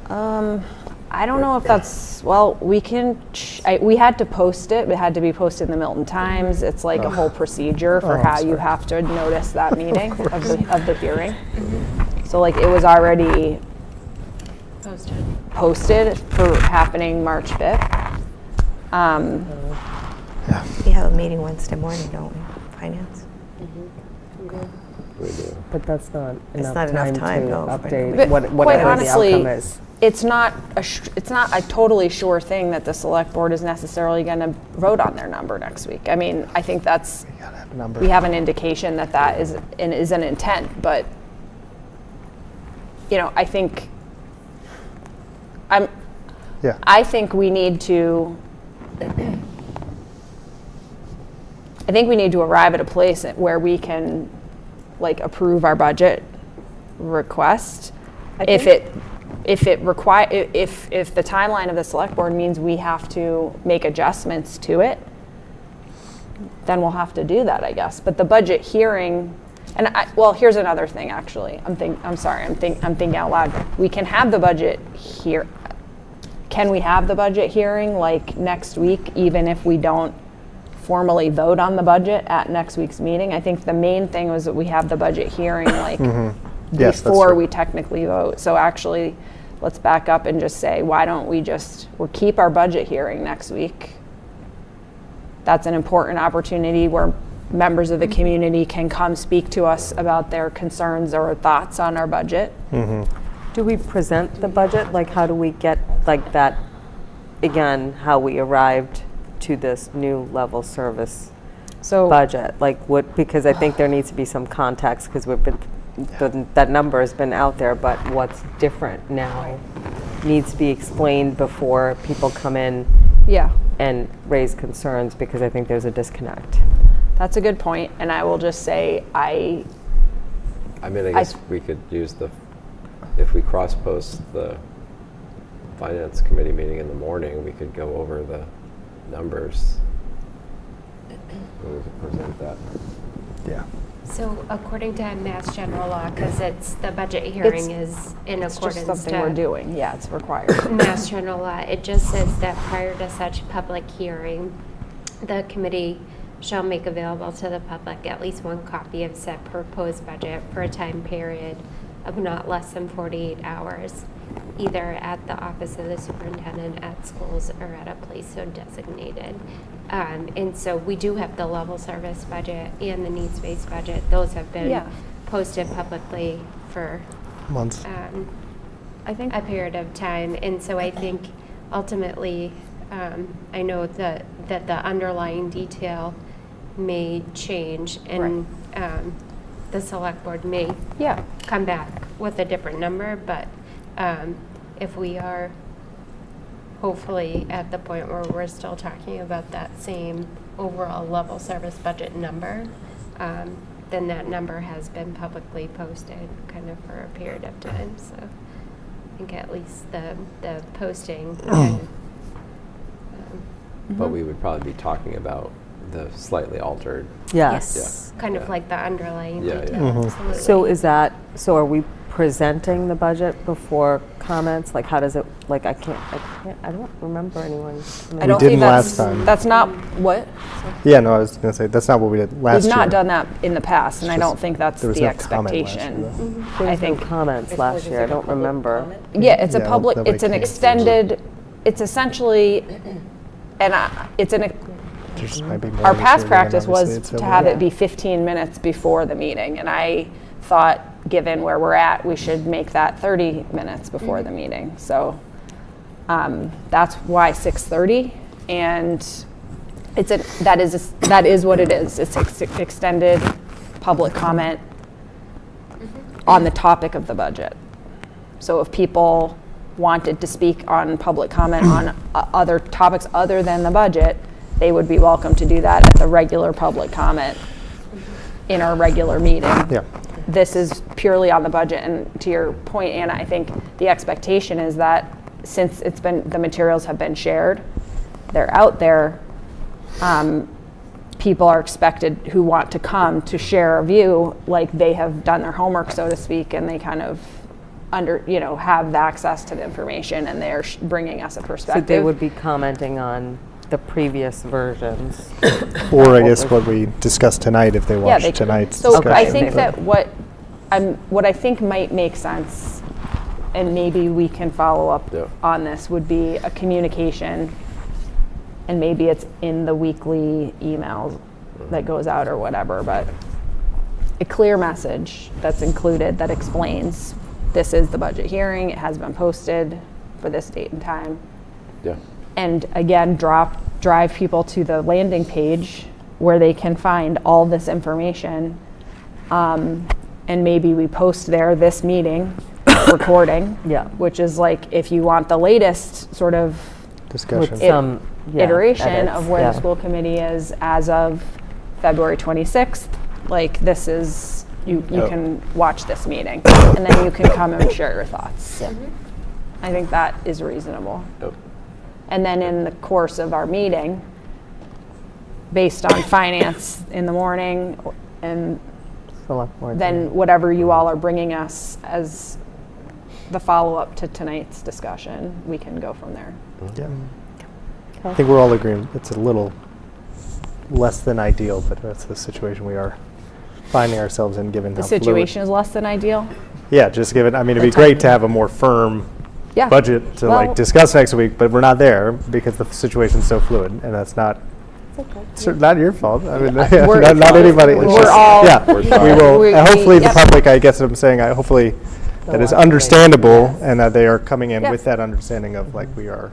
sense. on. I don't know if that's, well, we can, we had to post it. It had to be posted in the Milton Times. It's like a whole procedure for Oh, how you sorry. have to notice that meeting of the hearing. So like it was already posted for happening March 5th. We have a meeting Wednesday morning, don't we? Finance. We do. But that's not enough not enough time time, to no, for update But whatever quite the honestly, outcome is. it's not a totally sure thing that the select board is necessarily going to vote on their number next week. I mean, I think that's, We gotta have a number. we have an indication that that is an intent, but I think Yeah. I think we need to arrive at a place where we can like approve our budget request. If the timeline of the select board means we have to make adjustments to it, then we'll have to do that, I guess. But the budget hearing, here's another thing actually. I'm thinking out loud. We can have the budget here. Can we have the budget hearing like next week, even if we don't formally vote on the budget at next week's meeting? I think the main thing was that we have the budget hearing like Yes, that's before true. we technically vote. So actually, let's back up and just say, why don't we we'll keep our budget hearing next week? That's an important opportunity where members of the community can come speak to us about their concerns or thoughts on our budget. Do we present the budget? Like, how do we get like that, again, how we arrived to this new level service So budget? Like what, because I think there needs to be some context because that number has been out there, but what's different now needs to be explained before people come in yeah, and raise concerns, because I think there's a disconnect. that's a good point. And I will just say, I mean, I guess we could use if we cross-post the finance committee meeting in the morning, we could go over the numbers. And we could present that. Yeah. So according to Mass General Law, because it's, the budget hearing is in it's accordance just something we're to doing. Yeah, it's required. Mass General Law, it just says that prior to such public hearing, the committee shall make available to the public at least one copy of said proposed budget for a time period of not less than 48 hours, either at the office of the superintendent, at schools, or at a place so designated. And so we do have the level service budget and the needs-based budget. Those have been Yeah. posted publicly for Months. I think a period of time. And so I think ultimately, I know that the underlying detail may change, and the select board may come back with a different number, but if we are hopefully at the point where we're still talking about that same overall level service budget number, then that number has been publicly posted kind of for a period of time. So I think at least the posting kind of, But we would probably be talking about the slightly altered. Yes. kind of like the underlying Yeah, yeah. detail. Absolutely. So are we presenting the budget before comments? Like, how does it, like, I don't remember anyone. I don't didn't think last time. that's not what Yeah, no, I was going to say, that's not what we did last we've year. not done that in the past, and I It's don't just- think that's there was the no comment last year, expectation. though. There I was no think comments last year, I don't remember. yeah, it's a Yeah, public. nobody It's an came. extended. It's essentially it's an Just might be our mornings past here, practice and obviously was it's to over. have it be 15 minutes before the meeting, and I thought, given where we're at, we should make that 30 minutes before the meeting. So that's why 6:30, and that is what it is. It's extended public comment on the topic of the budget. So if people wanted to speak on public comment on other topics other than the budget, they would be welcome to do that at the regular public comment in our regular meeting. Yeah. This is purely on the budget, and to your point, Anna, I think the expectation is that since the materials have been shared, they're out there, people are expected who want to come to share a view, like they have done their homework, so to speak, and they kind of have the access to the information, and they're bringing us a So perspective. they would be commenting on the previous versions. Or I guess what we discussed tonight, if they Yeah, watched they could. tonight's So discussion. I think that what I think might make sense, and maybe we can follow up Yeah. on this, would be a communication, and maybe it's in the weekly email that goes out or whatever, but a clear message that's included that explains this is the budget hearing, it has been posted for this date and time. Yeah. And again, drive people to the landing page where they can find all this information. And maybe we post there this meeting recording, Yeah. which is like if you want the latest sort of Discussion. With some iteration edits, of where yeah. the school committee is as of February 26th, like this is, you Oh. can watch this meeting, and then you can come and share your thoughts. I think that is reasonable. Yep. And then in the course of our meeting, based on finance in the morning, and Select board. then whatever you all are bringing us as the follow-up to tonight's discussion, we can go from there. Yeah. I think we're all agreeing it's a little less than ideal, but that's the situation we are finding ourselves in, given The how fluid. situation is less than ideal. Yeah, just given, I mean, it'd be great to have a more firm Yeah. budget to Well- discuss next week, but we're not there because the situation's so fluid, and that's not, not your fault. I mean, We're- not anybody. It's we're just- all- Yeah, We're we fine. will, and hopefully the yep. public, I guess what I'm saying, hopefully that is watch it. understandable, and that they are coming in Yep. with that understanding of like we are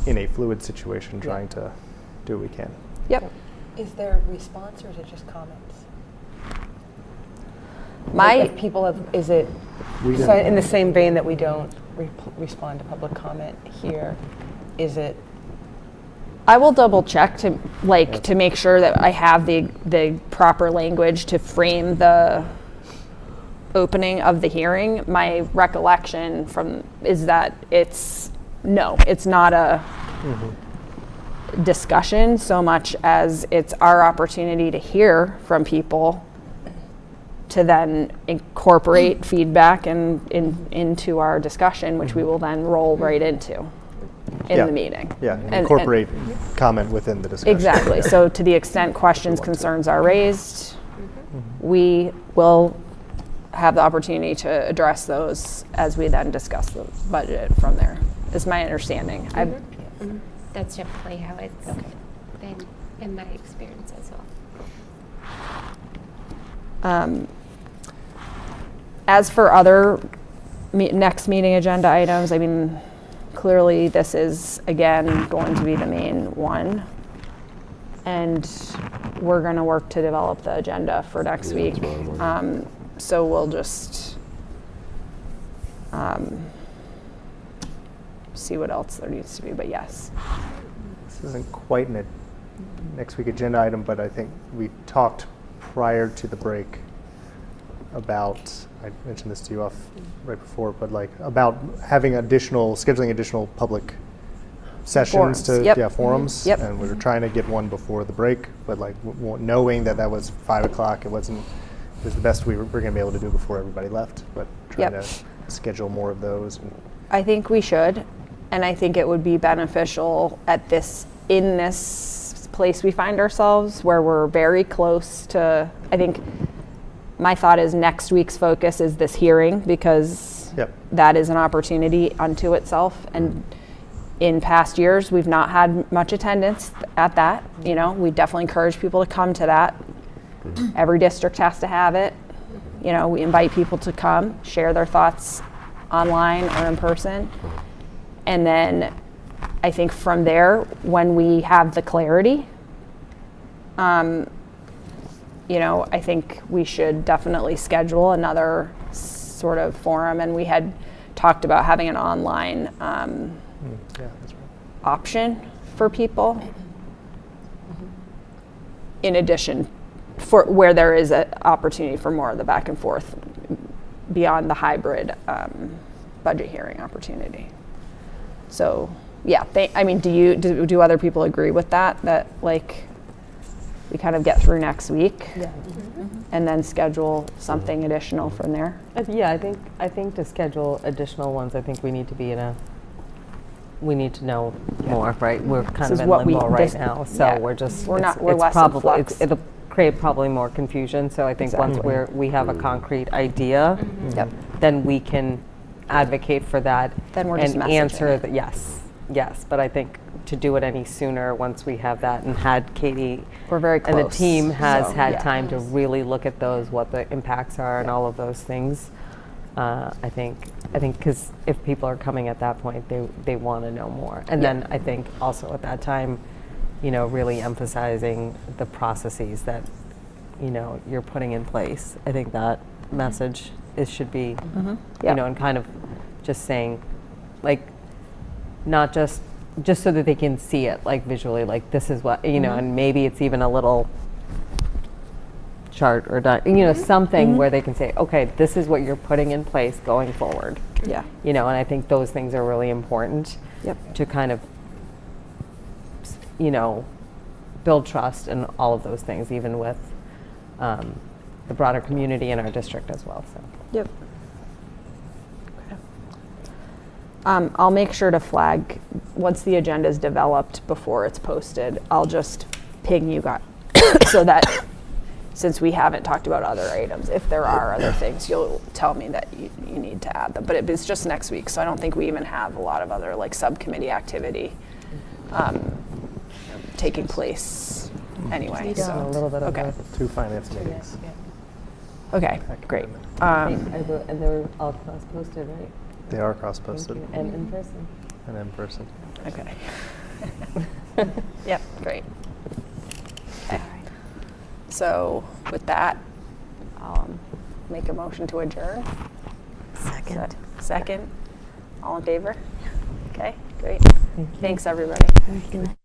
in a fluid situation, trying to do what we can. Yep. Is there a response, or is it just comments? My, People have, is it, so in the same vein that we don't respond to public comment here, is it, I will double check to make sure that I have the proper language to frame the opening of the hearing. My recollection is that it's not a discussion so much as it's our opportunity to hear from people, to then incorporate feedback into our discussion, which we will then roll right into in Yeah. the meeting. Yeah, And- incorporate comment within the discussion. Exactly. Yeah. So to the extent questions, concerns are raised, we will have the opportunity to address those as we then discuss the budget from there, is my understanding. That's typically how it's been in my experience as well. As for other next meeting agenda items, I mean, clearly this is, again, going to be the main one. And we're going to work to develop the agenda for next week. tomorrow morning. So we'll just see what else there needs to be, but yes. This isn't quite a next week agenda item, but I think we talked prior to the break about, I mentioned this to you right before, but like about scheduling additional public sessions Forums, forums. Yep. And we were trying to get one before the break, but like knowing that was 5 o'clock, it was the best we were going to be able to do before everybody left, but trying Yep. to schedule more of those. I think we should, and I think it would be beneficial in this place we find ourselves, where we're very close to, I think my thought is next week's focus is this hearing, because Yep. that is an opportunity unto itself, and In past years, we've not had much attendance at that. You know, we definitely encourage people to come to that. Every district has to have it. You know, we invite people to come, share their thoughts online or in person. And then I think from there, when we have the clarity, you know, I think we should definitely schedule another sort of forum. And we had talked about having an online Yeah, that's right. option for people in addition for where there is an opportunity for more of the back and forth beyond the hybrid budget hearing opportunity. So yeah, I mean, do other people agree with that like we kind of get through next week and then schedule something additional from there? Yeah, I think to schedule additional ones, I think we need to be we need to know more, right? We're kind is of in what limbo right this- now, so yeah. we're We're less in flux. it'll create probably more confusion. So I think once we have a concrete idea, then we can advocate for that. Then we're just and messaging answer it. yes. But I think to do it any sooner, once we have that and had Katie We're very and the close, team has so, had yeah. time to really look at those, what the impacts are, and all of those things. I think because if people are coming at that point, they want to know more. And then I think also at that time, you know, really emphasizing the processes that, you know, you're putting in place. I think that message should be, you know, and kind of just saying, like, not just so that they can see it, like visually, like this is what, you know, and maybe it's even a little chart or you know, something where they can say, okay, this is what you're putting in place going forward. Yeah. You know, and I think those things are really important to kind of, you know, build trust and all of those things, even with the broader community in our district as well. So. Yep. I'll make sure to flag once the agenda is developed before it's posted. I'll just ping you guys so that since we haven't talked about other items, if there are other things, you'll tell me that you need to add them. But it's just next week, so I don't think we even have a lot of other like subcommittee activity taking place anyway. So A little bit of okay. a, 2 finance meetings. Okay, great. and they're all cross-posted, right? They are Thank cross-posted you. And in person. and in person. Okay. Yep, great. Okay. So with that, I'll make a motion to adjourn. Second. Second. All in favor? Okay, great. Thanks, everybody. Good night.